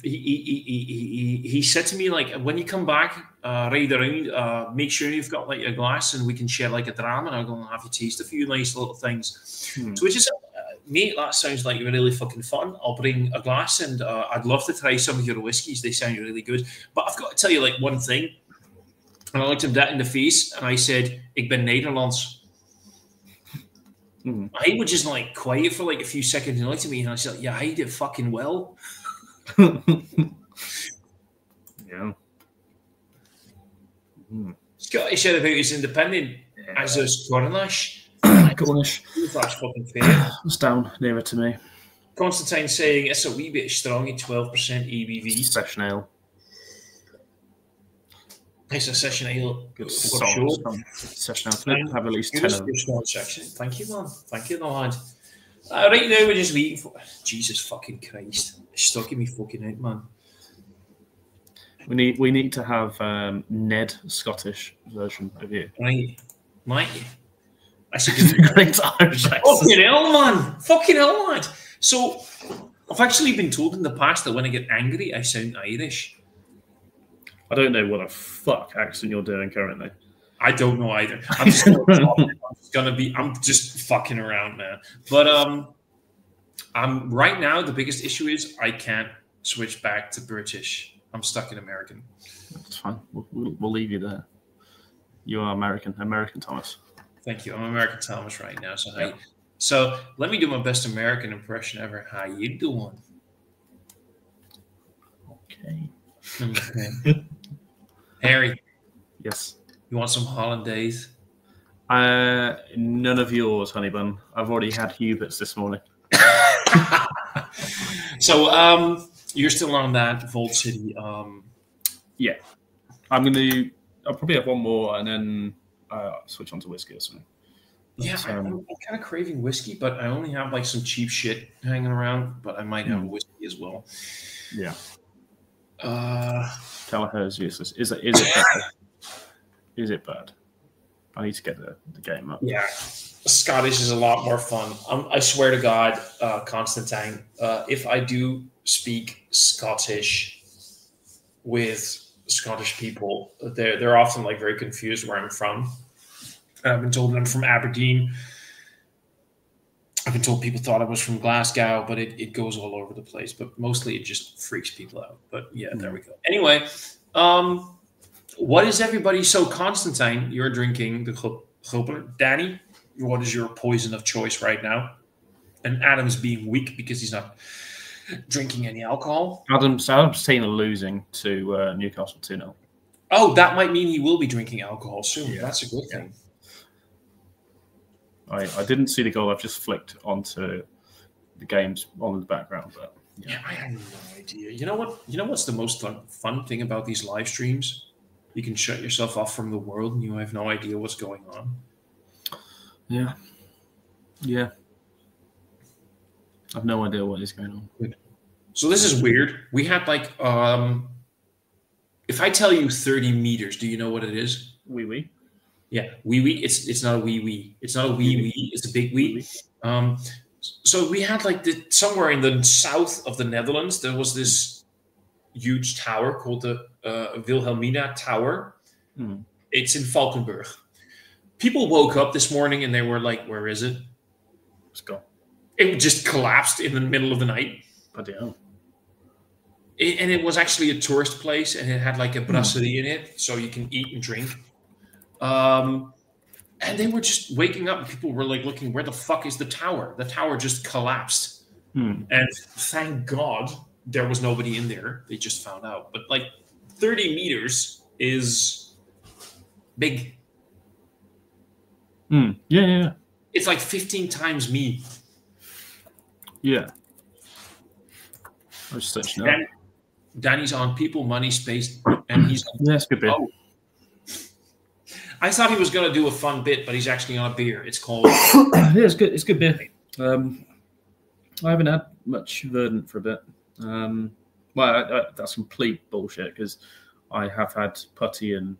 He said to me, like, when you come back, ride around, make sure you've got like a glass and we can share like a dram, and I'll go and have you taste a few nice little things. So we just... Mate, that sounds like really fucking fun. I'll bring a glass, and I'd love to try some of your whiskeys. They sound really good. But I've got to tell you, like, one thing. And I looked him dead in the face, and I said, "Ik ben Nederlands." I would just like quiet for like a few seconds and looked at me, and I said, "Yeah, I did fucking well." Yeah. Scottish said about his independent Also Cornish. Cornish. That's fucking fair. It's down nearer to me. Constantine saying it's a wee bit strong at 12% EBV. Session ale. It's a session ale. Good For solid sure. strong session ale. Flip have at least 10 of them. Section. Thank you, man. Thank you, lad. Right now we're just waiting for Jesus fucking Christ. It's stuck in me fucking out, man. We need to have Ned Scottish version of you. Right, Mike. I said, Great Irish accent. fucking hell, man. Fucking hell, lad. So I've actually been told in the past that when I get angry, I sound Irish. I don't know what the fuck accent you're doing currently. I don't know either. I'm just fucking around, man. But I'm right now. The biggest issue is I can't switch back to British. I'm stuck in American. That's fine. We'll leave you there. You are American Thomas. Thank you. I'm American Thomas right now. So let me do my best American impression ever. How you doing? Okay. Harry, Yes. you want some hollandaise? None of yours, honey bun. I've already had Hubert's this morning. So you're still on that Vault City. Yeah. I'll probably have one more and then switch on to whiskey or something. Yeah, But, I'm kind of craving whiskey, but I only have like some cheap shit hanging around. But I might have a whiskey as well. Yeah. Uh, is useless. Is it bad? Is it bad? I need to get the game up. yeah, Scottish is a lot more fun. I swear to God, Constantine, if I do speak Scottish with Scottish people, they're often like very confused where I'm from. And I've been told that I'm from Aberdeen. I've been told people thought I was from Glasgow, but it goes all over the place. But mostly it just freaks people out. But yeah, there we go. Anyway, what is everybody? So Constantine, you're drinking the Groper. Danny, what is your poison of choice right now? And Adam's being weak because he's not drinking any alcohol. Adam's team are losing to Newcastle 2-0. Oh, that might mean he will be drinking alcohol soon. Yeah. That's a good thing. I didn't see the goal. I've just flicked onto the games on the background. But Yeah, I have no idea. You know what? You know what's the most fun thing about these live streams? You can shut yourself off from the world, and you have no idea what's going on. yeah. I've no idea what is going on. So this is weird. We had like, if I tell you 30 meters, do you know what it is? Wee. Yeah, wee. It's not a wee. It's not a wee. It's a big wee. So we had like somewhere in the south of the Netherlands, there was this huge tower called the Wilhelmina Tower. Hmm. It's in Valkenburg. People woke up this morning and they were like, "Where is it?" Let's go. It just collapsed in the middle of the night. Bloody hell. And it was actually a tourist place, and it had like a brasserie in it, so you can eat and drink. And they were just waking up, and people were like looking, where the fuck is the tower? The tower just collapsed. And thank God there was nobody in there. They just found out. But like 30 meters is big. Yeah. It's like 15 times me. Yeah. I was searching up. Danny's on People, Money, Space, and he's on. Yeah, that's a good bit. Oh. I thought he was going to do a fun bit, but he's actually on a beer. It's called. Yeah, it's good. It's good beer. I haven't had much Verdant for a bit. That's complete bullshit because I have had putty and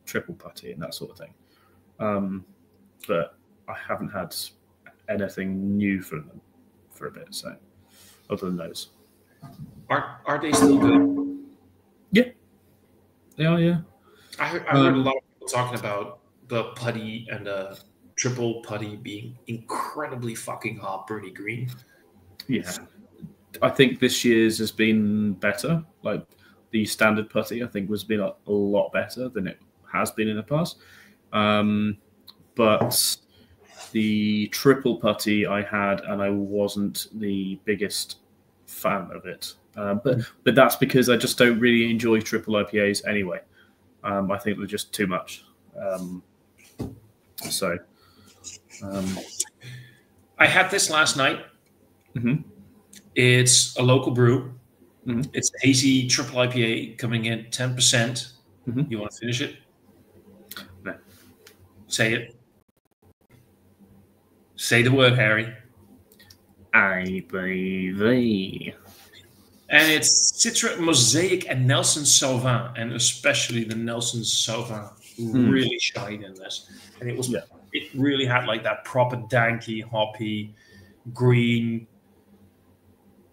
triple putty and that sort of thing. But I haven't had anything new from them for a bit. So, other than those, Are they still good? yeah, they are. Yeah, I heard a lot of people talking about the putty and the triple putty being incredibly fucking hot, Bernie Green. yeah. I think this year's has been better. Like the standard putty, I think was been a lot better than it has been in the past. But the triple putty I had, and I wasn't the biggest fan of it. But that's because I just don't really enjoy triple IPAs anyway. I think they're just too much. So, I had this last night. mhm. It's a local brew. Mhm. It's a hazy triple IPA coming in 10%. Mhm. You want to finish it? No. Say it. Say the word, Harry. IBV. And it's Citra, Mosaic, and Nelson Sauvin, and especially the Nelson Sauvin really shined in this. And it really had like that proper danky, hoppy, green,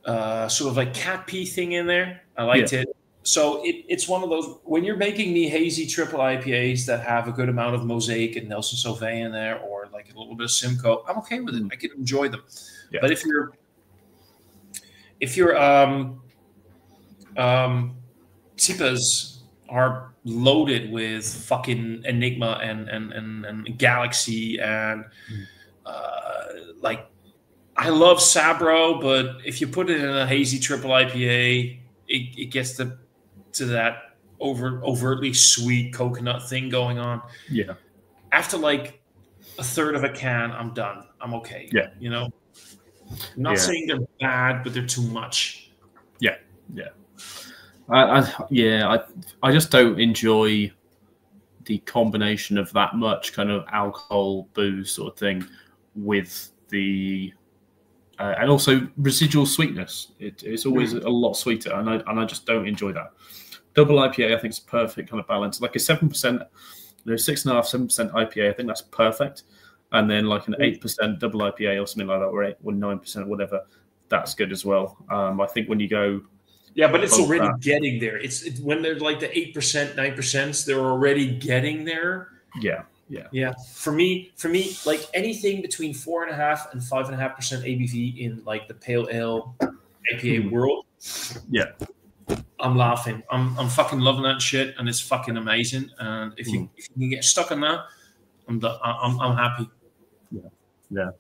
sort of like cat pee thing in there. I liked it. So it's one of those, when you're making me hazy triple IPAs that have a good amount of Mosaic and Nelson Sauvin in there, or like a little bit of Simcoe, I'm okay with it. I can enjoy them. Yeah. But if your Tipas are loaded with fucking Enigma and Galaxy and like, I love Sabro, but if you put it in a hazy triple IPA, it gets to that overtly sweet coconut thing going on. Yeah. After like a third of a can, I'm done. I'm okay. Yeah. You know, I'm not saying they're bad, but they're too much. Yeah. Yeah. I just don't enjoy the combination of that much kind of alcohol, booze sort of thing with the and also residual sweetness. It's always a lot sweeter, and I just don't enjoy that. Double IPA, I think, is perfect kind of balance. Like a 7%, 6.5%, 7% IPA, I think that's perfect. And then like an 8% double IPA or something like that, or 8 or 9%, whatever, that's good as well. I think when you go, yeah, but it's already getting there. It's when they're like the 8%, 9%, they're already getting there. Yeah. For me, like anything between 4.5% and 5.5% ABV in like the pale ale IPA world. Yeah. I'm laughing. I'm fucking loving that shit, and it's fucking amazing. And if you can get stuck on that, I'm happy. Yeah.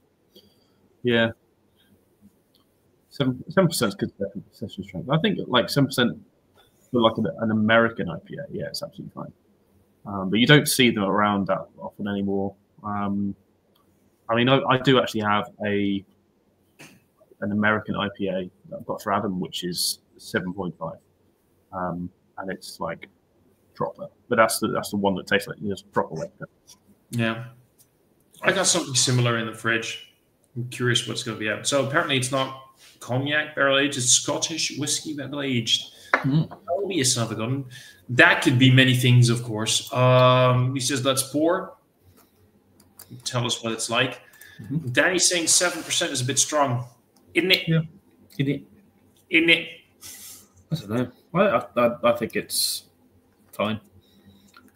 7% is good session strength. I think like 7% for like an American IPA, yeah, it's absolutely fine. But you don't see them around that often anymore. I mean, I do actually have an American IPA that I've got for Adam, which is 7.5, and it's like proper. But that's the one that tastes like just proper liquor. Yeah, I got something similar in the fridge. I'm curious what's going to be out. So apparently, it's not cognac barrel aged; it's Scottish whiskey barrel aged. That'll be a son of a gun. That could be many things, of course. He says, let's pour. Tell us what it's like. Danny's saying 7% is a bit strong. Isn't it? Yeah. Isn't it? I don't know. I think it's fine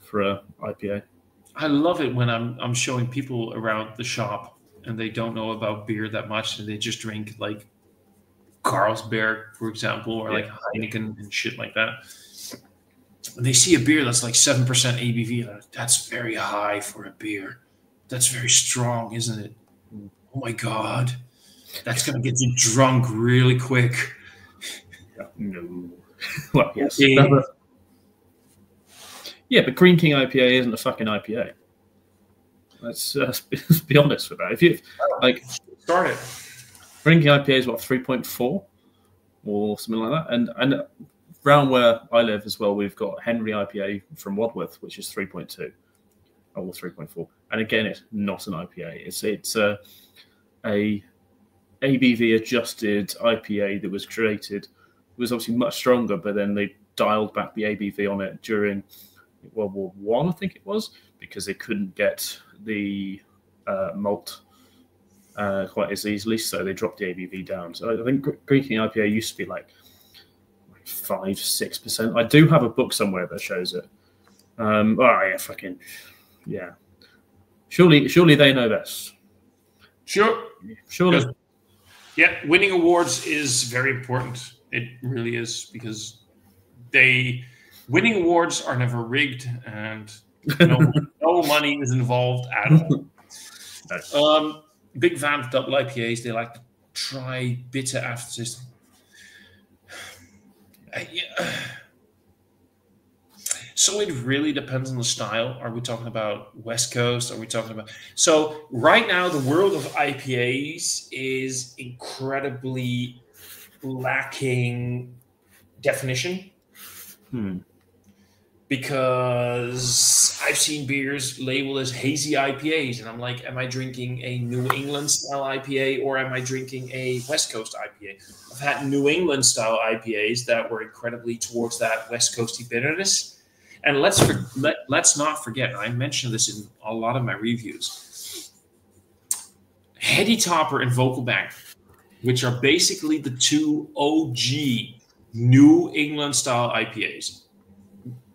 for a IPA. I love it when I'm showing people around the shop and they don't know about beer that much and they just drink like Carlsberg, for example, or like Heineken and shit like that. When they see a beer that's like 7% ABV, that's very high for a beer. That's very strong, isn't it? Oh my God. That's going to get you drunk really quick. No. Well, yes. Yeah, but Green King IPA isn't a fucking IPA. Let's be honest with that. If you like, start it. Green King IPA is what, 3.4 or something like that, and around where I live as well, we've got Henry IPA from Wadworth, which is 3.2 or 3.4, and again, it's not an IPA. It's a ABV adjusted IPA that was created. It was obviously much stronger, but then they dialed back the ABV on it during World War One, I think it was, because they couldn't get the malt quite as easily, so they dropped the ABV down. So I think Green King IPA used to be like 5-6%. I do have a book somewhere that shows it. Surely they know best. Surely. Yeah, winning awards is very important. It really is, because winning awards are never rigged and no money is involved at all. Big fan of double IPAs. They like to try bitter aftertaste. So it really depends on the style. Are we talking about West Coast? Are we talking about... So right now, the world of IPAs is incredibly lacking definition. Because I've seen beers labeled as hazy IPAs, and I'm like, am I drinking a New England style IPA or am I drinking a West Coast IPA? I've had New England style IPAs that were incredibly towards that West Coasty bitterness. And let's not forget, and I mentioned this in a lot of my reviews, Heady Topper and Vocal Bank, which are basically the two OG New England style IPAs.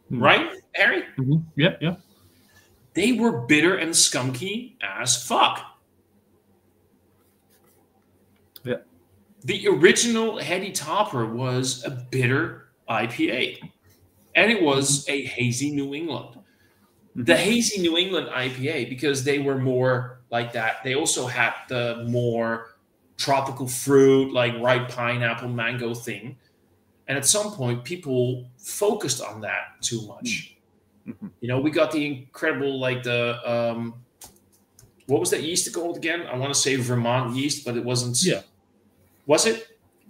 Right, Harry? Yeah. They were bitter and skunky as fuck. Yeah. The original Heady Topper was a bitter IPA, and it was a hazy New England. The hazy New England IPA, because they were more like that, they also had the more tropical fruit, like ripe pineapple, mango thing. And at some point, people focused on that too much. You know, we got the incredible, like the, what was that yeast called again? I want to say Vermont yeast, but it wasn't. Yeah. Was it?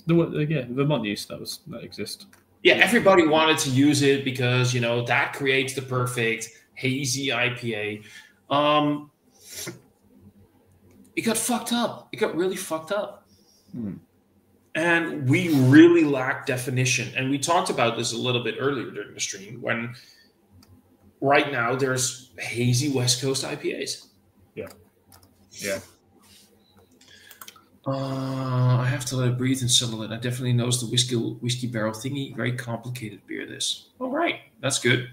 Yeah, Vermont yeast, that exists. Yeah, everybody wanted to use it because, you know, that creates the perfect hazy IPA. It got fucked up. It got really fucked up. And we really lack definition. And we talked about this a little bit earlier during the stream when right now there's hazy West Coast IPAs. Yeah. I have to let it breathe and settle it. I definitely noticed the whiskey barrel thingy. Very complicated beer, this. All right. That's good.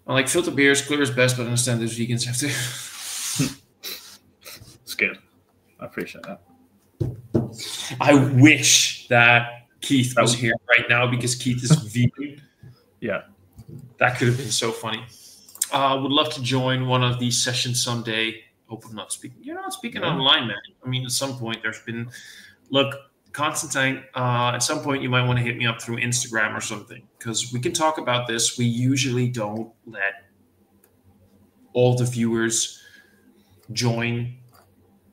I like filter beers. Clear is best, but I understand those vegans have to. It's good. I appreciate that. I wish that Keith was here right now because Keith is vegan. Yeah. That could have been so funny. Would love to join one of these sessions someday. Hope I'm not speaking. You're not speaking online, man. I mean, at some point there's been... Look, Constantine, at some point you might want to hit me up through Instagram or something because we can talk about this. We usually don't let all the viewers join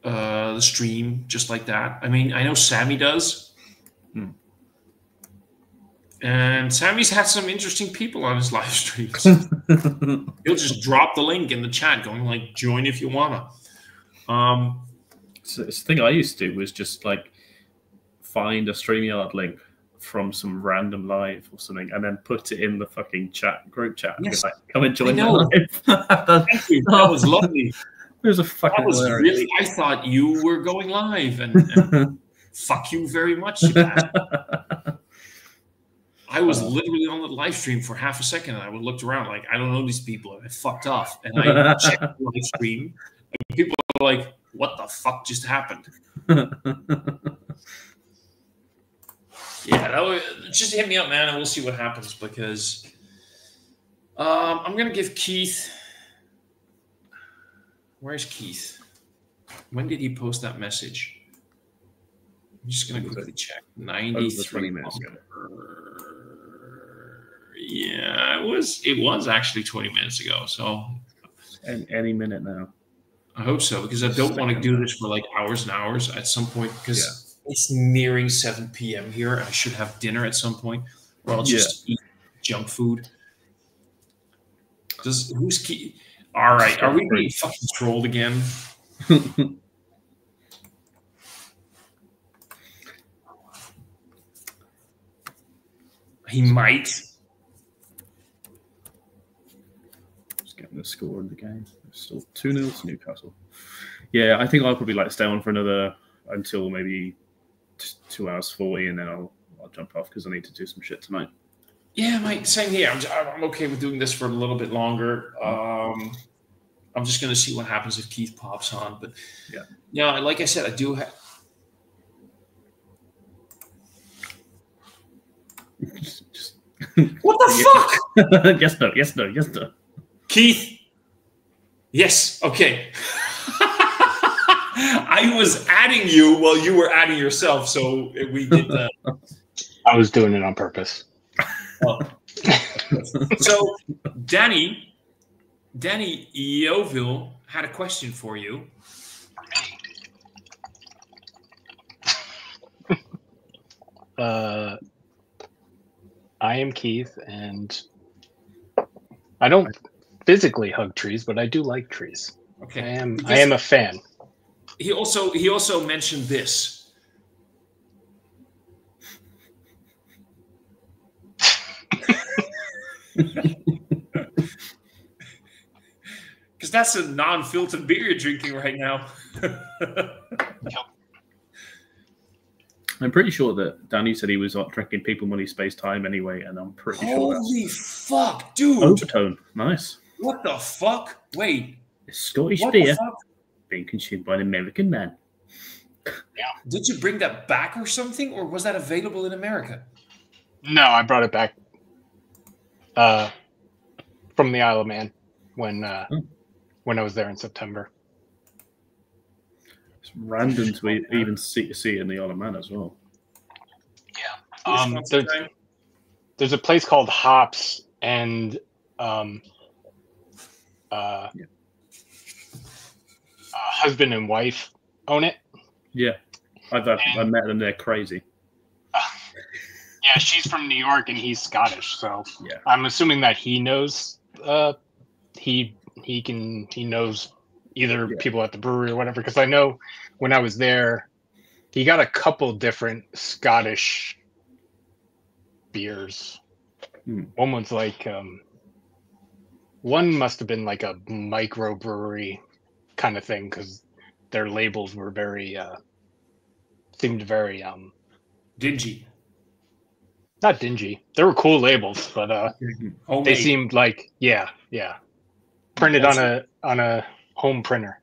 the stream just like that. I mean, I know Sammy does. And Sammy's had some interesting people on his live streams. He'll just drop the link in the chat going like, join if you wanna. So the thing I used to do was just like find a StreamYard link from some random live or something and then put it in the fucking group chat. Yes. Like, come and join the live. Thank you. That was lovely. It was a fucking That was hilarious. really, I thought you were going live and fuck you very much, Sebastian. I was literally on the live stream for half a second and I looked around like, I don't know these people and I fucked off. And I checked the live stream and people are like, what the fuck just happened? Yeah, just hit me up, man, and we'll see what happens because I'm going to give Keith... Where's Keith? When did he post that message? I'm just going to quickly check. 93 20 minutes ago. Yeah, it was actually 20 minutes ago. So any minute now. I hope so because I don't want to do this for like hours and hours at some point because it's nearing 7 p.m. here. I should have dinner at some point or I'll just eat junk food. Who's Keith? All right, are we being fucking trolled again? He might. Just getting the score in the game. It's still 2-0 to Newcastle. Yeah, I think I'll probably like stay on for another until maybe 2 hours 40, and then I'll jump off because I need to do some shit tonight. Yeah, mate, same here. I'm okay with doing this for a little bit longer. I'm just going to see what happens if Keith pops on. But yeah, like I said, I do have... What the fuck? Yes, no. Keith. Yes, okay. I was adding you while you were adding yourself, so we did that. I was doing it on purpose. Oh. So, Danny Yeovil had a question for you. I am Keith, and I don't physically hug trees, but I do like trees. Okay. I am a fan. He also mentioned this. Because that's a non-filtered beer you're drinking right now. I'm pretty sure that Danny said he was drinking People, Money, Space, Time anyway, and I'm pretty sure that's Holy fuck, dude! Overtone. Nice. What the fuck? Wait. It's Scottish What beer the fuck? being consumed by an American man. Did you bring that back or something, or was that available in America? No, I brought it back from the Isle of Man when I was there in September. It's random to even see it in the Isle of Man as well. Yeah. There's a place called Hops, and husband and wife own it. Yeah, I met them. They're crazy. Yeah, she's from New York and he's Scottish, so yeah. I'm assuming that he knows. He knows either people at the brewery or whatever. Because I know when I was there, he got a couple different Scottish beers. One was like one must have been like a microbrewery kind of thing because their labels were very seemed very dingy. Not dingy. They were cool labels, but they seemed like printed on a home printer.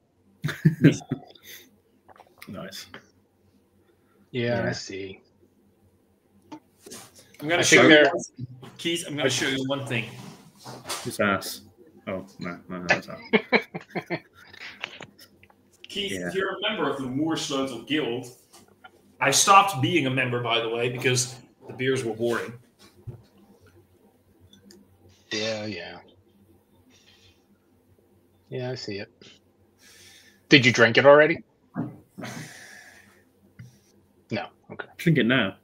Nice. Yeah, I see. I'm going to show you, Keith. I'm going to show you one thing. His ass. Oh no, that's that. Keith, if you're a member of the Moorslotel Guild, I stopped being a member, by the way, because the beers were boring. Yeah, I see it. Did you drink it already? No. Okay. Drink it now.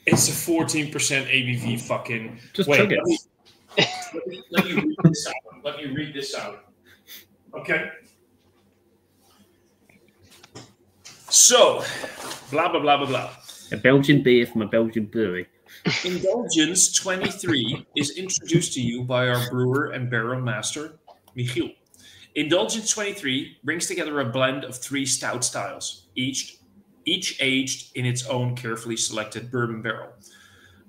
It's a 14% ABV fucking... Just chug it. Let me read this out. Let me read this out. Okay? So, blah, blah, blah, blah, blah. A Belgian beer from a Belgian brewery. Indulgence 23 is introduced to you by our brewer and barrel master, Michiel. Indulgence 23 brings together a blend of 3 stout styles, each aged in its own carefully selected bourbon barrel.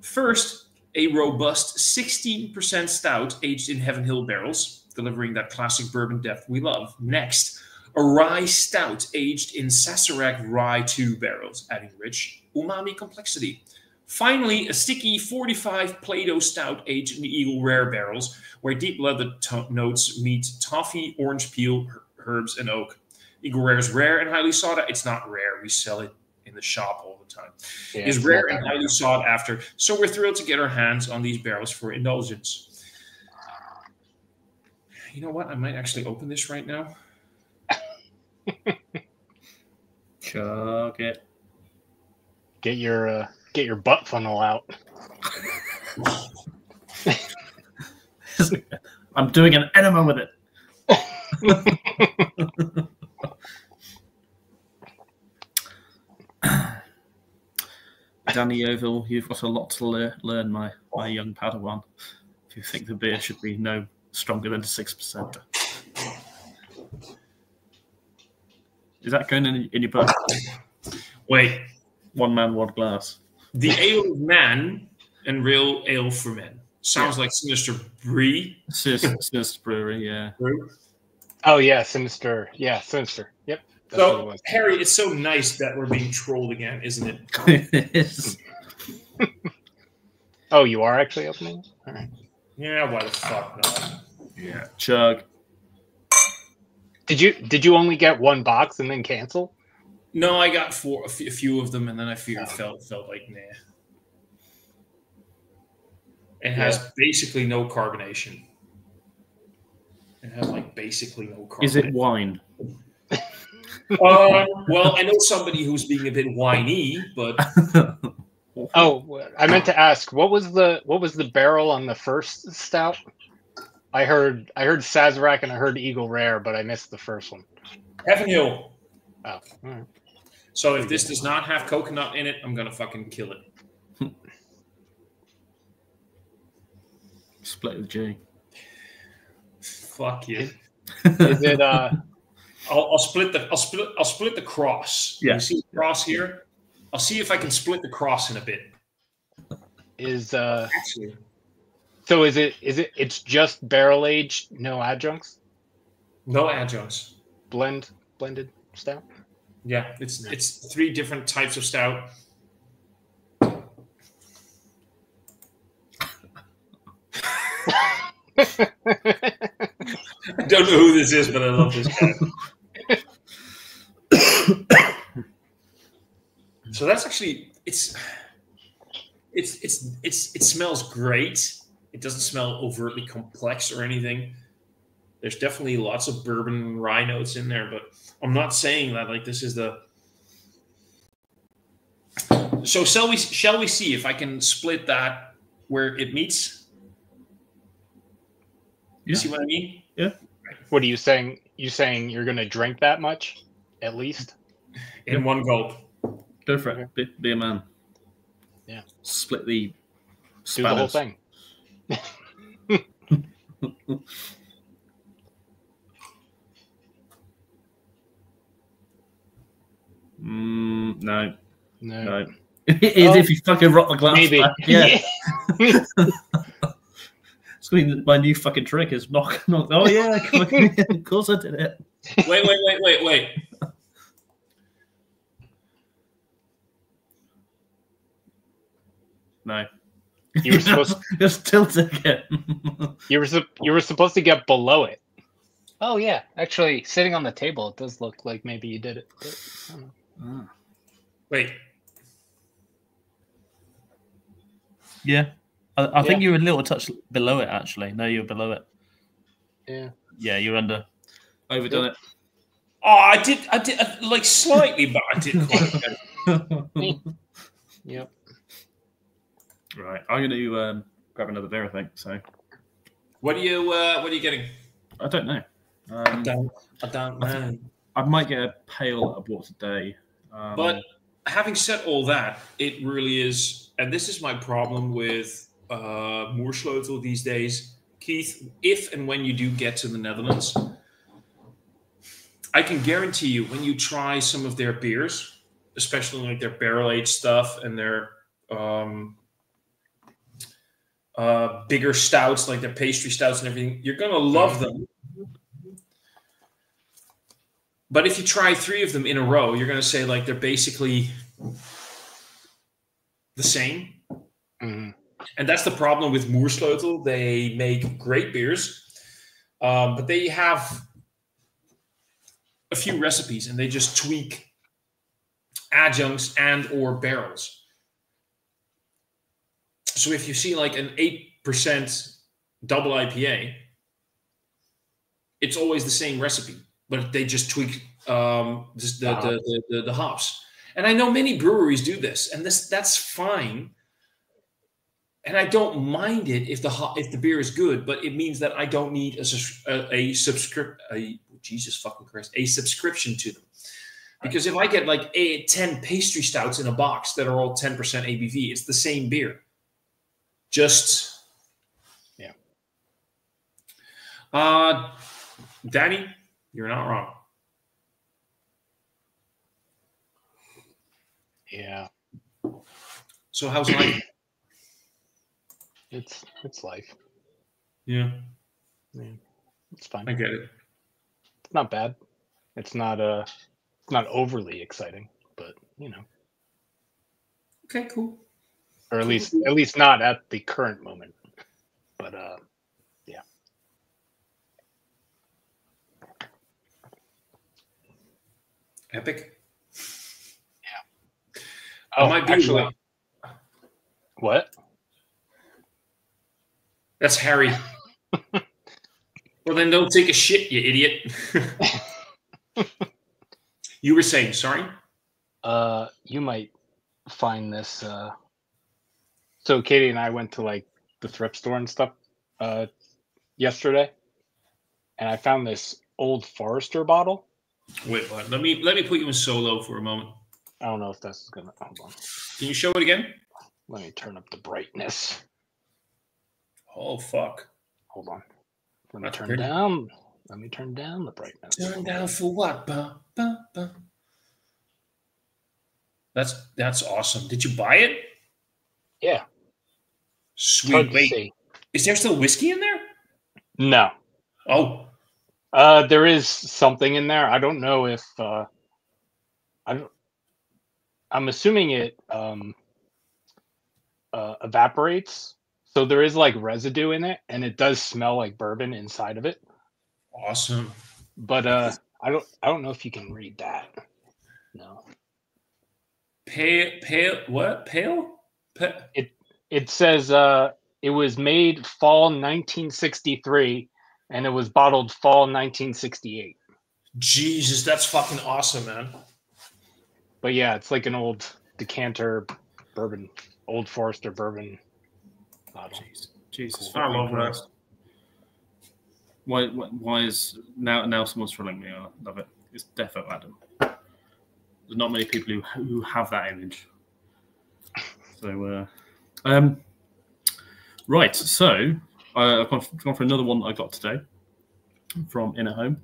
First, a robust 16% stout aged in Heaven Hill barrels, delivering that classic bourbon depth we love. Next, a rye stout aged in Sazerac Rye 2 barrels, adding rich umami complexity. Finally, a sticky 45 Play-Doh stout aged in Eagle Rare barrels, where deep leather notes meet toffee, orange peel, herbs, and oak. Eagle Rare is rare and highly sought after. It's not rare. We sell it in the shop all the time. Yeah, it's rare and highly sought after. So we're thrilled to get our hands on these barrels for indulgence. You know what? I might actually open this right now. Chug it. Get your butt funnel out. I'm doing an enema with it. Danny Yeovil, you've got a lot to learn, my young Padawan. If you think the beer should be no stronger than 6%. Is that going in your book? Wait. One man, one glass. The ale of man and real ale for men. Sounds like Sinister Brewery. Sinister Brewery, yeah. Oh, yeah, Sinister. Yeah, Sinister. Yep. So, Harry, it's so nice that we're being trolled again, isn't it? It is. Oh, you are actually opening? All right. Yeah, why the fuck not? Yeah. Chug. Did you only get one box and then cancel? No, I got a few of them, and then I felt like nah. It has basically no carbonation. It has like basically no carbonation. Is it wine? Well, I know somebody who's being a bit whiny, but Oh, I meant to ask, what was the barrel on the first stout? I heard Sazerac and I heard Eagle Rare, but I missed the first one. Heaven Hill. Oh, all right. So if this does not have coconut in it, I'm gonna fucking kill it. Split with G. Fuck you. Is it? I'll split the cross. Yeah. You see the cross here? I'll see if I can split the cross in a bit. Actually. So is it? It's just barrel aged, no adjuncts, No adjuncts. blended stout. Yeah, it's 3 different types of stout. I don't know who this is, but I love this guy. So that's actually it smells great. It doesn't smell overtly complex or anything. There's definitely lots of bourbon and rye notes in there, but I'm not saying that like this is the. So shall we see if I can split that where it meets? You see what I mean? Yeah. What are you saying? You saying you're going to drink that much, at least? In one gulp. Go for it. Be a man. Yeah. Split the Do spanners. the whole thing. No. No. It is if you fucking rock the glass. Maybe. Back. Yeah. It's gonna be my new fucking trick is knock. Oh yeah, of course I did it. Wait. No. You were supposed. You're still ticket. You were supposed to get below it. Oh yeah, actually, sitting on the table, it does look like maybe you did it. But, I don't know. Wait. Yeah. I think you were a little touch below it, actually. No, you were below it. Yeah. Yeah, you're under. Overdone it. Oh, I did like slightly, but I didn't quite get it. Yep. Right. I'm going to grab another beer, I think. So. What are you getting? I don't know. I don't know. I might get a pale that I bought today. But having said all that, it really is, and this is my problem with Moerslotel these days, Keith. If and when you do get to the Netherlands, I can guarantee you when you try some of their beers, especially like their barrel aged stuff and their bigger stouts, like their pastry stouts and everything, you're gonna love them. But if you try 3 of them in a row, you're going to say like they're basically the same. Mm-hmm. And that's the problem with Moerslotel. They make great beers, but they have a few recipes and they just tweak adjuncts and or barrels. So if you see like an 8% double IPA, it's always the same recipe, but they just tweak the hops. And I know many breweries do this, and that's fine. And I don't mind it if the beer is good, but it means that I don't need a subscription to them. Because if I get like 10 pastry stouts in a box that are all 10% ABV, it's the same beer. Just yeah. Danny, you're not wrong. Yeah. So how's life? It's life. Yeah. It's fine. I get it. It's not bad. It's not overly exciting, but you know. Okay, cool. Or at least not at the current moment. But yeah. Epic. Yeah. Oh, might be actually. What? That's Harry. Well, then don't take a shit, you idiot. You were saying, sorry? You might find this. So Katie and I went to like the thrift store and stuff yesterday, and I found this Old Forester bottle. Wait, what? Let me put you in solo for a moment. I don't know if that's gonna. Hold on. Can you show it again? Let me turn up the brightness. Oh fuck! Hold on. Let me That's turn pretty. down. Let me turn down the brightness. Turn down for what? That's awesome. Did you buy it? Yeah. Sweet. Hard to Wait, see. is there still whiskey in there? No. Oh, There is something in there. I don't know if I'm assuming it evaporates. So there is like residue in it, and it does smell like bourbon inside of it. awesome. But I don't know if you can read that. No. Pale. What? Pale? It says it was made fall 1963, and it was bottled fall 1968. Jesus, that's fucking awesome, man. But yeah, it's like an old decanter bourbon, Old Forester bourbon bottle. Jesus, I love fucking that. Christ. Why is now someone's trolling me? I love it. It's defo Adam. There's not many people who have that image. So, right. So I've gone for another one I got today from Inner Home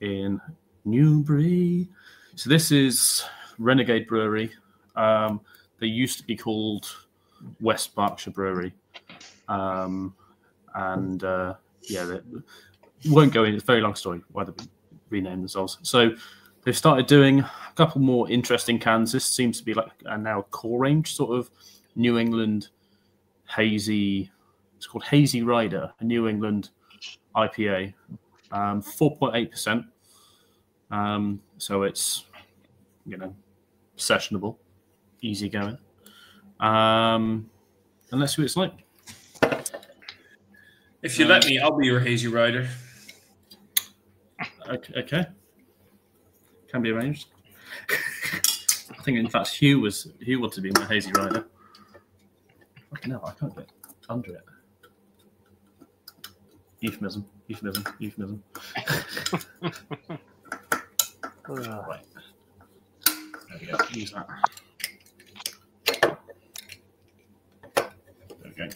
in Newbury. So this is Renegade Brewery. They used to be called West Berkshire Brewery, and they won't go in. It's a very long story why they renamed themselves. So they've started doing a couple more interesting cans. This seems to be like now a core range sort of New England hazy. It's called Hazy Rider, a New England IPA, 4.8%. So it's sessionable, easy going. And let's see what it's like. If you let me, I'll be your hazy rider. Okay. Can be arranged. I think, in fact, Hugh wanted to be my hazy rider. No, I can't get under it. Euphemism. Right. There we go. Use that. There we go.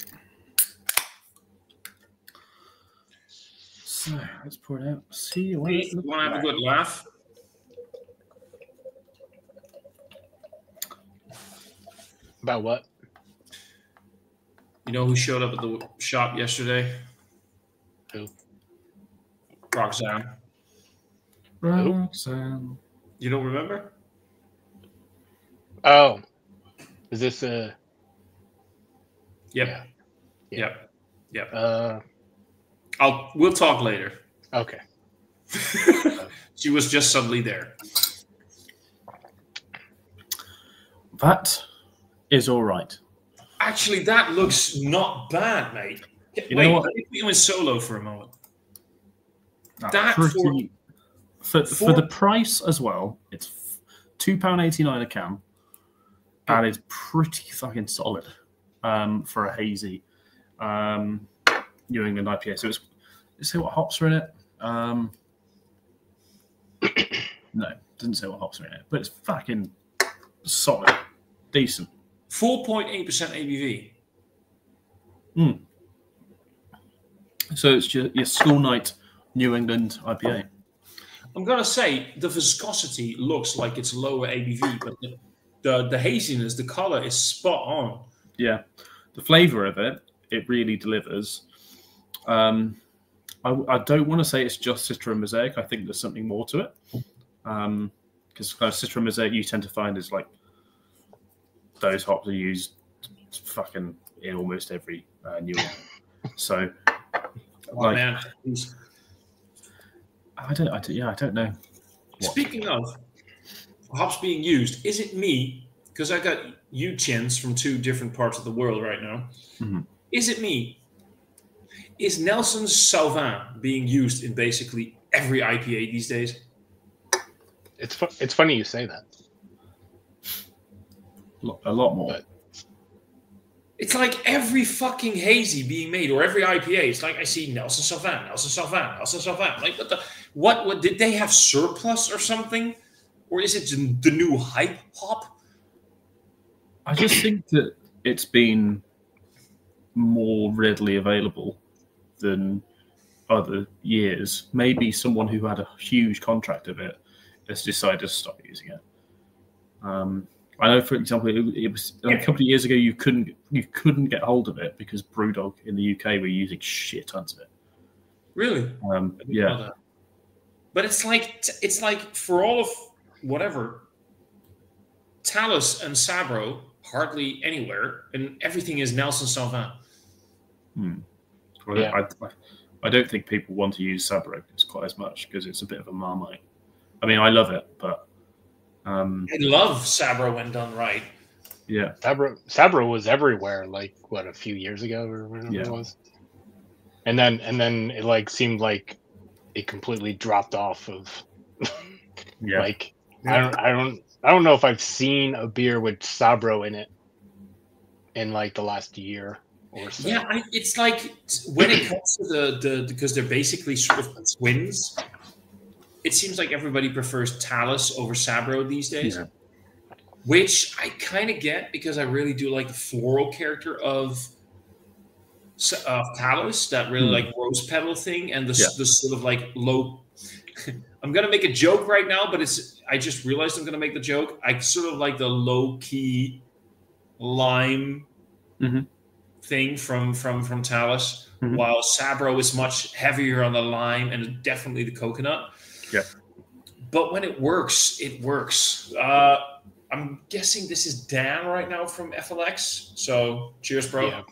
So let's pour it out. See what it looks Want to have a like. good laugh? About what? You know who showed up at the shop yesterday? Who? Roxanne. Roxanne. You don't remember? Oh, is this a? Yep. Yeah. Yep. We'll talk later. Okay. She was just suddenly there. That is all right. Actually, that looks not bad, mate. You know what? Let me put you in solo for a moment. That for the price as well, it's £2.89 a can. That is pretty fucking solid for a hazy New England IPA. So let's see what hops are in it. No, doesn't say what hops are in it, but it's fucking solid, decent. 4.8% ABV. So it's your school night New England IPA. I'm gonna say the viscosity looks like it's lower ABV, but the haziness, the color is spot on. Yeah, the flavour of it really delivers. I don't want to say it's just Citra and Mosaic. I think there's something more to it. Because kind of Citra and Mosaic you tend to find is like those hops are used fucking in almost every new one. So, Man. I don't know. Speaking of hops being used, is it me? Because I got chins from two different parts of the world right now. Mm-hmm. Is it me, Is Nelson Sauvin being used in basically every IPA these days? It's funny you say that. A lot more. But It's like every fucking hazy being made, or every IPA. It's like I see Nelson Sauvin, Nelson Sauvin, Nelson Sauvin. Like what did they have surplus or something? Or is it the new hype hop? I just think that it's been more readily available than other years. Maybe someone who had a huge contract of it has decided to stop using it. I know, for example, it was a couple of years ago you couldn't get hold of it because Brewdog in the UK were using shit tons of it. Really? Yeah. But it's like for all of whatever, Talus and Sabro hardly anywhere, and everything is Nelson Sauvin. Well, yeah. I don't think people want to use Sabro quite as much because it's a bit of a Marmite. I mean, I love it, but I love Sabro when done right. Yeah, Sabro was everywhere, like what, a few years ago or whatever it was, and then it like seemed like it completely dropped off of. Like I don't know if I've seen a beer with Sabro in it in like the last year or so. Yeah, it's like when it comes to the because they're basically sort of twins. It seems like everybody prefers Talus over Sabro these days, which I kind of get because I really do like the floral character of Talus, that really like rose petal thing, and the sort of like low. I'm gonna make a joke right now, but I just realized I'm gonna make the joke. I sort of like the low key lime thing from Talus, while Sabro is much heavier on the lime and definitely the coconut. Yeah. But when it works, it works. I'm guessing this is Dan right now from FLX. So cheers, bro. Yeah.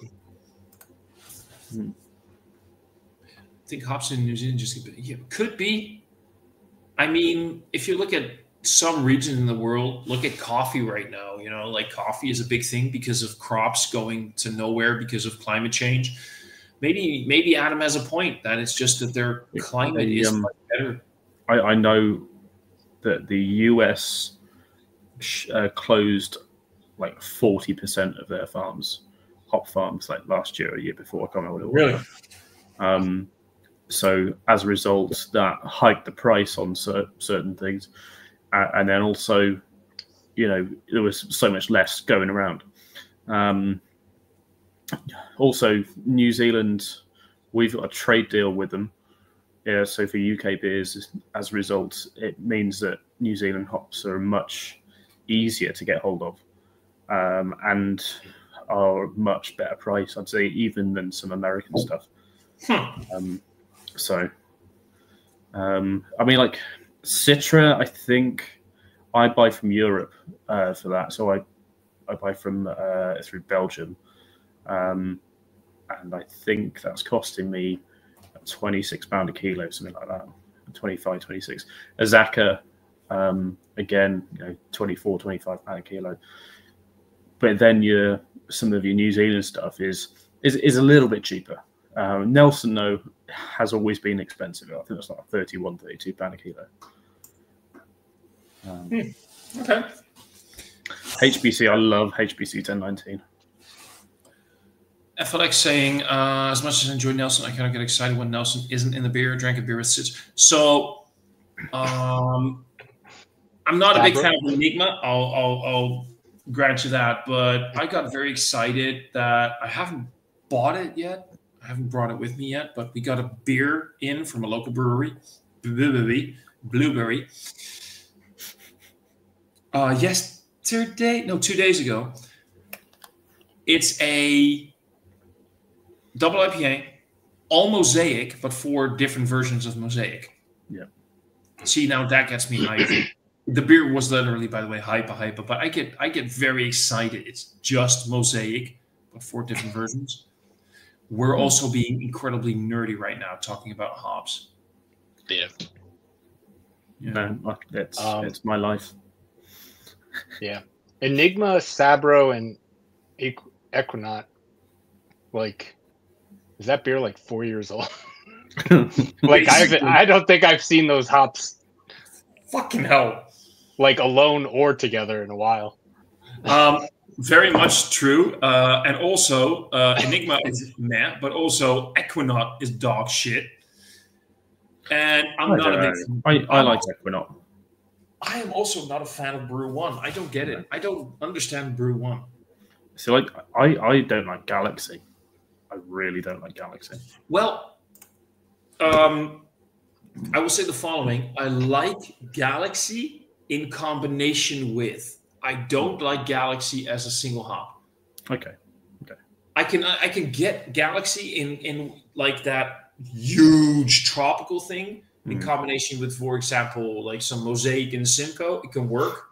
I think hops in New Zealand could be. I mean, if you look at some regions in the world, look at coffee right now. You know, like coffee is a big thing because of crops going to nowhere because of climate change. Maybe Adam has a point that it's just that their climate is much better. I know that the US closed like 40% of their hop farms, like last year or year before. I can't remember what it was. Really? So as a result, that hiked the price on certain things. And then also, you know, there was so much less going around. Also, New Zealand, we've got a trade deal with them. Yeah, so for UK beers, as a result, it means that New Zealand hops are much easier to get hold of and are a much better price, I'd say, even than some American stuff. I mean, like Citra, I think I buy from Europe for that. So I buy from through Belgium. And I think that's costing me £26 a kilo, something like that, 25, 26. Azaka, again, you know, 24, £25 a kilo. But then some of your New Zealand stuff is a little bit cheaper. Nelson, though, has always been expensive. I think it's like £31, £32 a kilo. Okay. HBC, I love HBC 1019. FLX saying, as much as I enjoy Nelson, I kind of get excited when Nelson isn't in the beer. Drank a beer with Sitch. So, I'm not a big fan of Enigma. I'll grant you that, but I got very excited that I haven't bought it yet. I haven't brought it with me yet, but we got a beer in from a local brewery, Blueberry. 2 days ago. It's a double IPA, all Mosaic, but 4 different versions of Mosaic. Yeah. See, now that gets me hyped. The beer was literally, by the way, hype, but I get very excited. It's just Mosaic, but 4 different versions. We're also being incredibly nerdy right now, talking about hops. Yeah. No, it's my life. Yeah. Enigma, Sabro, and Equinaut, like, is that beer like 4 years old? Like I don't think I've seen those hops Fucking hell. like alone or together in a while. Very much true. And also, Enigma is meh, but also Equinaut is dog shit. And I'm not a big fan. I like Equinaut. I am also not a fan of Brew One. I don't get it. I don't understand Brew One. So like I don't like Galaxy. I really don't like Galaxy. Well, I will say the following. I like Galaxy in combination with. I don't like Galaxy as a single hop. Okay. I can get Galaxy in like that huge tropical thing in combination with, for example, like some Mosaic and Simcoe. It can work.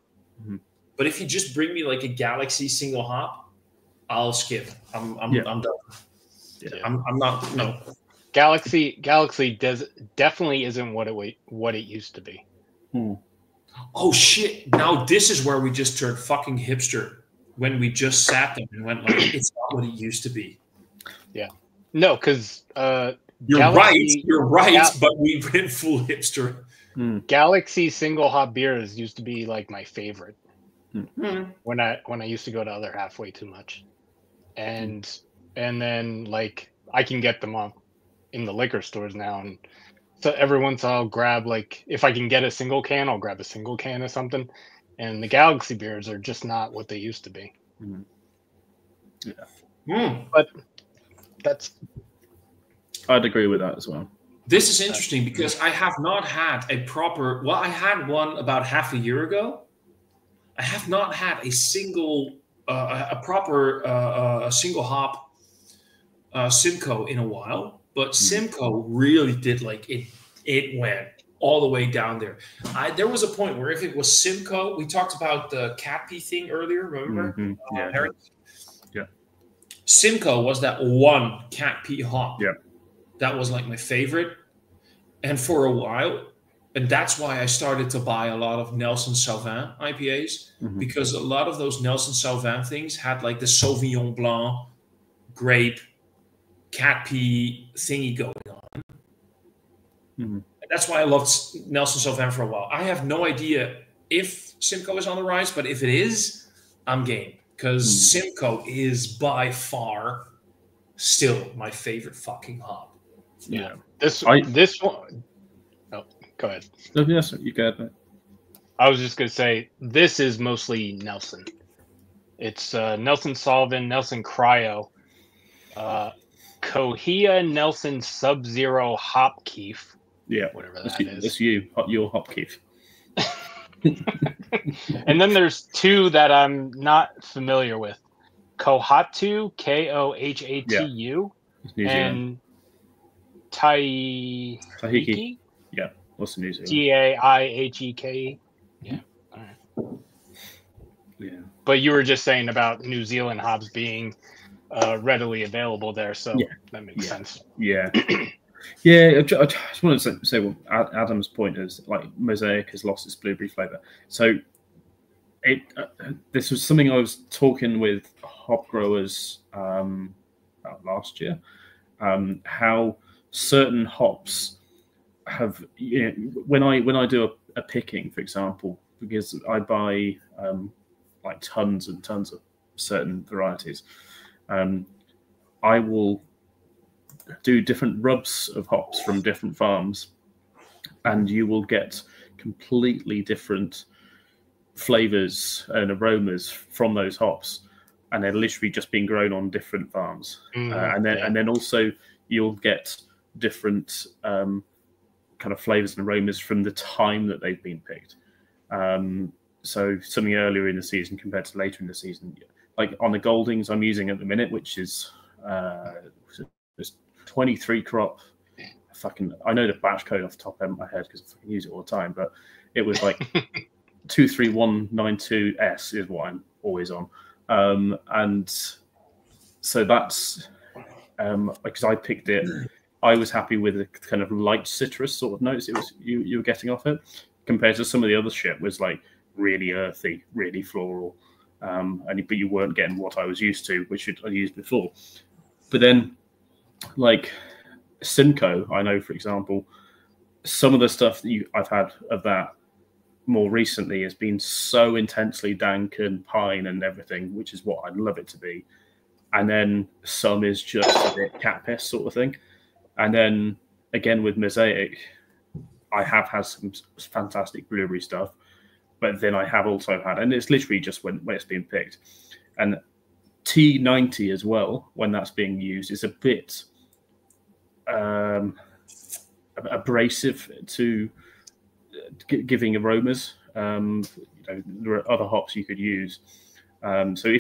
But if you just bring me like a Galaxy single hop, I'll skip. I'm done. Yeah. I'm not. No. Galaxy definitely isn't what it used to be. Oh shit! Now this is where we just turned fucking hipster when we just sat there and went like, it's not what it used to be. Yeah. No, because you're Galaxy, right, but we went full hipster. Galaxy single hop beers used to be like my favorite when I used to go to other half way too much, and then like I can get them up in the liquor stores now, and so every once I'll grab like if I can get a single can, I'll grab a single can of something, and the Galaxy beers are just not what they used to be. But that's. I'd agree with that as well. This is interesting because I have not had a proper. Well, I had one about half a year ago. I have not had a single, a proper single hop Simcoe in a while. But Simcoe really did like it. It went all the way down there. There was a point where if it was Simcoe, we talked about the cat pee thing earlier. Remember? Harry? Yeah. Simcoe was that one cat pee hop. Yeah. That was like my favorite. And for a while, and that's why I started to buy a lot of Nelson Sauvin IPAs, because a lot of those Nelson Sauvin things had like the Sauvignon Blanc, grape, cat pee thingy going on. And that's why I loved Nelson Sauvin for a while. I have no idea if Simcoe is on the rise, but if it is, I'm game. Because Simcoe is by far still my favorite fucking hop. Yeah. This one. Oh, go ahead. No, yes, you go ahead. I was just gonna say this is mostly Nelson. It's Nelson Sauvin, Nelson Cryo, Cohea Nelson Sub-Zero Hop Keef. Yeah, whatever that is. It's your Hop Keef. And then there's two that I'm not familiar with: Kohatu, Kohatu, and Taiheke. Yeah, what's the New Zealand? Taiheke. Yeah. All right. Yeah. But you were just saying about New Zealand hops being readily available there, so that makes sense. Yeah. Yeah, I just wanted to say what Adam's point is, like Mosaic has lost its blueberry flavor. So this was something I was talking with hop growers last year, how certain hops have, when I do a picking, for example, because I buy like tons and tons of certain varieties, I will do different rubs of hops from different farms, and you will get completely different flavors and aromas from those hops, and they're literally just being grown on different farms. And then also you'll get different kind of flavors and aromas from the time that they've been picked. So something earlier in the season compared to later in the season, like on the Goldings I'm using at the minute, which is 23 crop. I know the batch code off the top of my head because I use it all the time, but it was like 23192S is what I'm always on. And so that's because I picked it, I was happy with the kind of light citrus sort of notes it was you were getting off it, compared to some of the other shit was like really earthy, really floral, but you weren't getting what I was used to, which I used before. But then like Simcoe, I know, for example, some of the stuff that I've had of that more recently has been so intensely dank and pine and everything, which is what I'd love it to be. And then some is just a bit cat piss sort of thing. And then again with Mosaic, I have had some fantastic brewery stuff, but then I have also had, and it's literally just when it's being picked, and T90 as well, when that's being used, is a bit abrasive to giving aromas. There are other hops you could use. So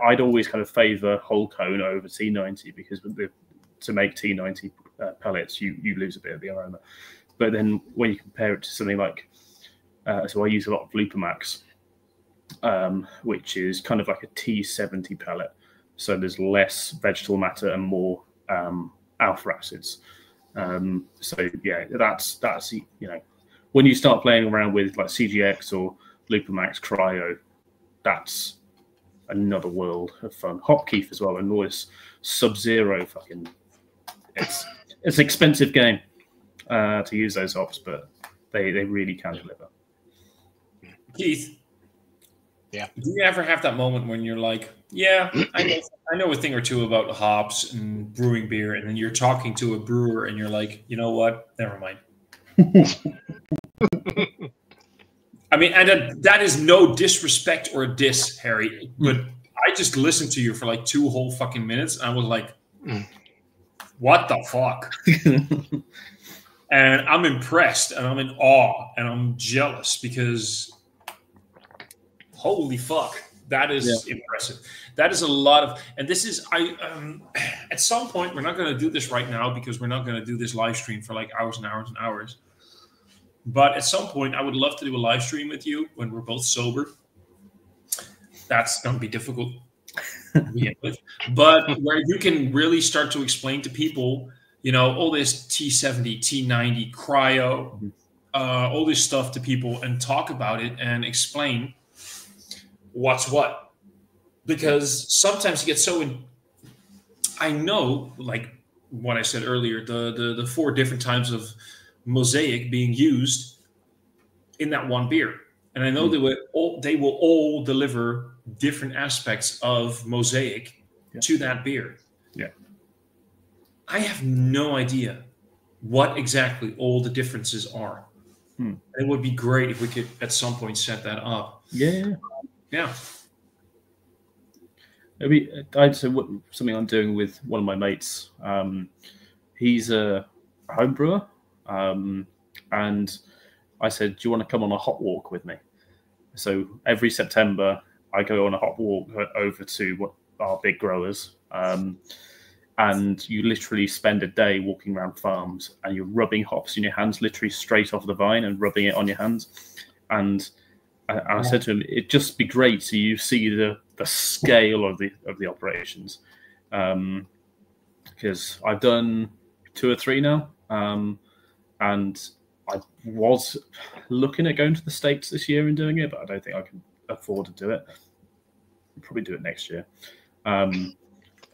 I'd always kind of favour whole cone over T90 because to make T90 pellets, you lose a bit of the aroma. But then when you compare it to something like, so I use a lot of Lupamax, which is kind of like a T70 pellet. So there's less vegetal matter and more alpha acids. So yeah, that's when you start playing around with like CGX or Lupamax Cryo, that's another world of fun. Hopkeef as well, and all this Sub-Zero fucking. It's an expensive game to use those hops, but they really can deliver. Keith, yeah. Do you ever have that moment when you're like, yeah, I know a thing or two about hops and brewing beer, and then you're talking to a brewer and you're like, you know what? Never mind. I mean, and that is no disrespect or diss, Harry, but I just listened to you for like 2 whole fucking minutes, and I was like, what the fuck? And I'm impressed, and I'm in awe, and I'm jealous because holy fuck, that is impressive. That is a lot of, and this is, at some point, we're not going to do this right now because we're not going to do this live stream for like hours and hours and hours. But at some point, I would love to do a live stream with you when we're both sober. That's going to be difficult to begin with. But where you can really start to explain to people, all this T70, T90, cryo, all this stuff to people and talk about it and explain what's what. Because sometimes you get so I know, like what I said earlier, the 4 different types of Mosaic being used in that one beer, and I know they will all deliver different aspects of Mosaic to that beer. Yeah, I have no idea what exactly all the differences are. It would be great if we could at some point set that up. Yeah. I'd say something I'm doing with one of my mates. He's a home brewer. And I said, do you want to come on a hop walk with me? So every September, I go on a hop walk over to our big growers. And you literally spend a day walking around farms and you're rubbing hops in your hands, literally straight off the vine and rubbing it on your hands. And I said to him, it'd just be great so you see the scale of the operations. Because I've done 2 or 3 now. And I was looking at going to the States this year and doing it, but I don't think I can afford to do it. I'll probably do it next year. Go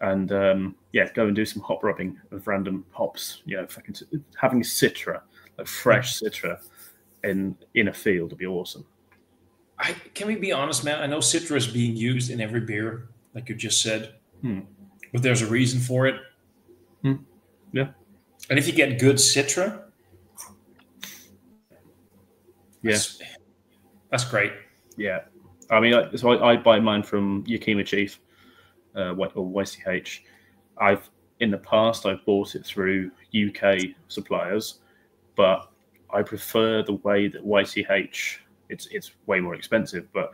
and do some hop rubbing of random hops. Having Citra, like fresh Citra, in a field would be awesome. Can we be honest, man? I know Citra is being used in every beer, like you just said, but there's a reason for it. Yeah. And if you get good Citra, that's great. Yeah, I mean, I buy mine from Yakima Chief, or YCH. In the past I've bought it through UK suppliers, but I prefer the way that YCH. It's way more expensive, but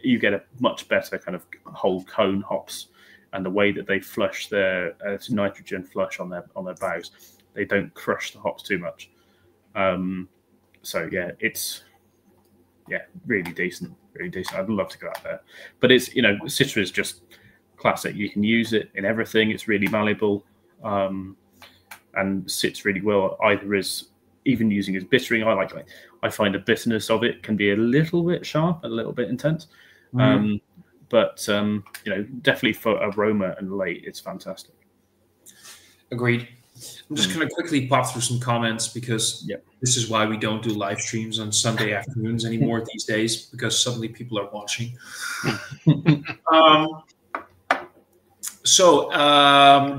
you get a much better kind of whole cone hops, and the way that they flush their nitrogen flush on their bags, they don't crush the hops too much. So yeah, it's really decent. I'd love to go out there, but it's Citra is just classic. You can use it in everything. It's really malleable, and sits really well. Either is even using as bittering. I find the bitterness of it can be a little bit sharp, a little bit intense. But definitely for aroma and late, it's fantastic. Agreed. I'm just going to quickly pop through some comments because this is why we don't do live streams on Sunday afternoons anymore these days, because suddenly people are watching.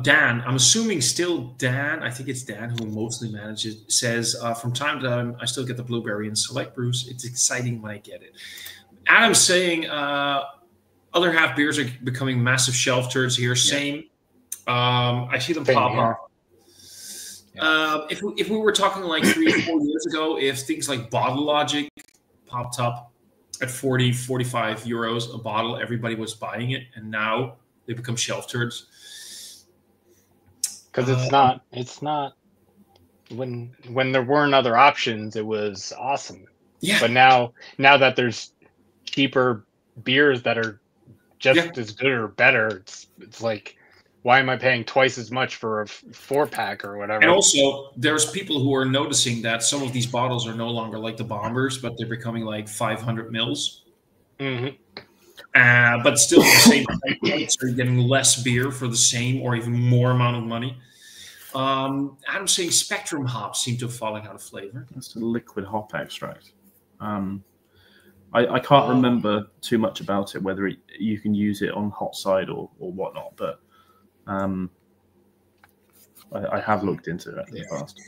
Dan, I'm assuming still Dan, I think it's Dan who mostly manages, says, from time to time, I still get the blueberry and select brews. It's exciting when I get it. Adam's saying other half beers are becoming massive shelf turds here. Same. I see them pop up. If we were talking like 3 or 4 years ago, if things like Bottle Logic popped up at 40, 45 euros a bottle, everybody was buying it, and now they become shelf turds. Because it's not when there weren't other options, it was awesome. Yeah. But now that there's cheaper beers that are just as good or better, it's like, why am I paying twice as much for a 4-pack or whatever? And also, there's people who are noticing that some of these bottles are no longer like the Bombers, but they're becoming like 500 mils. Mm-hmm. But still the same price, so you're getting less beer for the same or even more amount of money. Adam's saying Spectrum hops seem to have fallen out of flavor. That's a liquid hop extract. I can't remember too much about it, whether you can use it on hot side or whatnot, but I have looked into it in the past.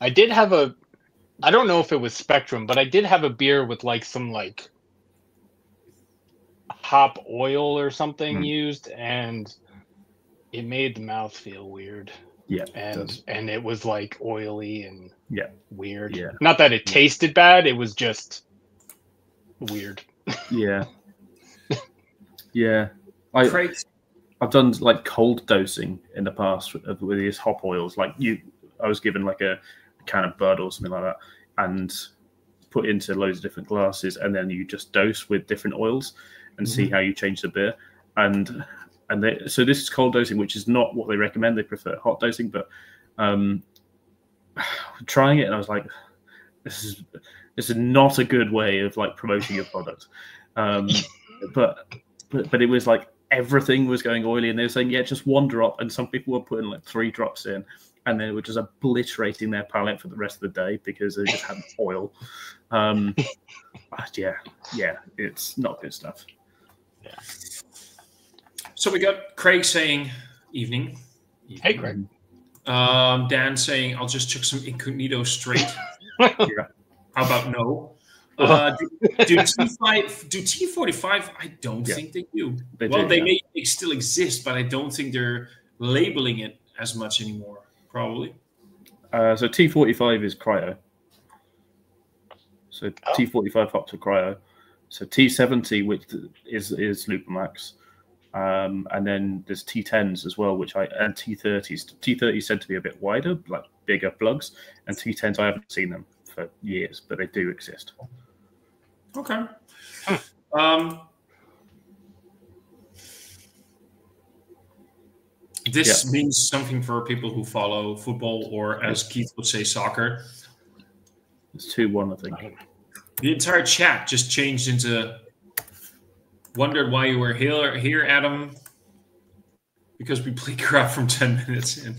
I did have I don't know if it was Spectrum, but I did have a beer with like some like hop oil or something used, and it made the mouth feel weird. Yeah, and it was like oily and weird. Yeah. Not that it tasted bad, it was just weird. Yeah. Yeah. I've done like cold dosing in the past with these hop oils. Like I was given like a can of Bud or something like that, and put into loads of different glasses, and then you just dose with different oils and see how you change the beer. So this is cold dosing, which is not what they recommend. They prefer hot dosing, but trying it, and I was like, this is not a good way of like promoting your product. But it was like everything was going oily, and they were saying, just 1 drop, and some people were putting like 3 drops in, and they were just obliterating their palate for the rest of the day because they just had oil. It's not good stuff. Yeah. So we got Craig saying evening. Hey, Craig. Dan saying, I'll just chuck some incognito straight. How about no? Do T45? I don't think they do. They may still exist, but I don't think they're labeling it as much anymore. Probably. So T45 is cryo. So T45 up to cryo. So T70, which is Lupamax, and then there's T10s as well, and T30s. T30s said to be a bit wider, like bigger plugs, and T10s I haven't seen them for years, but they do exist. Okay. This means something for people who follow football, or as Keith would say, soccer. It's 2-1, I think. The entire chat just changed into wondered why you were here, Adam. Because we played crap from 10 minutes in.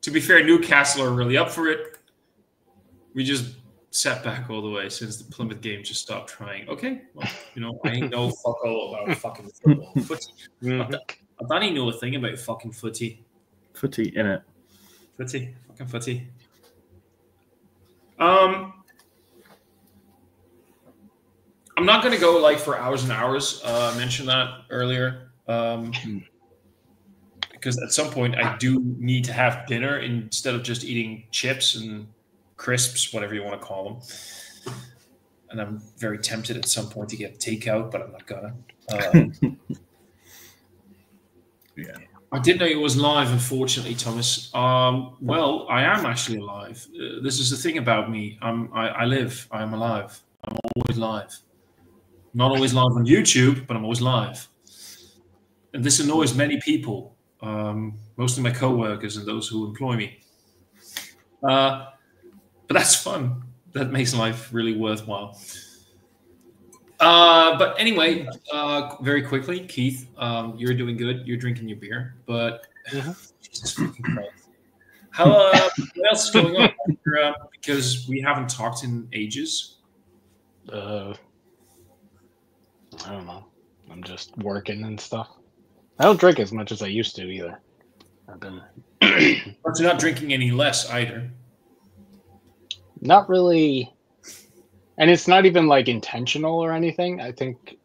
To be fair, Newcastle are really up for it. We just sat back all the way since the Plymouth game just stopped trying. Okay, well, I ain't no fuck all about fucking football. Footy. I don't even know a thing about fucking footy. Footy, innit? Footy. Fucking footy. I'm not going to go like for hours and hours. I mentioned that earlier. Because at some point I do need to have dinner instead of just eating chips and crisps, whatever you want to call them. And I'm very tempted at some point to get takeout, but I'm not gonna. I didn't know it was live, unfortunately, Thomas. Well, I am actually alive. This is the thing about me. I live. I am alive. I'm always live. Not always live on YouTube, but I'm always live. And this annoys many people, mostly my co-workers and those who employ me. But that's fun. That makes life really worthwhile. But anyway, very quickly, Keith, you're doing good. You're drinking your beer, but Jesus fucking Christ. How? What else is going on? Because we haven't talked in ages. I don't know. I'm just working and stuff. I don't drink as much as I used to either. I've been But you're not drinking any less either. not really, and it's not even like intentional or anything. I think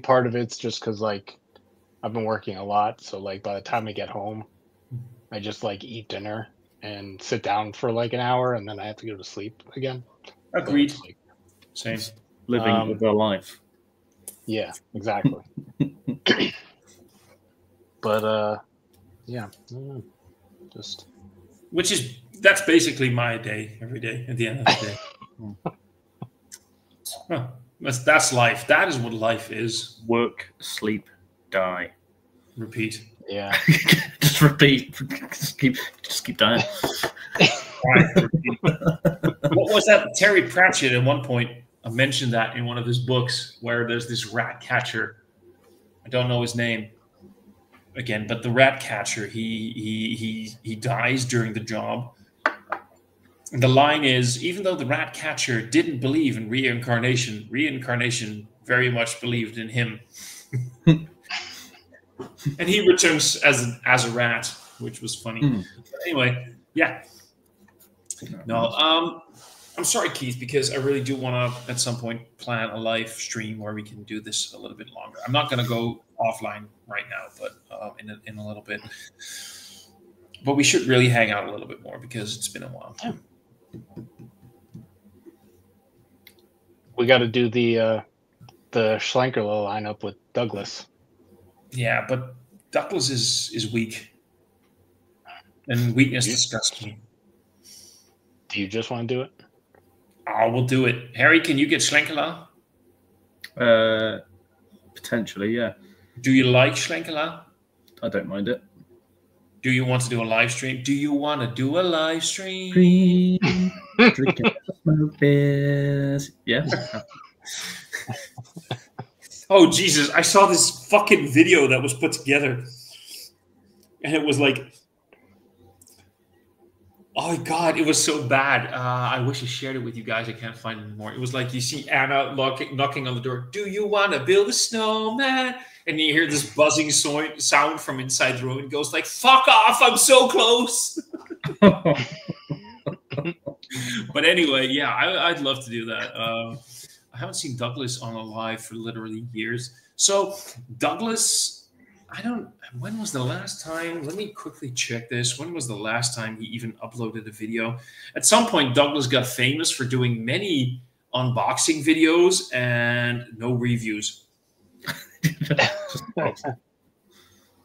part of it's just because like I've been working a lot, so like by the time I get home, I just like eat dinner and sit down for like an hour, and then I have to go to sleep again. Agreed. So it's like, Same. Living with their life. yeah, exactly. But yeah, I don't know. Just That's basically my day every day at the end of the day. Well, that's life. That is what life is. Work, sleep, die. Repeat. yeah. Just repeat. Just keep dying. What was that? Terry Pratchett at one point mentioned that in one of his books where there's this rat catcher. I don't know his name again, but the rat catcher, he dies during the job. And the line is, even though the rat catcher didn't believe in reincarnation very much believed in him. And he returns as a rat, which was funny. But anyway, yeah. No, I'm sorry, Keith, because I really do want to, at some point, plan a live stream where we can do this a little bit longer. I'm not going to go offline right now, but in a little bit. But we should really hang out a little bit more because it's been a while. Yeah. We got to do the Schlenkerla lineup with Douglas. Yeah, but Douglas is weak, and weakness disgusts me. Do you just want to do it? Oh, we'll do it. Harry, can you get Schlenkerla? Potentially, yeah. Do you like Schlenkerla? I don't mind it. Do you want to do a live stream? Do you want to do a live stream? Drinking smoke beers. Yeah. Oh, Jesus. I saw this fucking video that was put together. And it was like, oh, God, it was so bad. I wish I shared it with you guys. I can't find it anymore. It was like you see Anna knocking on the door. Do you want to build a snowman? And you hear this buzzing sound from inside the room. It goes like, fuck off, I'm so close. But anyway, yeah, I'd love to do that. I haven't seen Douglas on a live for literally years. So Douglas, when was the last time? Let me quickly check this. When was the last time he even uploaded a video? At some point, Douglas got famous for doing many unboxing videos and no reviews.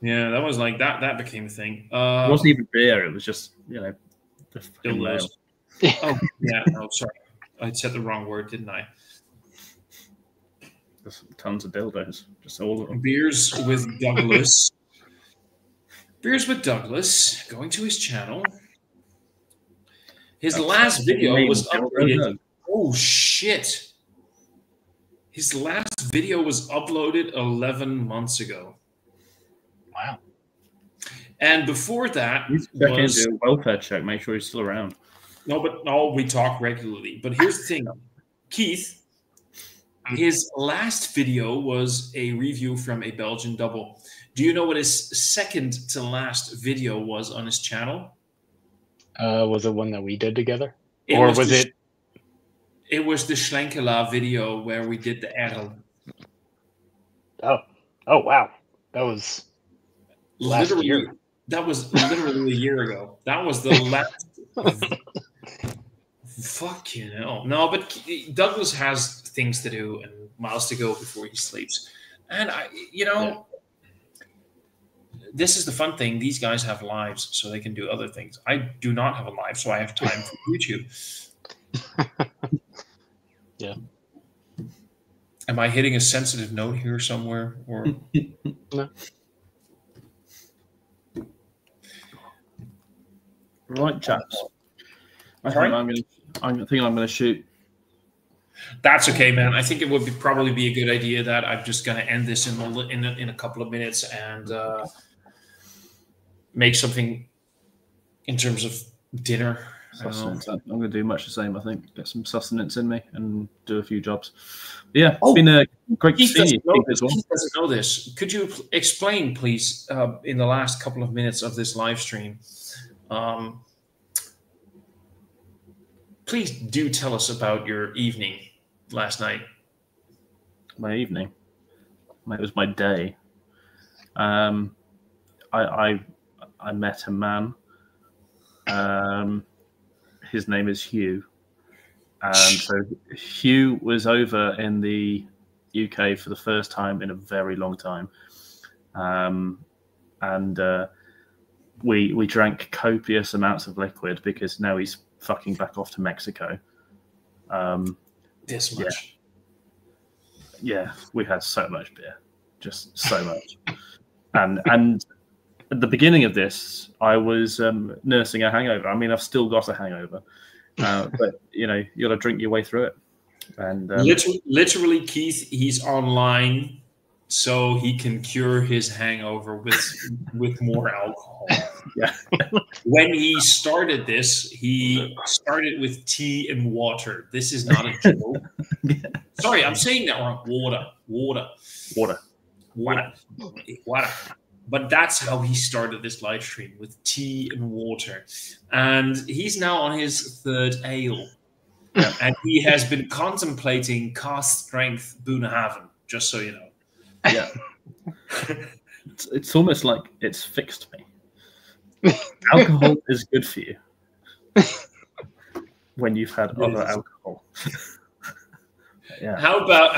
Yeah, that was like that became a thing. It wasn't even beer. It was just, the fucking Oh, yeah. Oh, sorry. I said the wrong word, didn't I? There's tons of dildos. Just all of them. Beers with Douglas. Beers with Douglas. Going to his channel. His last video was uploaded. Oh, shit. His last video was uploaded 11 months ago. Wow. And before that, Check into a welfare check. Make sure he's still around. No, we talk regularly. But here's the thing, Keith. His last video was a review from a Belgian double. Do you know what his second to last video was on his channel? Was it one that we did together? It or was was the- it? It was the Schlenkerla video where we did the Erl. Oh, wow. That was last Literally, year. that was literally a year ago. That was the last. Fucking hell. No, but Douglas has things to do and miles to go before he sleeps. And this is the fun thing. These guys have lives, so they can do other things. I do not have a life, so I have time for YouTube. Yeah. Am I hitting a sensitive note here somewhere? Or No. Right, chaps. I think I'm going to shoot. That's okay, man. I think it would probably be a good idea that I'm just going to end this in a couple of minutes and make something in terms of dinner. Sustenance. I'm going to do much the same. I think get some sustenance in me and do a few jobs. But yeah, it's been great to see you as well. Keith doesn't know this. Could you explain, please, in the last couple of minutes of this live stream? Please do tell us about your evening last night. My evening. It was my day. I met a man. His name is Hugh. And so Hugh was over in the UK for the first time in a very long time. We drank copious amounts of liquid because now he's fucking back off to Mexico. This much. Yeah, we had so much beer. Just so much. And at the beginning of this, I was nursing a hangover. I mean, I've still got a hangover. But, you know, you got to drink your way through it. And literally, Keith, he's online so he can cure his hangover with more alcohol. Yeah. When he started this, he started with tea and water. This is not a joke. Yeah. Sorry, I'm saying that wrong. Water. But that's how he started this live stream, with tea and water. And he's now on his third ale. Yeah. And he has been contemplating cast strength Boonhaven, just so you know. Yeah. It's almost like it's fixed me. Alcohol is good for you when you've had other alcohol. Yeah. How about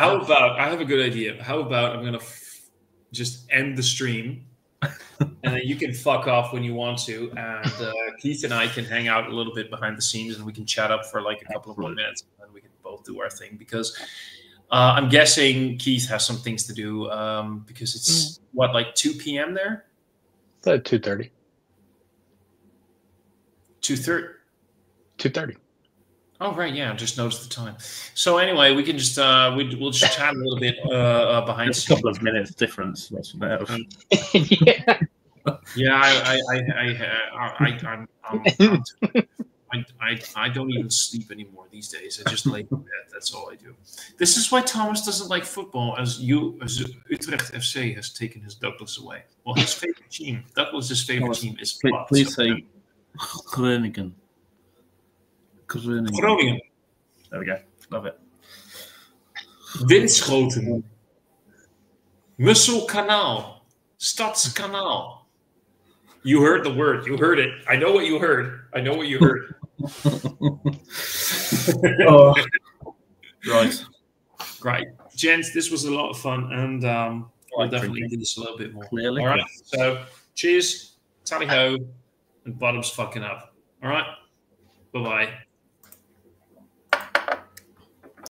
I have a good idea. How about I'm going to just end the stream and then you can fuck off when you want to, and Keith and I can hang out a little bit behind the scenes and we can chat up for like a couple of more minutes and we can both do our thing, because I'm guessing Keith has some things to do because it's like 2 p.m. there? 2:30. 2:30. Oh, right, yeah, I just noticed the time. So anyway, we can just we'll just chat a little bit behind the scenes. A couple of minutes difference. That's about Yeah, I don't even sleep anymore these days. I just lay in bed. That's all I do. This is why Thomas doesn't like football, as Utrecht FC has taken his Douglas away. Well, his favorite team, Douglas's favorite team is. Please say Groningen. Groningen. There we go. Love it. Winschoten. Musselkanaal. Stadskanaal. You heard the word. You heard it. I know what you heard. Right. Gents, this was a lot of fun, and we'll definitely do this a little bit more. Clearly. All right. So, cheers. Tally ho. And bottoms fucking up. All right. Bye-bye.